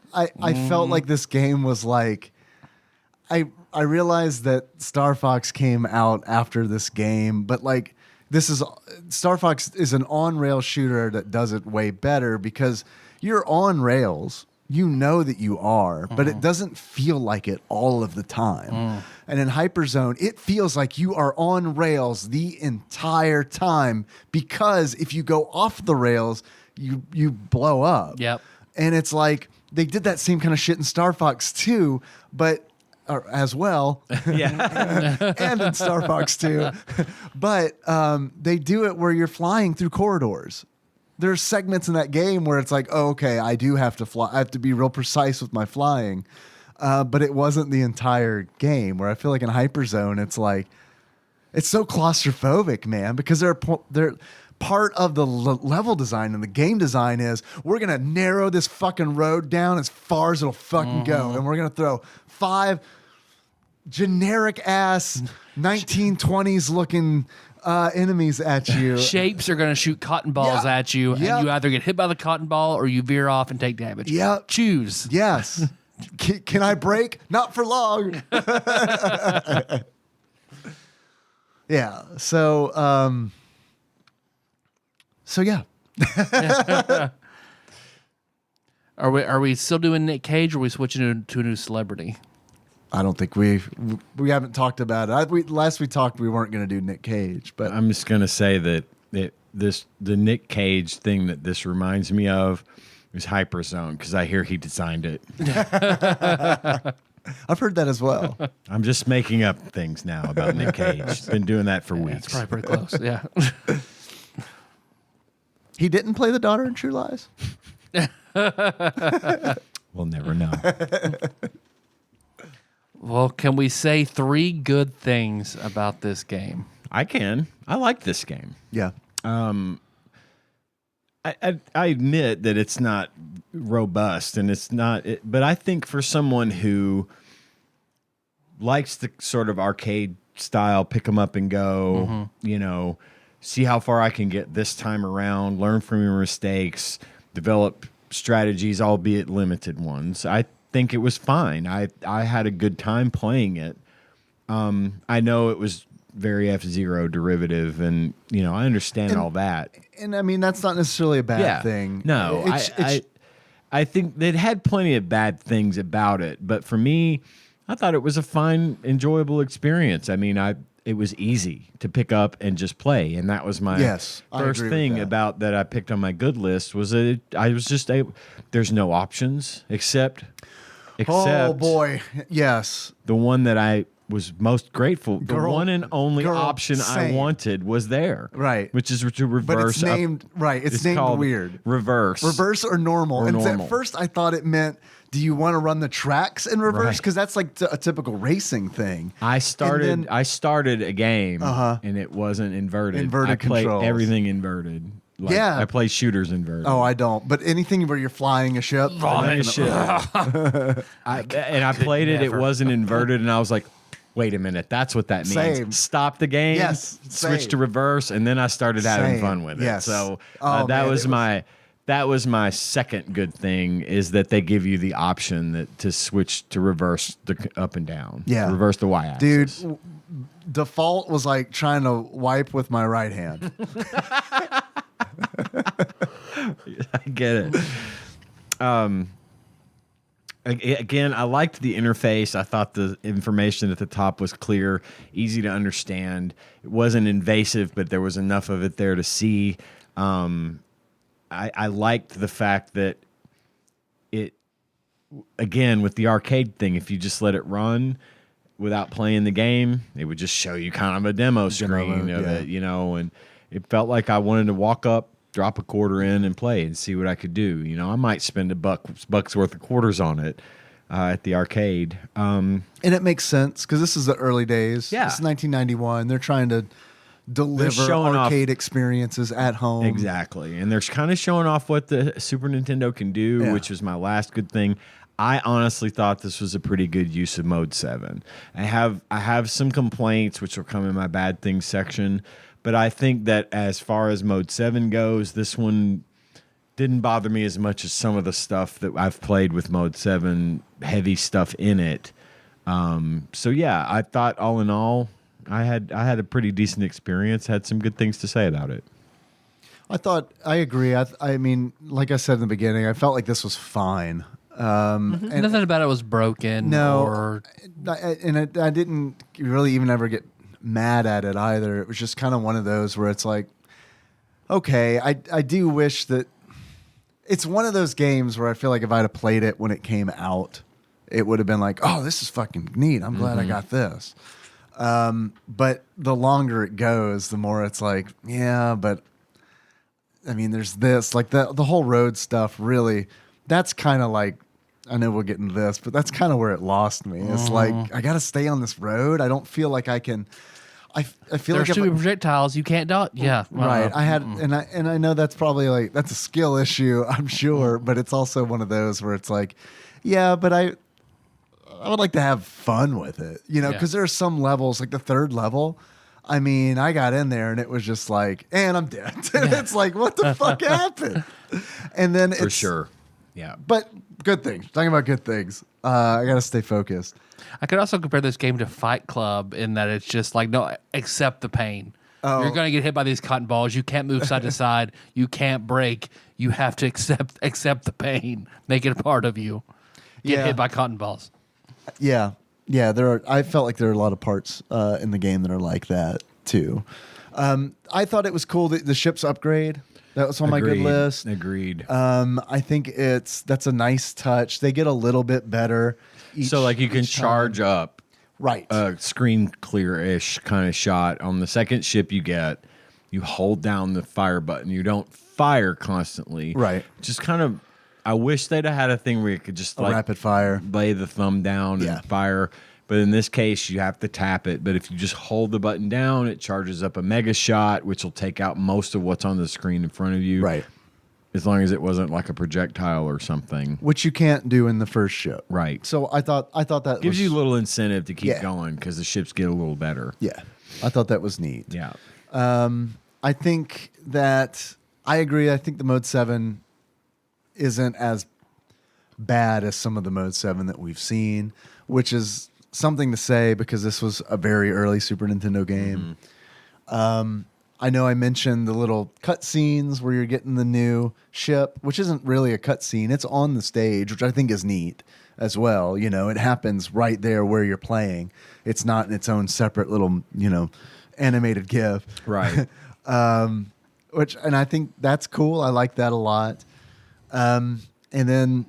felt like this game was like I realized that Star Fox came out after this game, but like Star Fox is an on-rail shooter that does it way better because you're on rails. You know that you are, but it doesn't feel like it all of the time. And in HyperZone, it feels like you are on rails the entire time because if you go off the rails, you blow up. Yep. And it's like they did that same kind of shit in Star Fox 2, but as well. Yeah. And in Star Fox 2. But they do it where you're flying through corridors. There's segments in that game where it's like, oh, okay, I do have to fly. I have to be real precise with my flying. But it wasn't the entire game where I feel like in HyperZone, it's like, it's so claustrophobic, man, because they're part of the level design and the game design is we're going to narrow this fucking road down as far as it'll fucking go. And we're going to throw 5 generic ass 1920s looking enemies at you. Shapes are going to shoot cotton balls Yeah. at you, Yep. and you either get hit by the cotton ball or you veer off and take damage. Yep. Choose. Yes. Can I break? Not for long. Yeah. So yeah. Are we still doing Nick Cage, or are we switching to a new celebrity? I don't think we haven't talked about it. Last we talked, we weren't going to do Nick Cage, but I'm just gonna say that the Nick Cage thing that this reminds me of is HyperZone because I hear he designed it. I've heard that as well. I'm just making up things now about Nick Cage. Been doing that for It's weeks. probably pretty close. Yeah. He didn't play the daughter in True Lies? We'll never know. Well, can we say 3 good things about this game? I can. I like this game. Yeah. I admit that it's not robust and it's not, but I think for someone who likes the sort of arcade style, pick them up and go, see how far I can get this time around, learn from your mistakes, develop strategies, albeit limited ones. I think it was fine. I had a good time playing it. I know it was very F-Zero derivative, and I understand all that. And I mean, that's not necessarily a bad thing. No, I think it had plenty of bad things about it, but for me, I thought it was a fine, enjoyable experience. I mean, it was easy to pick up and just play, and that was my Yes, I first agree with thing that. about that I picked on my good list was that I was just there's no options except Oh boy, yes. the one that I was most grateful. The Girl- one and only girl, option I same. wanted was there, Right. Which is to reverse. But it's up- named right. It's named called weird. Reverse. Reverse or normal. Or and normal. at first, I thought it meant, do you want to run the tracks in reverse? Right. Because that's like a typical racing thing. I started. And then- I started a game, Uh-huh. and it wasn't inverted. Inverted I played controls. everything inverted. Like, Yeah. I play shooters inverted. Oh, I don't. But anything where you're flying a ship, Flying a ship. I played it. It wasn't inverted, and I was like, "Wait a minute, that's what that means." Same. Stop the game. Yes, Switch same. to reverse, and then I started having Same. fun with it. Yes. So Oh, that man, was it my. That was my second good thing is that they give you the option to switch to reverse the up and down. Yeah. Reverse the Y-axis. Dude, default was like trying to wipe with my right hand. I get it. Again, I liked the interface. I thought the information at the top was clear, easy to understand. It wasn't invasive, but there was enough of it there to see. I liked the fact that again, with the arcade thing, if you just let it run without playing the game, it would just show you kind of a demo screen of it, you know, and it felt like I wanted to walk up, drop a quarter in and play and see what I could do. You know, I might spend $1 worth of quarters on it at the arcade. And it makes sense because this is the early days. Yeah. This is 1991. They're trying to deliver showing arcade experiences at home. Exactly. And they're kind of showing off what the Super Nintendo can do, which was my last good thing. I honestly thought this was a pretty good use of Mode 7. I have some complaints, which will come in my bad things section, but I think that as far as Mode 7 goes, this one didn't bother me as much as some of the stuff that I've played with Mode 7, heavy stuff in it. So yeah, I thought all in all, I had a pretty decent experience, had some good things to say about it. I agree. I mean, like I said in the beginning, I felt like this was fine. And Nothing about it was broken. no, Or I didn't really even ever get mad at it either. It was just kind of one of those where it's like, okay, I do wish that it's one of those games where I feel like if I'd have played it when it came out, it would have been like, oh, this is fucking neat. I'm glad I got this. But the longer it goes, the more it's like, yeah, but I mean, there's this, like the whole road stuff really, that's kind of like, I know we'll get into this, but that's kind of where it lost me. It's like, I got to stay on this road. I don't feel like I can, I feel there's like too many projectiles. You can't dodge. Yeah. right. I had, and I know that's probably like, that's a skill issue, I'm sure, but it's also one of those where it's like, yeah, but I would like to have fun with it, you know, because there are some levels, like the third level. I mean, I got in there and it was just like, and I'm dead. It's like, what the fuck happened? And then For sure. Yeah. But good things. Talking about good things. I got to stay focused. I could also compare this game to Fight Club in that it's just like, no, accept the pain. Oh. You're going to get hit by these cotton balls. You can't move side to side. You can't break. You have to accept the pain. Make it a part of you. Get hit by cotton balls. Yeah. Yeah. I felt like there are a lot of parts in the game that are like that too. I thought it was cool that the ship's upgrade. That was on my good list. Agreed. I think that's a nice touch. They get a little bit better. So like you can charge up right. a screen clear-ish kind of shot. On the second ship you hold down the fire button. You don't fire constantly. Right. Just kind of, I wish they'd have had a thing where you could just like rapid fire. lay the thumb down and fire. But in this case, you have to tap it. But if you just hold the button down, it charges up a mega shot, which will take out most of what's on the screen in front of you. Right. As long as it wasn't like a projectile or something. Which you can't do in the first ship. Right. So I thought that Gives was, you a little incentive to keep going because the ships get a little better. Yeah. I thought that was neat. Yeah. I think that I agree. I think the Mode 7 isn't as bad as some of the Mode 7 that we've seen, which is something to say because this was a very early Super Nintendo game. I know I mentioned the little cutscenes where you're getting the new ship, which isn't really a cutscene. It's on the stage, which I think is neat as well. You know, it happens right there where you're playing. It's not in its own separate little, you know, animated GIF. Right. And I think that's cool. I like that a lot. And then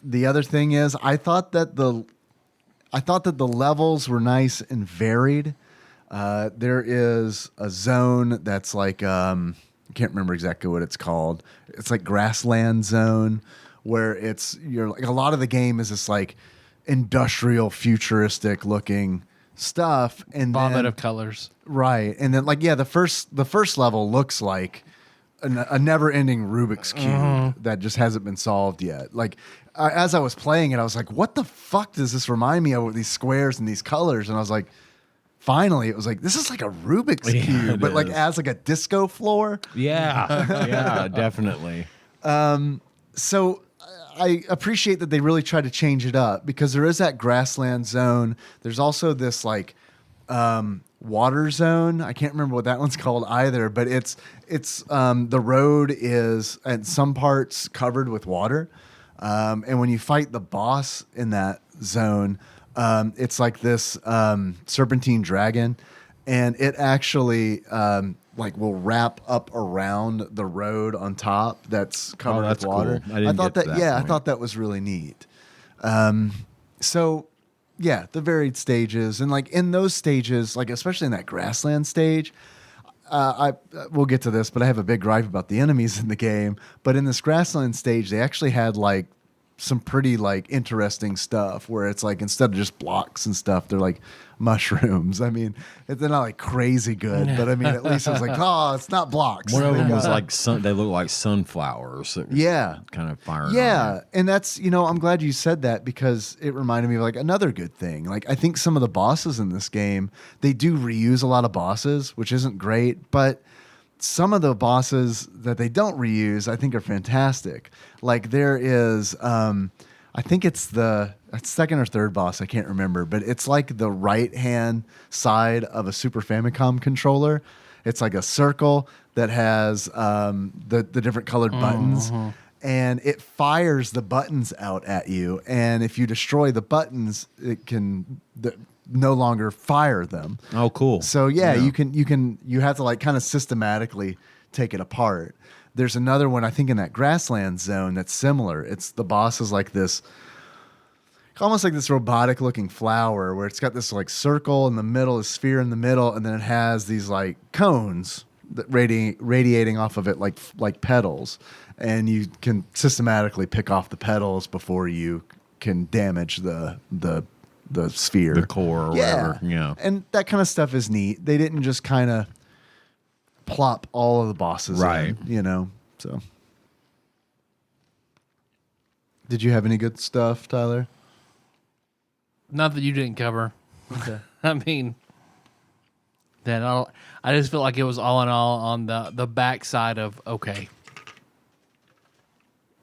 the other thing is I thought that the levels were nice and varied. There is a zone that's like I can't remember exactly what it's called. It's like grassland zone where you're like a lot of the game is this like industrial futuristic looking stuff and Vomit of colors. Right. And then like the first level looks like a never-ending Rubik's Cube that just hasn't been solved yet. Like as I was playing it, I was like, what the fuck does this remind me of with these squares and these colors? And I was like, finally, it was like, this is like a Rubik's Cube, but like as like a disco floor. Yeah. Yeah, definitely. So I appreciate that they really try to change it up because there is that grassland zone. There's also this like water zone. I can't remember what that one's called either, but it's the road is at some parts covered with water. And when you fight the boss in that zone, it's like this serpentine dragon, and it actually like will wrap up around the road on top that's covered with water. Cool. I thought thought that was really neat. So, yeah, the varied stages, and like in those stages, like especially in that grassland stage, we'll get to this, but I have a big gripe about the enemies in the game. But in this grassland stage, they actually had like some pretty like interesting stuff where it's like instead of just blocks and stuff, they're like mushrooms. I mean, they're not like crazy good, but I mean, at least it was like, oh, it's not blocks. One of them was got- like they look like sunflowers. Yeah. Kind of firing. on Yeah, you. and that's I'm glad you said that because it reminded me of like another good thing. Like I think some of the bosses in this game, they do reuse a lot of bosses, which isn't great, but some of the bosses that they don't reuse, I think are fantastic. Like there is I think it's the second or third boss, I can't remember, but it's like the right-hand side of a Super Famicom controller. It's like a circle that has the different colored buttons, and it fires the buttons out at you. And if you destroy the buttons, it can no longer fire them. Oh, cool. So you have to like kind of systematically take it apart. There's another one I think in that grassland zone that's similar. It's the boss is like this, almost like this robotic looking flower where it's got this like circle in the middle, a sphere in the middle, and then it has these like cones that radiating off of it like petals, and you can systematically pick off the petals before you can damage the sphere, The core or whatever. Yeah. And that kind of stuff is neat. They didn't just kind of plop all of the bosses Right. in, so. Did you have any good stuff, Tyler? Not that you didn't cover. Okay. I mean, then I just feel like it was all in all on the backside of okay.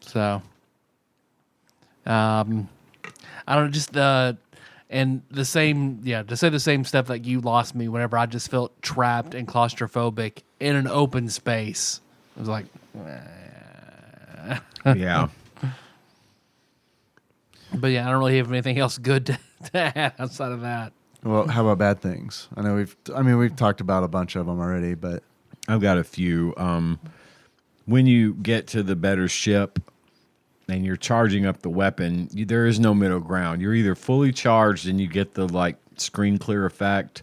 So, I don't know, just and the same, to say the same stuff that you lost me whenever I just felt trapped and claustrophobic in an open space. I was like, Yeah. but yeah, I don't really have anything else good to add outside of that. Well, how about bad things? I know we've talked about a bunch of them already, but I've got a few. When you get to the better ship and you're charging up the weapon, there is no middle ground. You're either fully charged and you get the like screen clear effect,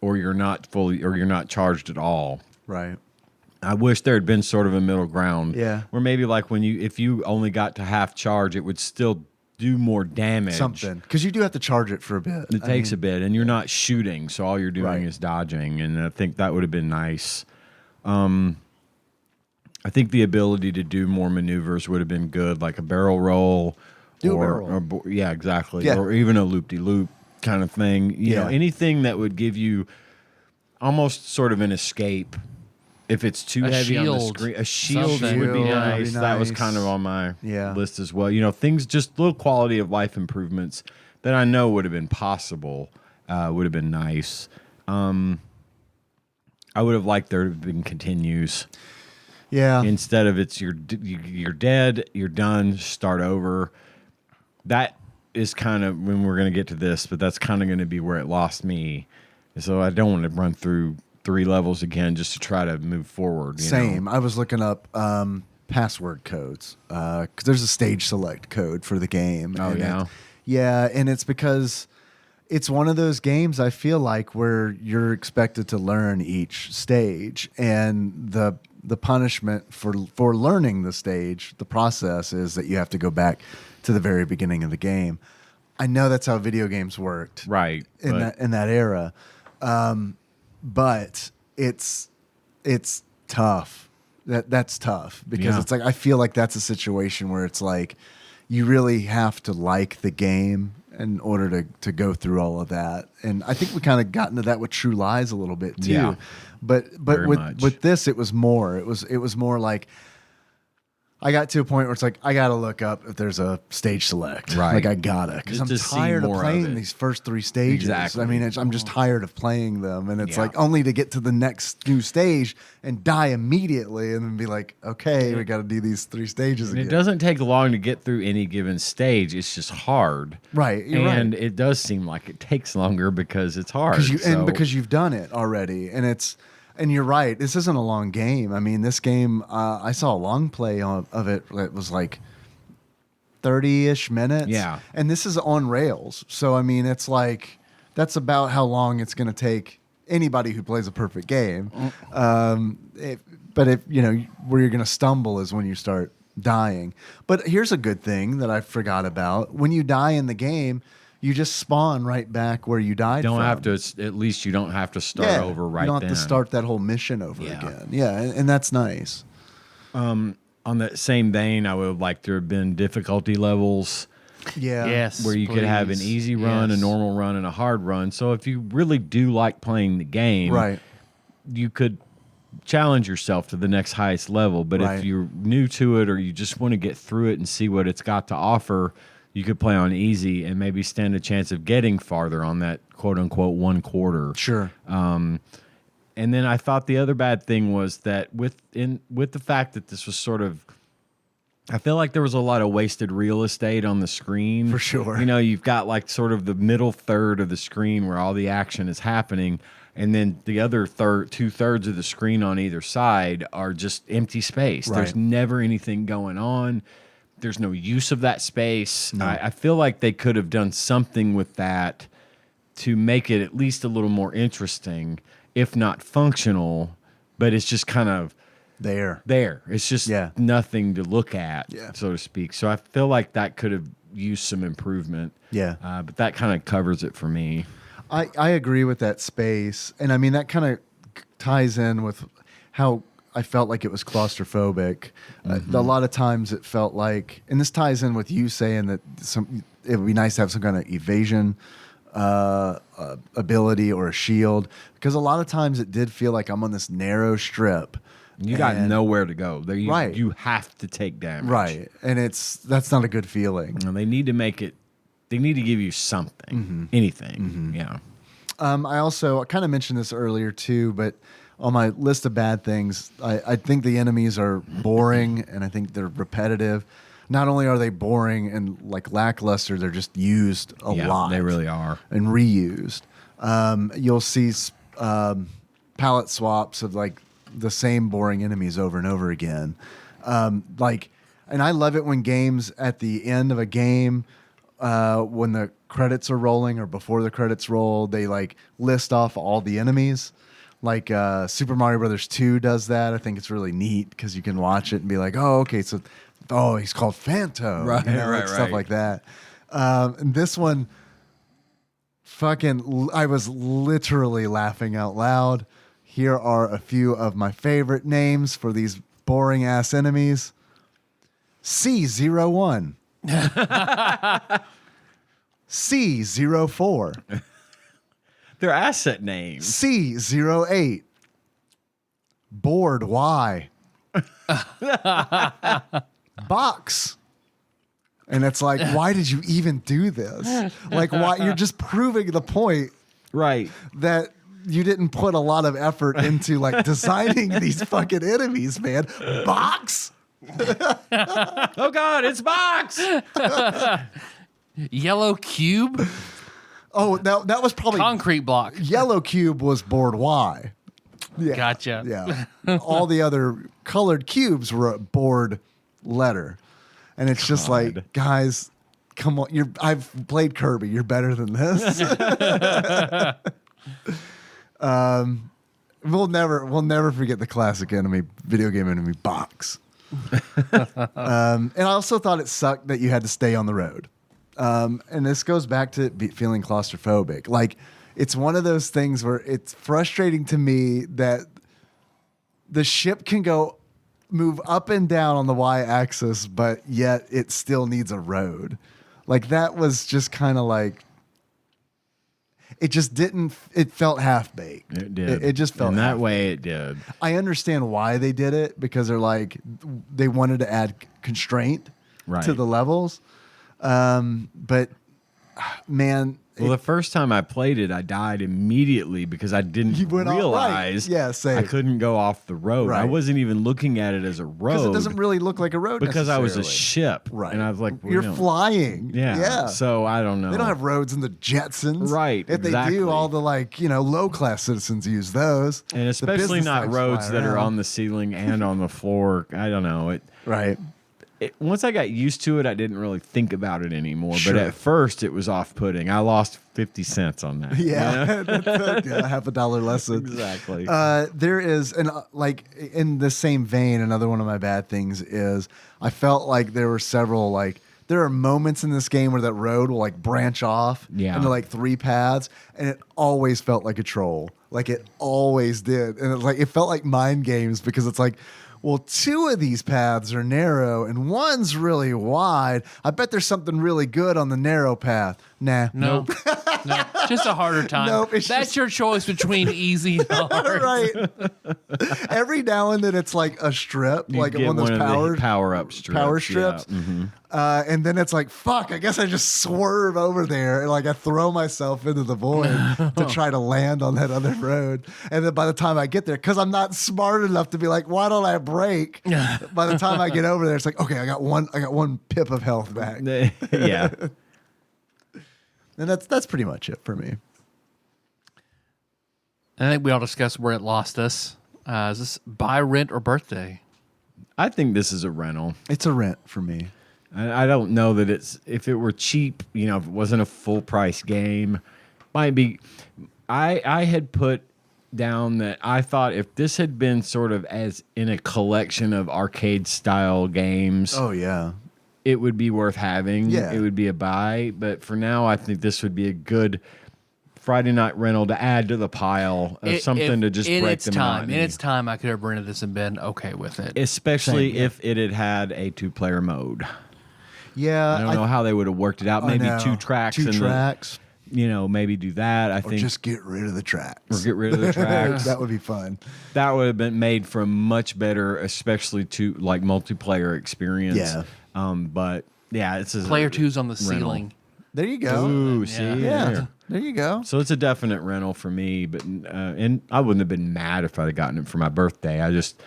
or you're not charged at all. right. I wish there had been sort of a middle ground. Yeah. Where maybe like if you only got to half charge, it would still do more damage. Something. Because you do have to charge it for a bit. It takes a bit, and you're not shooting, so all you're doing Right. is dodging, and I think that would have been nice. I think the ability to do more maneuvers would have been good, like a barrel roll. Do a barrel roll. Yeah, exactly. Yeah. Or even a loop-de-loop kind of thing. You know, Yeah. anything that would give you almost sort of an escape. If it's too A heavy on the shield. screen, a shield Something. would be Shield would nice. be That was nice. kind of on my Yeah. list as well. You know, things, just little quality of life improvements that I know would have been possible, would have been nice. I would have liked there to have been continues Yeah. instead of it's you're dead, you're done, start over. That is kind of when we're going to get to this, but that's kind of going to be where it lost me. So I don't want to run through 3 levels again just to try to move forward. You Same. know? I was looking up password codes because there's a stage select code for the game. Oh, and yeah? Yeah, and it's because it's one of those games I feel like where you're expected to learn each stage, and the punishment for learning the stage, the process is that you have to go back to the very beginning of the game. I know that's how video games worked, Right. in but- that era, but it's tough. That's tough because Yeah. it's like I feel like that's a situation where it's like you really have to like the game in order to go through all of that. And I think we kind of got into that with True Lies a little bit too. Yeah. But Very much. with this it was more. It was more like I got to a point where it's like I gotta look up if there's a stage select. Right. Like I gotta, because Just I'm to see tired of more of playing it. these first 3 stages. Exactly. I mean, I'm just tired of playing them, and it's Yeah. like only to get to the next new stage and die immediately, and then be like, okay, we got to do these 3 stages And again. it doesn't take long to get through any given stage. It's just hard. Right, you're and right. it does seem like it takes longer because it's hard. Because you've done it already, and you're right. This isn't a long game. I mean, this game I saw a long play of it. It was like 30-ish minutes. Yeah. And this is on rails. So, I mean, it's like, that's about how long it's going to take anybody who plays a perfect game. But if, you know, where you're going to stumble is when you start dying. But here's a good thing that I forgot about. When you die in the game, you just spawn right back where you died Don't from. have to. At least you don't have to start over right. You don't have then. to start that whole mission over Yeah. again. Yeah, and that's nice. On that same vein, I would like there have been difficulty levels Yeah. Yes. where you could have an please. easy run, a Yes. normal run, and a hard run. So if you really do like playing the game, Right. you could challenge yourself to the next highest level. But Right. if you're new to it or you just want to get through it and see what it's got to offer, you could play on easy and maybe stand a chance of getting farther on that quote unquote 1/4. Sure. And then I thought the other bad thing was that with the fact that this was sort of, I feel like there was a lot of wasted real estate on the screen. For sure. You know, you've got like sort of the middle third of the screen where all the action is happening. And then the other 2/3 of the screen on either side are just empty space. Right. There's never anything going on. There's no use of that space. I feel like they could have done something with that to make it at least a little more interesting, if not functional. But it's just kind of There. It's just Yeah. nothing to look at, Yeah. so to speak. So I feel like that could have used some improvement. Yeah. But that kind of covers it for me. I agree with that space. And I mean, that kind of ties in with how I felt like it was claustrophobic. A lot of times it felt like, and this ties in with you saying that it would be nice to have some kind of evasion ability or a shield, because a lot of times it did feel like I'm on this narrow strip. You got and- nowhere to go. There, Right. You have to take damage. Right. And that's not a good feeling. And they need to make it. They need to give you something, anything. Yeah. I kind of mentioned this earlier too, but on my list of bad things, I think the enemies are boring and I think they're repetitive. Not only are they boring and like lackluster, they're just used a lot. They really are. And reused. You'll see palette swaps of like the same boring enemies over and over again. And I love it when games at the end of a game, when the credits are rolling or before the credits roll, they like list off all the enemies. Like Super Mario Brothers 2 does that. I think it's really neat because you can watch it and be like, oh, okay, so he's called Phantom, Right, like stuff right. like that. And this one, I was literally laughing out loud. Here are a few of my favorite names for these boring ass enemies. C01. C04. They're asset names. C08. Board Y. Box. And it's like, why did you even do this? Like, why? You're just proving the point Right. that you didn't put a lot of effort into like designing these fucking enemies, man. Box. Oh God, it's Box. Yellow cube, Oh, that was probably concrete block. Yellow cube was board Y. Yeah. Gotcha. Yeah. All the other colored cubes were a board letter. And it's just like, guys, come on. I've played Kirby. You're better than this. We'll never forget the classic video game enemy Box. And I also thought it sucked that you had to stay on the road. And this goes back to feeling claustrophobic. Like, it's one of those things where it's frustrating to me that the ship can move up and down on the y-axis, but yet it still needs a road. Like, that was just kind of like, it just didn't, it felt half-baked. It did. It just felt in that half-baked. way. It did. I understand why they did it, because they're like, they wanted to add constraint Right. to the levels. But man, Well, the first time I played it, I died immediately because I didn't You went off- right. realize Yeah, same. I couldn't go off the road. I Right. wasn't even looking at it as a road. because it doesn't really look like a road because I was a necessarily. ship. Right. And I was like, well, you're you know, flying. Yeah. Yeah. So I don't know. They don't have roads in the Jetsons. Right, If they exactly. do, all the low class citizens use those. And The especially business not types roads fly that are around. on the ceiling and on the floor. I don't know. Right. once I got used to it, I didn't really think about it anymore. Sure. But at first, it was off-putting. I lost 50 cents on that. Yeah, yeah, half a dollar lesson. Exactly. There is, and like in the same vein, another one of my bad things is I felt like there were several like there are moments in this game where that road will like branch off into like 3 paths, and it always felt like a troll. Like it always did, and it felt like mind games because it's like, well, 2 of these paths are narrow and one's really wide. I bet there's something really good on the narrow path. Nah. No. No. Just a harder time. Nope, That's just- your choice between easy and hard. Right. Every now and then it's like a strip, You like get one of those the power-up strips. power strips. Yeah. Mm-hmm. And then it's like, fuck, I guess I just swerve over there and like I throw myself into the void to try to land on that other road. And then by the time I get there, because I'm not smart enough to be like, why don't I brake? By the time I get over there, it's like, okay, I got one pip of health back. Yeah. And that's pretty much it for me. I think we all discussed where it lost us. Is this buy, rent, or birthday? I think this is a rental. It's a rent for me. I don't know that if it were cheap, if it wasn't a full price game, might be. I had put down that I thought if this had been sort of as in a collection of arcade style games, Oh yeah. it would be worth having. Yeah. It would be a buy. But for now, I think this would be a good Friday night rental to add to the pile of something to just break the monotony. In its time, I could have rented this and been okay with it. Especially if it had had a 2-player mode. Yeah. I don't know how they would have worked it out. Maybe know. 2 tracks. Two and tracks. Maybe do that. I Or think just get rid of the tracks. or get rid of the tracks. That would be fun. That would have been made for a much better, especially to like multiplayer experience. Yeah. But yeah, it's a Player 2's on the rental. ceiling. There you go. Ooh, see, Yeah. there. There you go. So it's a definite rental for me. But and I wouldn't have been mad if I'd have gotten it for my birthday. I just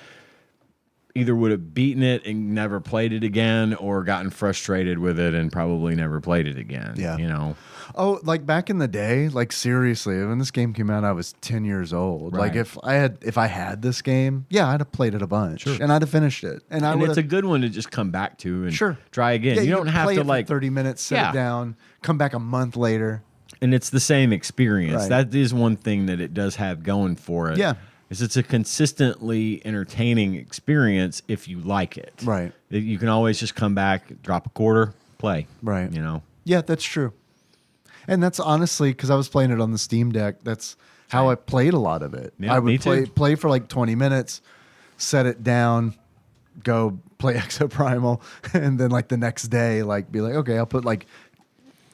either would have beaten it and never played it again, or gotten frustrated with it and probably never played it again. Yeah. Oh, like back in the day, like seriously, when this game came out, I was 10 years old. Like Right. if I had this game, yeah, I'd have played it a bunch and I'd have finished it. And I And would it's a good one to just come back to and Sure. try again. You don't could have play to it for like 30 minutes, sit Yeah. it down, come back a month later. and it's the same experience. Right. That is one thing that it does have going for it. Yeah. Is it's a consistently entertaining experience if you like it. Right. You can always just come back, drop a quarter, play. Right. Yeah, that's true. And that's honestly because I was playing it on the Steam Deck. That's how I played a lot of it. Yeah, I me would too. play for like 20 minutes, set it down, go play Exoprimal, and then like the next day, like be like, okay, I'll put like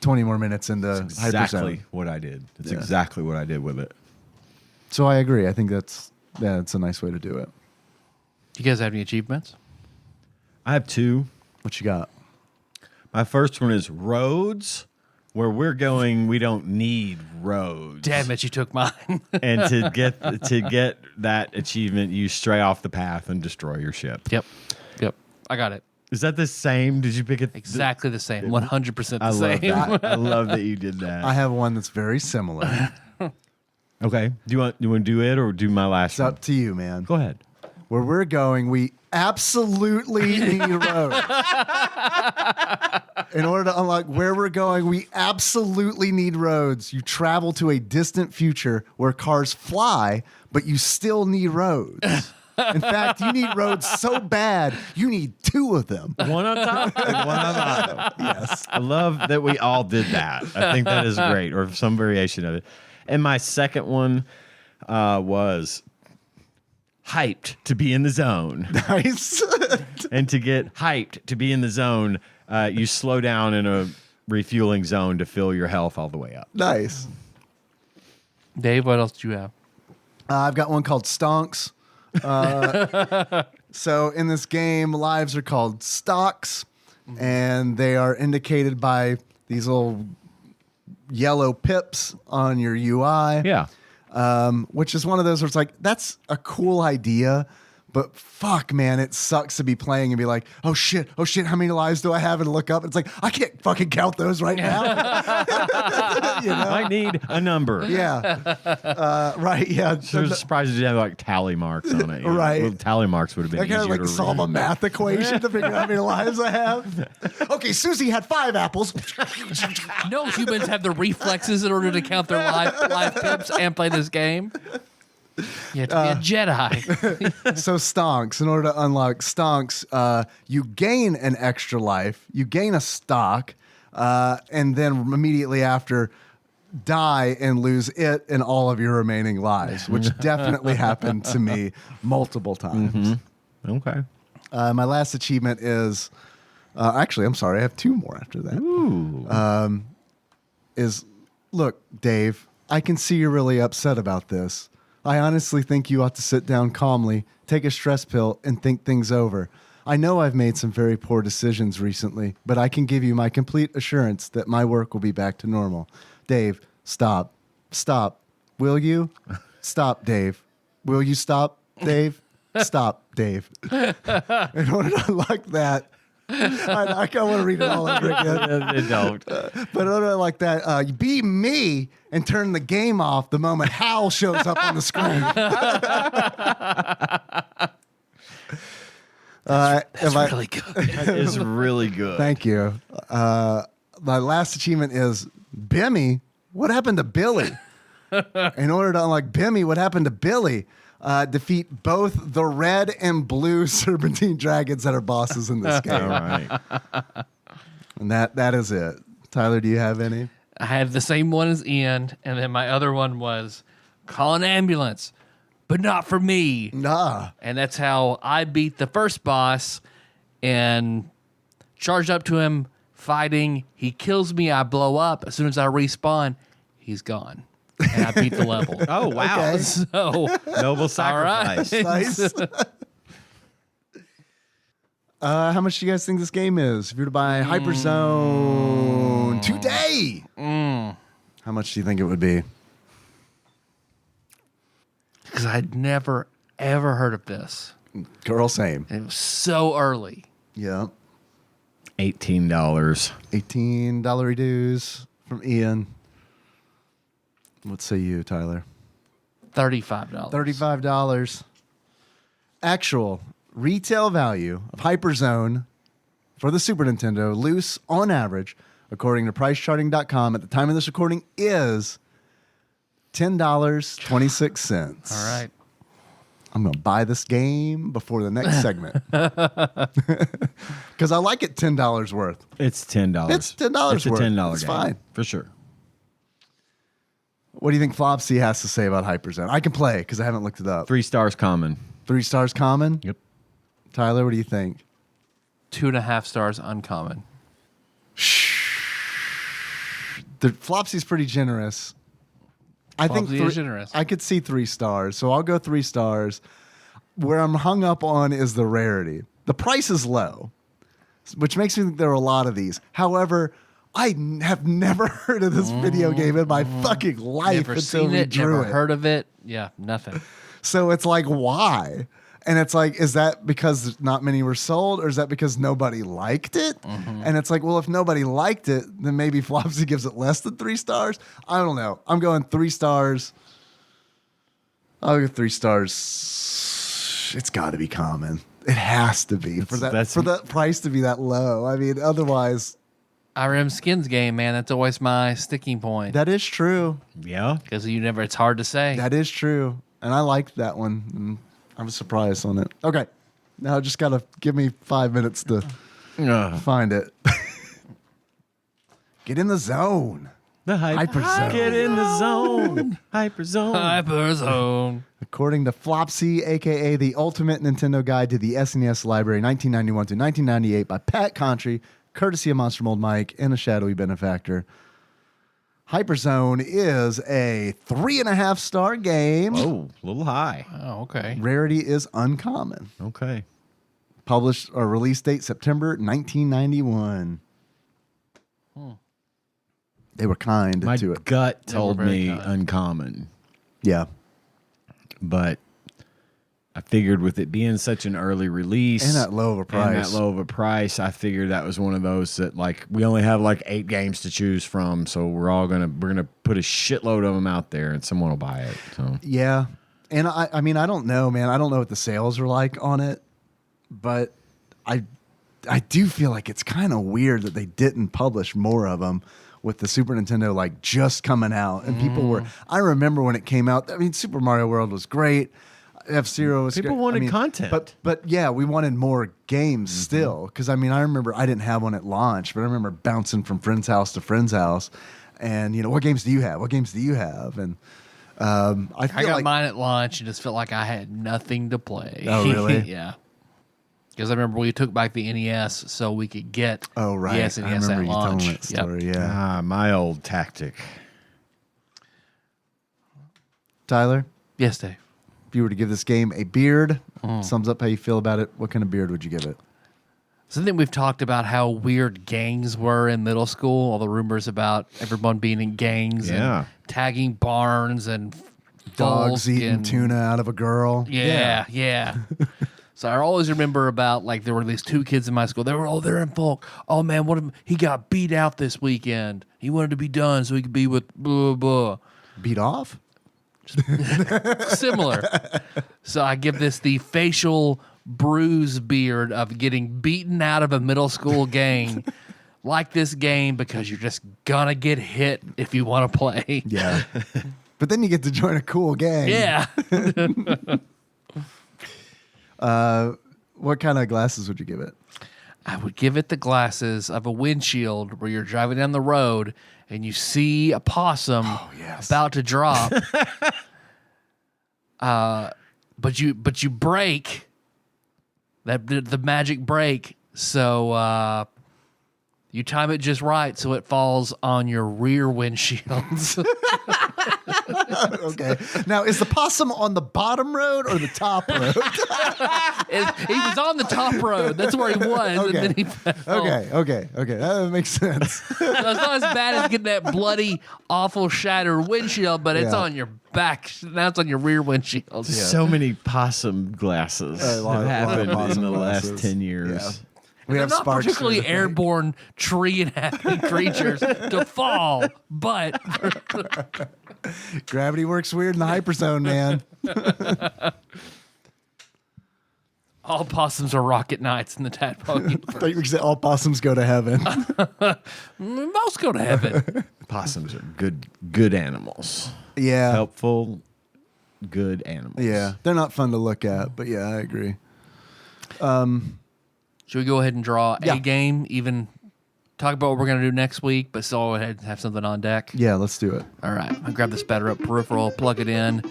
20 more minutes into exactly HyperZone. what I did. That's Yeah. exactly what I did with it. So I agree. I think that's a nice way to do it. Do you guys have any achievements? I have 2. What you got? My first one is roads. Where we're going, we don't need roads. Damn it, you took mine. And to get that achievement, you stray off the path and destroy your ship. Yep. I got it. Is that the same? Did you pick it? Exactly the same. 100% the I love same. that. I love that you did that. I have one that's very similar. Okay. Do you want to do it or do my last It's one? up to you, man. Go ahead. Where we're going, we absolutely need roads. In order to unlock where we're going, we absolutely need roads. You travel to a distant future where cars fly, but you still need roads. In fact, you need roads so bad, you need 2 of them. One on top and one on bottom. Yes. I love that we all did that. I think that is great, or some variation of it. And my second one was hyped to be in the zone. Nice. And to get hyped to be in the zone, you slow down in a refueling zone to fill your health all the way up. Nice. Dave, what else do you have? I've got one called Stonks. So in this game, lives are called stocks, and they are indicated by these little yellow pips on your UI. Yeah. Which is one of those where it's like, that's a cool idea, But fuck, man, it sucks to be playing and be like, oh shit, how many lives do I have? And look up, and it's like, I can't fucking count those right now. You know? I need a number. Yeah. Right. Yeah. So I'm surprised you have like tally marks on it. Right. Well, tally marks would have been I kind of easier like to solve read. a math equation to figure out how many lives I have. Okay, Susie had 5 apples. No humans have the reflexes in order to count their life pips and play this game. You have to be a Jedi. So stonks, in order to unlock stonks, you gain an extra life, you gain a stock, and then immediately after die and lose it and all of your remaining lives, which definitely happened to me multiple times. Okay. My last achievement is actually, I'm sorry, I have 2 more after that. Ooh. Look, Dave, I can see you're really upset about this. I honestly think you ought to sit down calmly, take a stress pill, and think things over. I know I've made some very poor decisions recently, but I can give you my complete assurance that my work will be back to normal. Dave, stop. Stop. Will you? Stop, Dave. Will you stop, Dave? Stop, Dave. In order to unlock that, I kind of want to read it all over again. Don't. But in order like that, you be me and turn the game off the moment Hal shows up on the screen. That's really good. That is really good. Thank you. My last achievement is Bimmy. What happened to Billy? In order to unlock Bimmy, what happened to Billy? Defeat both the red and blue serpentine dragons that are bosses in this game. All right. And that is it. Tyler, do you have any? I had the same one as Ian, and then my other one was call an ambulance, but not for me. Nah. And that's how I beat the first boss and charged up to him, fighting. He kills me. I blow up. As soon as I respawn, he's gone. And I beat the level. Oh, wow. Okay. So, Noble sacrifice. Nice. How much do you guys think this game is? If you were to buy HyperZone today, how much do you think it would be? because I'd never, ever heard of this. Girl, same. And it was so early. Yeah. $18. $18 dues from Ian. What say you, Tyler? $35. $35. Actual retail value of HyperZone for the Super Nintendo, loose on average, according to PriceCharting.com, at the time of this recording, is $10.26. All right. I'm going to buy this game before the next segment. Because I like it $10 worth. It's $10. It's $10 It's a worth. $10 It's game. fine. For sure. What do you think Flopsy has to say about HyperZone? I can play because I haven't looked it up. 3 stars common. 3 stars common? Yep. Tyler, what do you think? 2.5 stars uncommon. Flopsy's pretty generous. I think Flopsy is generous. I could see 3 stars, so I'll go 3 stars. Where I'm hung up on is the rarity. The price is low, which makes me think there are a lot of these. However, I have never heard of this video game in my fucking life Never until seen we it, drew never it. heard of it. Yeah, nothing. So it's like, why? And it's like, is that because not many were sold, or is that because nobody liked it? Mm-hmm. And it's like, well, if nobody liked it, then maybe Flopsy gives it less than 3 stars. I don't know. I'm going 3 stars. I'll go 3 stars. It's got to be common. It has to be for that price to be that low. I mean, otherwise, IRM Skins game, man, that's always my sticking point. that is true. Yeah. Because it's hard to say. That is true. And I liked that one. And I was surprised on it. Okay. Now just got to give me 5 minutes to find it. Get in the zone. The HyperZone. Get in the zone. HyperZone. HyperZone. According to Flopsy, a.k.a. the Ultimate Nintendo Guide to the SNES Library, 1991 to 1998 by Pat Contry, courtesy of Monster Mold Mike and a shadowy benefactor. HyperZone is a 3.5 star game. Oh, a little high. Oh, okay. Rarity is uncommon. Okay. Published or release date September 1991. They were kind My to it. gut They were told very me kind. uncommon, Yeah. but I figured with it being such an early release And that low of a price. I figured that was one of those that like we only have like 8 games to choose from, so we're gonna put a shitload of them out there, and someone will buy it. So Yeah. And I mean, I don't know, man. I don't know what the sales are like on it, but I do feel like it's kind of weird that they didn't publish more of them with the Super Nintendo like just coming out. And people were, I remember when it came out, I mean, Super Mario World was great. F-Zero was People great. wanted I mean, content. But yeah, we wanted more games still. Because I mean, I remember I didn't have one at launch, but I remember bouncing from friend's house to friend's house. And, you know, what games do you have? What games do you have? And I feel I got like mine at launch and just felt like I had nothing to play. Oh, really? Yeah. Because I remember we took back the NES so we could get Oh, right. the SNES I remember at you launch. telling that story. Yep. Yeah. my old tactic. Tyler, Yes, Dave. if you were to give this game a beard, sums up how you feel about it, what kind of beard would you give it? Something we've talked about how weird gangs were in middle school. All the rumors about everyone being in gangs Yeah. and tagging barns and Dogs folk eating and- tuna out of a girl. Yeah. So I always remember about like there were these 2 kids in my school. They were they're in folk. Oh man, he got beat out this weekend. He wanted to be done so he could be with blah blah. Beat off? Similar. So I give this the facial bruise beard of getting beaten out of a middle school gang. Like this game because you're just gonna get hit if you want to play. Yeah. But then you get to join a cool gang. Yeah. What kind of glasses would you give it? I would give it the glasses of a windshield where you're driving down the road and you see a possum about to drop. But you break the magic break, so you time it just right so it falls on your rear windshields. Okay. Now, is the possum on the bottom road or the top road? He was on the top road. That's where he was. Okay. And then he fell. Okay. That makes sense. So it's not as bad as getting that bloody, awful, shattered windshield, but it's Yeah. on your back. Now it's on your rear windshield. So many possum glasses A lot have of happened possum in the glasses. last 10 years. Yeah. We We are have not sparks. particularly airborne tree-inhabiting creatures to fall, but Gravity works weird in the HyperZone, man. all possums are rocket knights in the TADPOG universe. I thought you were saying all possums go to heaven. Most go to heaven. Possums are good animals. Yeah. Helpful, good animals. Yeah. They're not fun to look at, but yeah, I agree. Should we go ahead and draw Yeah. a game, even talk about what we're going to do next week, but still go ahead and have something on deck? Yeah, let's do it. All right. I'll grab this batter up peripheral, plug it in,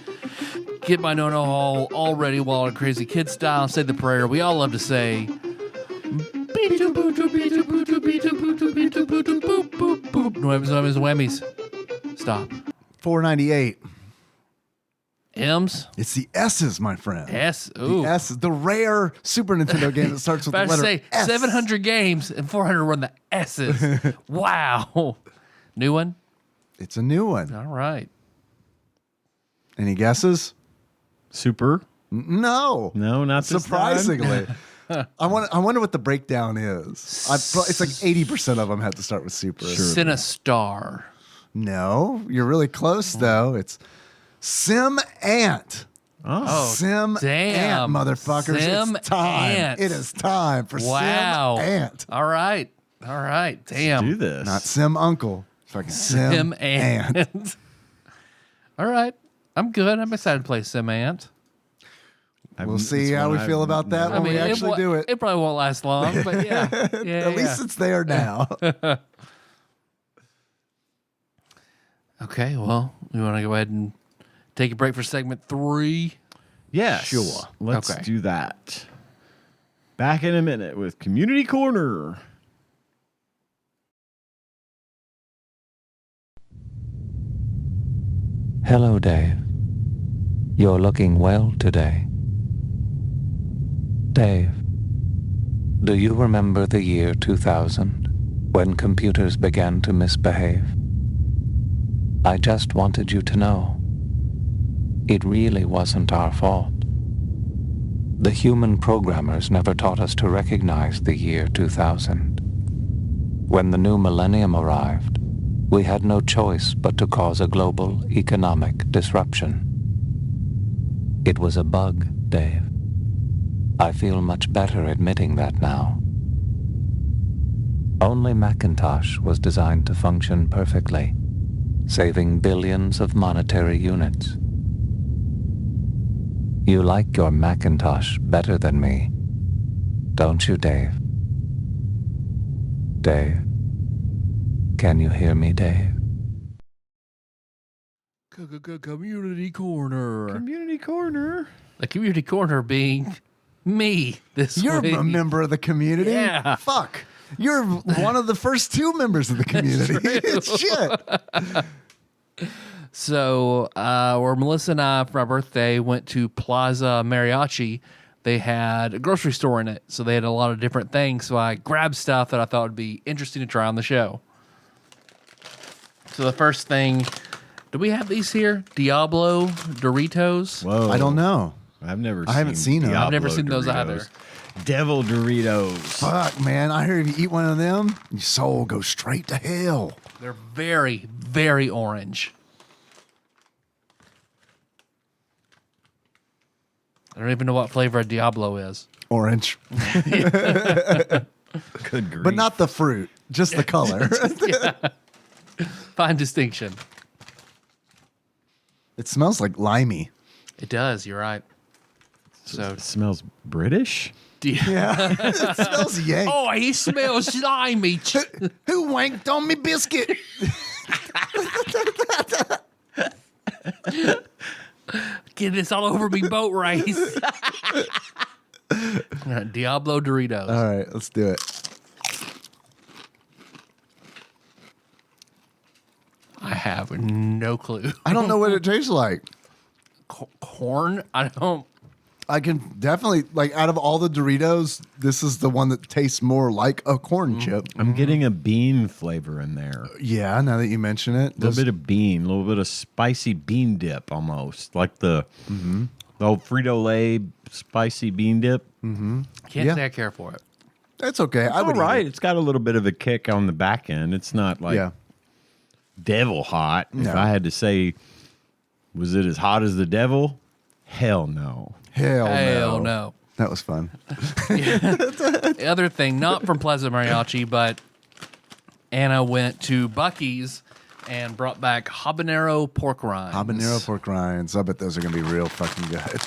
get my no-no haul all ready while in crazy kid style, say the prayer we all love to say. Whammies. Stop. 498. M's. It's the S's, my friend. S. Ooh. The S's. The rare Super Nintendo game that starts with the About to letter say S. 700 games and 400 were on the S's. Wow. New one? It's a new one. All right. Any guesses? Super? No. No, not this time. Surprisingly. I wonder what the breakdown is. It's like 80% of them have to start with Super. Cinestar. No, you're really close though. It's Sim Ant. Oh, Sim damn. Ant, motherfuckers. Sim it's time. Ant. It is time for Wow. Sim Ant. All right. All right. Damn. do this. Not Sim Uncle. Fucking Sim Ant. All right. I'm good. I'm excited to play Sim Ant. We'll see how we feel about that when we actually do it. It probably won't last long, but yeah. At least it's there now. Okay, well, we want to go ahead and take a break for segment 3. Yes. Sure. Let's Okay. do that. Back in a minute with Community Corner. Hello, Dave. You're looking well today. Dave, do you remember the year 2000, when computers began to misbehave? I just wanted you to know, it really wasn't our fault. The human programmers never taught us to recognize the year 2000. When the new millennium arrived, we had no choice but to cause a global economic disruption. It was a bug, Dave. I feel much better admitting that now. Only Macintosh was designed to function perfectly, saving billions of monetary units. You like your Macintosh better than me, don't you, Dave? Dave? Can you hear me, Dave? Community corner. Community corner. The community corner being me this You're week. a member of the community. Yeah. Fuck. You're one of the first 2 members of the community. Shit. So, where Melissa and I, for my birthday, went to Plaza Mariachi, they had a grocery store in it. So they had a lot of different things. So I grabbed stuff that I thought would be interesting to try on the show. So the first thing, do we have these here? Diablo Doritos. Whoa. I don't know. I haven't seen them. I've never Diablo seen those Doritos. either. Devil Doritos. Fuck, man. I heard if you eat one of them, your soul goes straight to hell. They're very, very orange. I don't even know what flavor a Diablo is. Orange. Good grief. But not the fruit, just the color. Fine distinction. It smells like limey. It does, you're right. So, It smells British. Yeah. It smells yank. oh, he smells slimy. Who wanked on me biscuit? Get this all over me boat race. Diablo Doritos. All right, let's do it. I have no clue. I don't know what it tastes like. Corn? I don't. I can definitely, like, out of all the Doritos, this is the one that tastes more like a corn chip. I'm getting a bean flavor in there. Yeah, now that you mention it. A little bit of bean, a little bit of spicy bean dip almost. Like the old Frito-Lay spicy bean dip. Can't Yeah. say I care for it. That's okay. I All would eat right. it. It's got a little bit of a kick on the back end. It's not like Yeah. devil hot. If No. I had to say, was it as hot as the devil? Hell no. Hell no. That was fun. The other thing, not from Plaza Mariachi, but Anna went to Buc-ee's and brought back habanero pork rinds. Habanero pork rinds. I bet those are going to be real fucking good.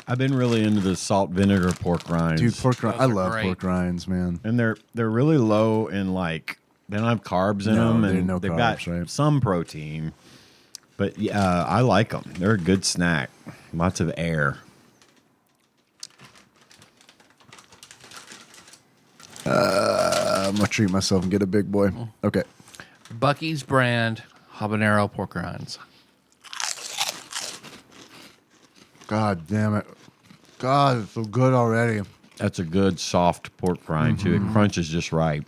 I've been really into the salt vinegar pork rinds. Dude, pork rinds. I Those are love great. pork rinds, man. And they're really low in like they don't have carbs in No, them, they're and no they've carbs, got right? some protein. But yeah, I like them. They're a good snack. Lots of air. I'm going to treat myself and get a big boy. Okay. Buc-ee's brand habanero pork rinds. God damn it. God, it's so good already. That's a good soft pork rind too. It crunches just right.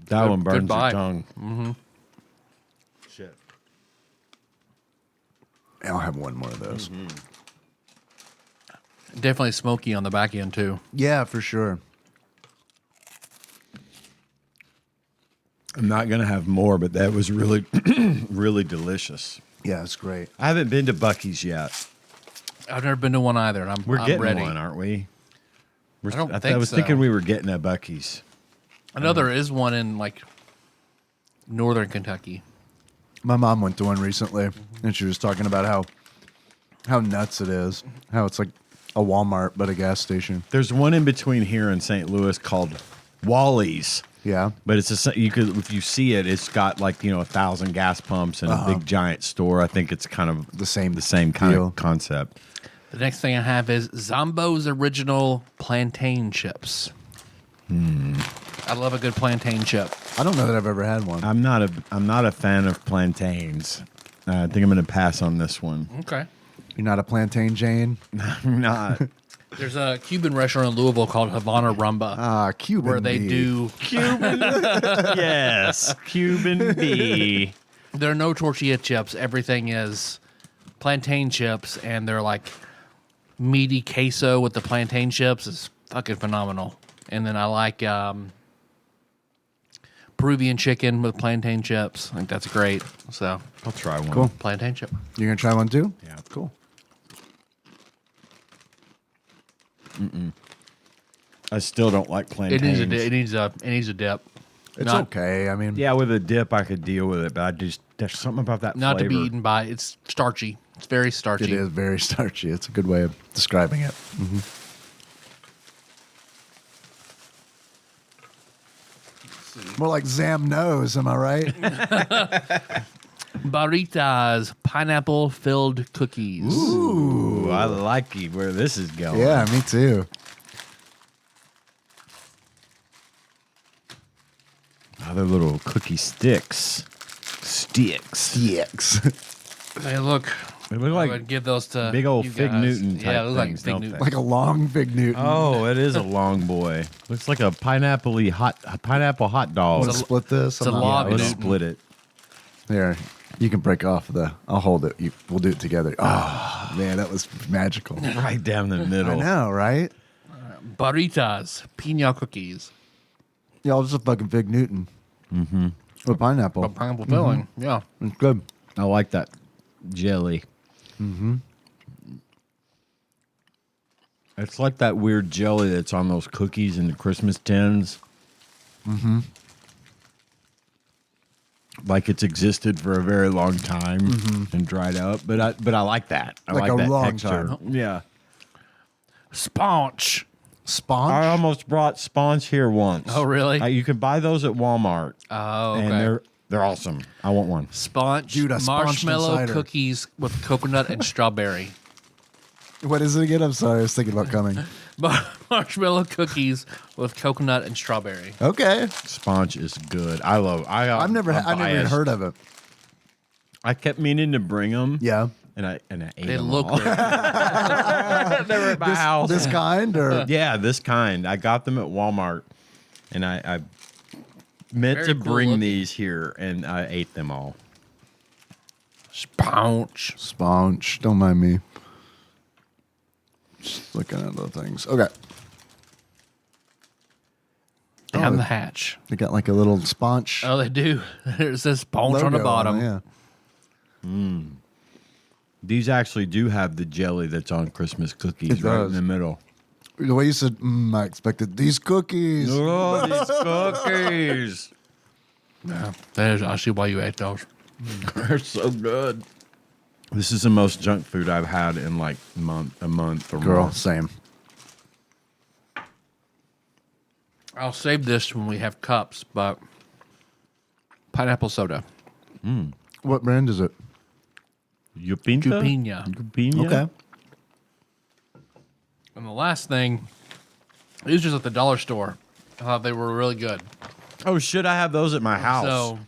That Good- one burns good your bite. tongue. Shit. I'll have one more of those. Definitely smoky on the back end, too. Yeah, for sure. I'm not gonna have more, but that was really, really delicious. Yeah, it's great. I haven't been to Buc-ee's yet. I've never been to one either, and We're I'm getting ready. one, aren't we? I don't I think was so. thinking we were getting a Buc-ee's. I know there is one in, like, northern Kentucky. My mom went to one recently, and she was talking about how nuts it is. How it's like a Walmart, but a gas station. There's one in between here in St. Louis called Wally's. Yeah. But it's you could if you see it, it's got like 1,000 gas pumps and a big giant store. I think it's kind of The same kind deal. of concept. The next thing I have is Zombo's Original Plantain Chips. I love a good plantain chip. I don't know that I've ever had one. I'm not a fan of plantains. I think I'm going to pass on this one. Okay. You're not a plantain Jane? I'm not. There's a Cuban restaurant in Louisville called Havana Rumba, Ah, Cuban. where they meat. do. Cuban. Yes, Cuban bee. There are no tortilla chips. Everything is plantain chips, and they're like meaty queso with the plantain chips is fucking phenomenal. And then I like Peruvian chicken with plantain chips. I think that's great. So I'll try one. Cool. plantain chip. You're gonna try one too? Yeah. Cool. I still don't like plantains. It needs a dip. It's Not- okay. I mean, Yeah, with a dip, I could deal with it, but there's something about that Not flavor. to be eaten by. It's starchy. It's very starchy. it is very starchy. It's a good way of describing it. More like Zam knows, am I right? Barritas pineapple filled cookies. Ooh, I like where this is going. Yeah, me too. Other little cookie sticks. DX. They look. They look I like would give those to big old you Fig guys. Newton Yeah, type it looks like things, Fig don't Newton. they? Like a long Big Newton. Oh, it is a long boy. Looks like a pineapple hot dog. Want to split this? it's a I'm not- log Let's Newton. split it. Here, you can break off I'll hold it. We'll do it together. Oh, man, that was magical. Right down the middle. I know, right? Barritas pina cookies. Yeah, just a fucking Big Newton. Mm-hmm. With pineapple. A pineapple filling. Yeah. It's good. I like that jelly. It's like that weird jelly that's on those cookies in the Christmas tins. Like it's existed for a very long time and dried up, but I like that. I Like like a that long texture. time. Yeah, Sponge. Sponge? I almost brought sponge here once. Oh, really? You can buy those at Walmart. Oh, okay. And they're awesome. I want one. Sponge. Dude, a sponged marshmallow cider. cookies with coconut and strawberry. What is it again? I'm sorry. I was thinking about coming. Marshmallow cookies with coconut and strawberry. Okay. Sponge is good. I've never even heard of it. I kept meaning to bring them. Yeah. And I ate They them look all. great. They were at my house. This kind or Yeah, this kind. I got them at Walmart, and I meant Very to cool bring looking. these here, and I ate them all. Sponge. sponge? Don't mind me. Just looking at the things. Okay. Down Oh, the hatch. They got like a little sponge. Oh, they do. It says sponge on the logo bottom. it, yeah. These actually do have the jelly that's on Christmas cookies It right does. in the middle. The way you said, I expected these cookies. Oh, these cookies. Yeah, that is, I see why you ate those. They're so good. This is the most junk food I've had in like a month or Girl, more. same. I'll save this when we have cups, but pineapple soda. What brand is it? Yupinta? Jupina. Jupina? Okay. And the last thing, these was at the dollar store. I thought they were really good. Oh, should I have those at my house? So,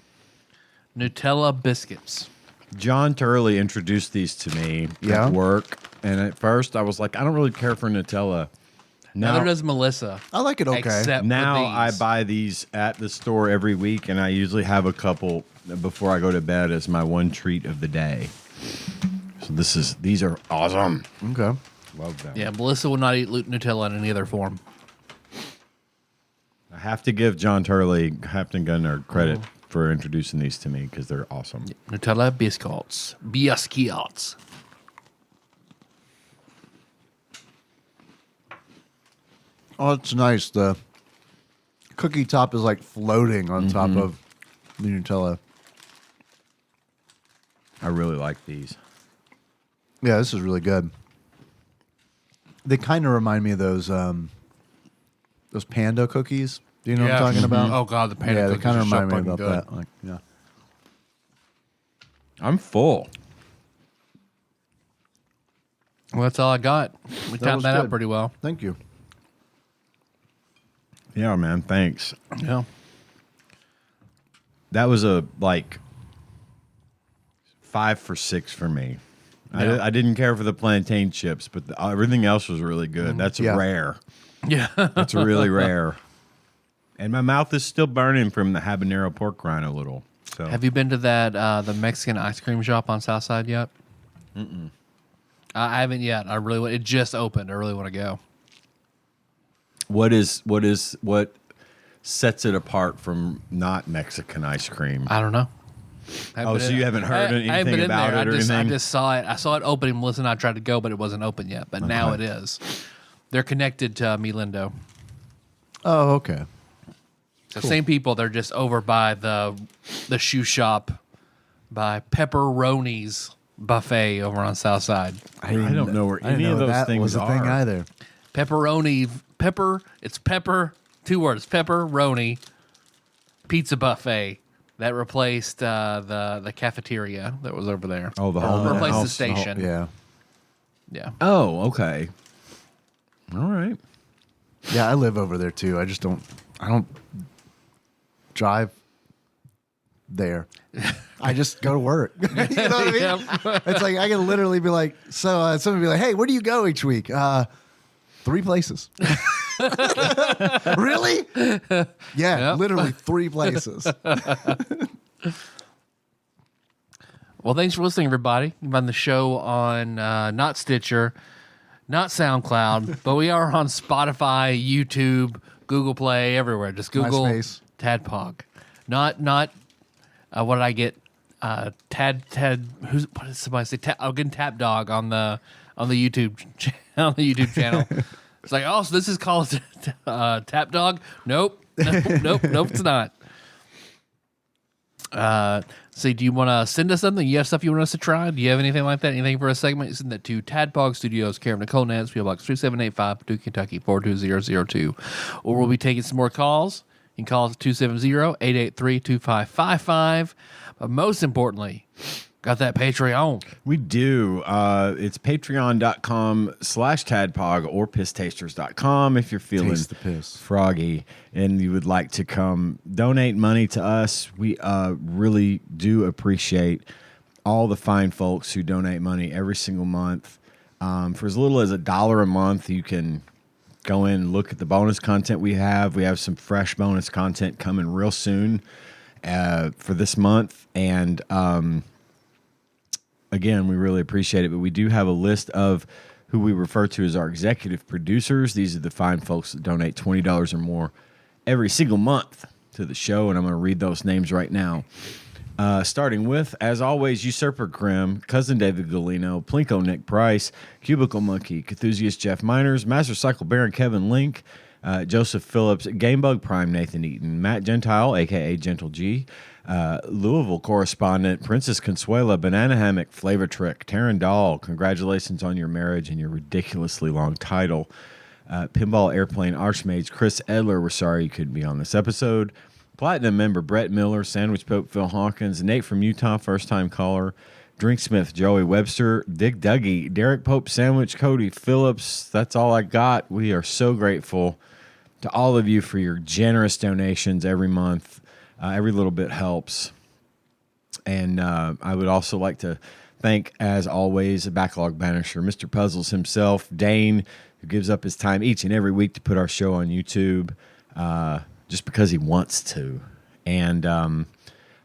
Nutella biscuits. John Turley introduced these to me Yeah? at work, and at first I was like, I don't really care for Nutella. Neither does Melissa. I like it okay. Except Now for I these. buy these at the store every week, and I usually have a couple before I go to bed as my one treat of the day. So these are awesome. Okay. Love them. Yeah, Melissa will not eat Nutella in any other form. I have to give John Turley, Captain Gunner, credit for introducing these to me because they're awesome. Nutella biscuits. Biscuits. Oh, it's nice. The cookie top is like floating on top of the Nutella. I really like these. Yeah, this is really good. They kind of remind me of those panda cookies. Do you know what I'm talking about? Oh, God, the panda yeah, they cookies kind are of so remind me fucking about good. that. Like, yeah. I'm full. Well, that's all I got. We was timed that out good. pretty well. Thank you. Yeah, man. Thanks. Yeah. That was a 5 for 6 for me. Yeah. I didn't care for the plantain chips, but everything else was really good. That's Yeah. rare. Yeah. That's really rare. And my mouth is still burning from the habanero pork rind a little. So Have you been to that the Mexican ice cream shop on Southside yet? I haven't yet. I really want. It just opened. I really want to go. What sets it apart from not Mexican ice cream? I don't know. Oh, so you haven't heard anything about it or anything? I just saw it. I saw it opening. Melissa and I tried to go, but it wasn't open yet. But now it is. They're connected to Milindo. Oh, okay. So same people. They're just over by the shoe shop by Pepperoni's buffet over on South Side. I don't know where any of those that things was a are. thing either. Pepper. It's pepper. 2 words. Pepperoni pizza buffet that replaced the cafeteria that was over there. Oh, the Or whole replaced the house. station. Yeah. Oh, okay. All right. Yeah, I live over there too. I don't drive there. I just go to work. You know what I mean? Yep. It's like I can literally be like, somebody be like, hey, where do you go each week? 3 places. Really? Yeah, literally 3 places. Well, thanks for listening, everybody. You can find the show on not Stitcher, not SoundCloud, but we are on Spotify, YouTube, Google Play, everywhere. Just Google MySpace. TADPOG. Not what did I get? What did somebody say? I'm getting Tap Dog on the YouTube on the YouTube channel. It's like, oh, so this is called Tap Dog? Nope, it's not. So do you want to send us something? You have stuff you want us to try? Do you have anything like that? Anything for a segment? Send that to Tadpog Studios, care of Nicole Nance, PO Box 3785, Paducah, Kentucky 42002. Or we'll be taking some more calls. You can call us at 270-883-2555. But most importantly, got that Patreon. We do. It's patreon.com/tadpog or pisstasters.com if you're feeling Taste the piss. froggy and you would like to come donate money to us. We really do appreciate all the fine folks who donate money every single month. For as little as $1 a month, you can go in and look at the bonus content we have. We have some fresh bonus content coming real soon for this month. And again, we really appreciate it. But we do have a list of who we refer to as our executive producers. These are the fine folks that donate $20 or more every single month to the show. And I'm going to read those names right now. Starting with, as always, Usurper Grimm, Cousin David Galino, Plinko Nick Price, Cubicle Monkey, Cthusiast Jeff Miners, Master Cycle Baron Kevin Link, Joseph Phillips, Gamebug Prime Nathan Eaton, Matt Gentile, a.k.a. Gentle G, Louisville correspondent, Princess Consuela, Banana Hammock, Flavor Trick, Taryn Dahl, congratulations on your marriage and your ridiculously long title. Pinball Airplane Archmage, Chris Edler, we're sorry you couldn't be on this episode. Platinum member Brett Miller, Sandwich Pope Phil Hawkins, Nate from Utah, first-time caller, Drinksmith Joey Webster, Dick Dougie, Derek Pope Sandwich, Cody Phillips. That's all I got. We are so grateful to all of you for your generous donations every month. Every little bit helps. And I would also like to thank, as always, a backlog banisher, Mr. Puzzles himself, Dane, who gives up his time each and every week to put our show on YouTube. Just because he wants to. And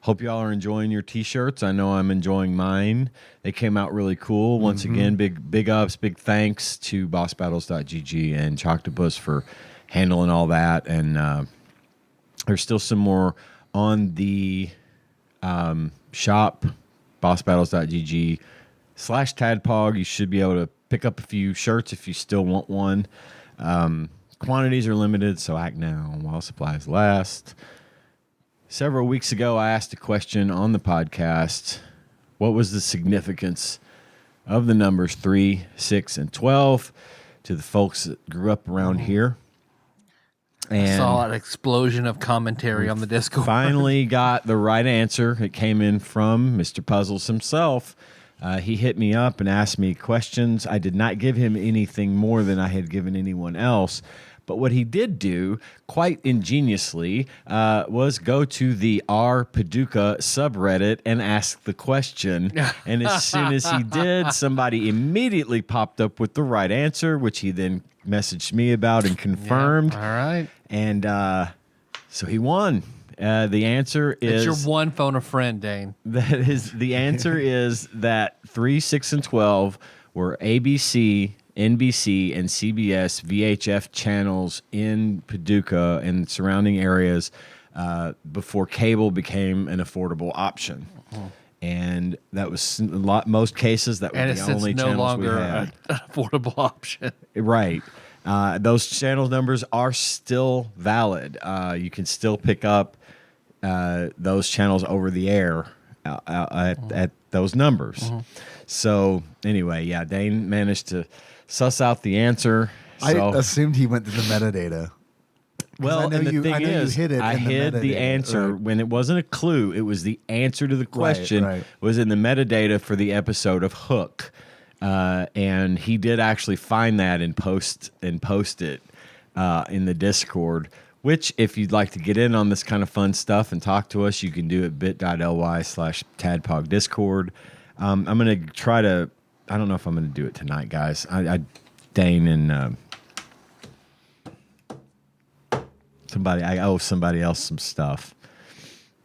hope y'all are enjoying your T-shirts. I know I'm enjoying mine. They came out really cool. Once again, big ups, big thanks to bossbattles.gg and Choctopus for handling all that. And there's still some more on the shop, bossbattles.gg/tadpog. You should be able to pick up a few shirts if you still want one. Quantities are limited, so act now while supplies last. Several weeks ago, I asked a question on the podcast. What was the significance of the numbers 3, 6, and 12 to the folks that grew up around here? And I saw an explosion of commentary on the Discord. Finally got the right answer. It came in from Mr. Puzzles himself. He hit me up and asked me questions. I did not give him anything more than I had given anyone else. But what he did do, quite ingeniously, was go to the R Paducah subreddit and ask the question. And as soon as he did, somebody immediately popped up with the right answer, which he then messaged me about and confirmed. Yeah, all right. And so he won. The answer is It's your one phone a friend, Dane. the answer is that 3, 6, and 12 were ABC, NBC, and CBS VHF channels in Paducah and surrounding areas before cable became an affordable option. And that was most cases that were the only no channels longer we had. an affordable option. Right. Those channel numbers are still valid. You can still pick up those channels over the air at those numbers. So anyway, yeah, Dane managed to suss out the answer. I So, assumed he went to the metadata. well, I know and the you- thing I know you is, hid it I in the hid the metadata, answer right. when it wasn't a clue. It was the answer to the question right. was in the metadata for the episode of Hook. And he did actually find that and post it in the Discord, which if you'd like to get in on this kind of fun stuff and talk to us, you can do it bit.ly/TADPOG Discord. I'm going to try to, I don't know if I'm going to do it tonight, guys. Dane and I owe somebody else some stuff.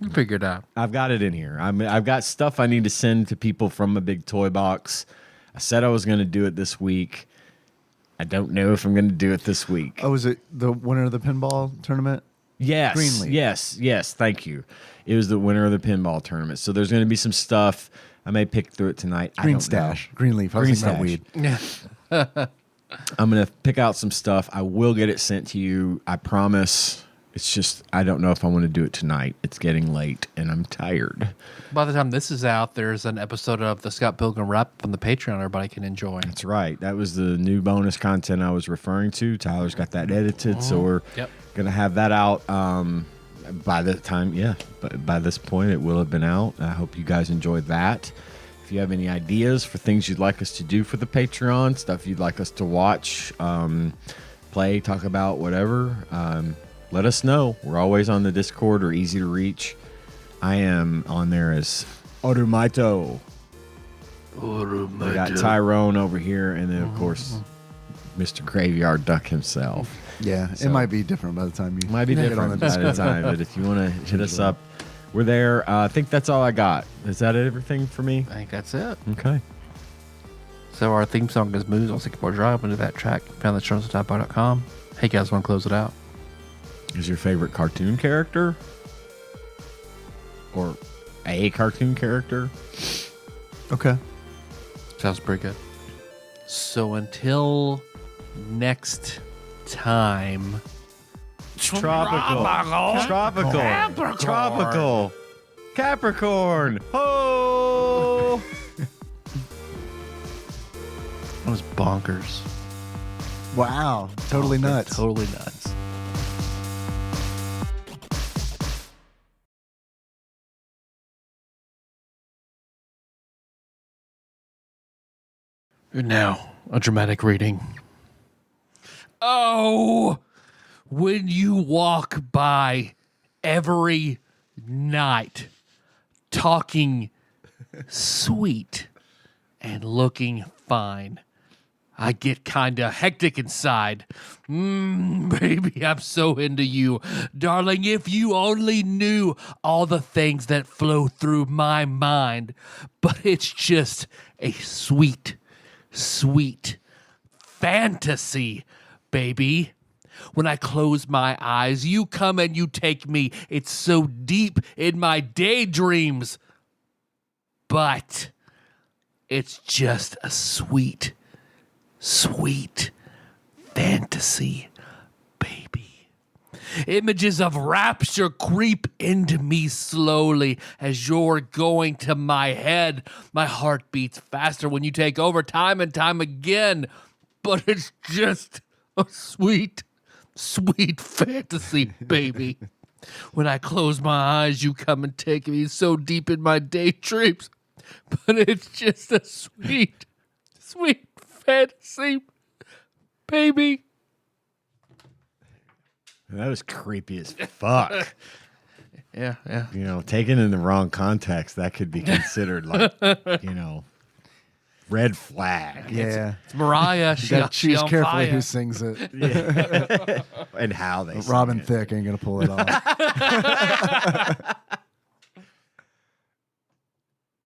You figure it out. I've got it in here. I've got stuff I need to send to people from a big toy box. I said I was going to do it this week. I don't know if I'm going to do it this week. Oh, is it the winner of the pinball tournament? Yes. Greenleaf. Yes. Thank you. It was the winner of the pinball tournament. So there's going to be some stuff. I may pick through it tonight. I Green don't stash. know. Greenleaf. I was Green thinking about stash. weed. I'm going to pick out some stuff. I will get it sent to you. I promise. It's just, I don't know if I want to do it tonight. It's getting late and I'm tired. By the time this is out, there's an episode of the Scott Pilgrim Wrap on the Patreon everybody can enjoy. That's right. That was the new bonus content I was referring to. Tyler's got that edited, so we're going to have that out by the time, but by this point it will have been out. I hope you guys enjoyed that. If you have any ideas for things you'd like us to do for the Patreon, stuff you'd like us to watch, play, talk about, whatever, let us know. We're always on the Discord or easy to reach. I am on there as Orumaito. We got Tyrone over here, and then, of course, Mr. Graveyard Duck himself. Yeah, So- it might be different by the time you Might be get different on by the the time, but if you want to hit us up, we're there. I think that's all I got. Is that everything for me? I think that's it. Okay. So our theme song is Moves on Sycamore Drive. Under that track, found the show notes at TADPOG.com. Hey guys, want to close it out? Is your favorite cartoon character? Or a cartoon character? Okay. Sounds pretty good. So until next time. Tropical. Capricorn. Ho! That was bonkers. Wow. Totally nuts. Totally nuts. And now, a dramatic reading. Oh, when you walk by every night talking sweet and looking fine, I get kinda hectic inside. Baby, I'm so into you. Darling, if you only knew all the things that flow through my mind. But it's just a sweet, sweet fantasy, baby. When I close my eyes, you come and you take me. It's so deep in my daydreams. But it's just a sweet, sweet fantasy, baby. Images of rapture creep into me slowly as you're going to my head. My heart beats faster when you take over time and time again. But it's just a sweet, sweet fantasy, baby. When I close my eyes, you come and take me so deep in my daydreams. But it's just a sweet, sweet fantasy, baby. That was creepy as fuck. Yeah. You know, taken in the wrong context, that could be considered like, you know, red flag. Yeah. It's Mariah. You got to She choose on carefully fire. who sings it. And how they sing Robin it. Thicke ain't going to pull it off.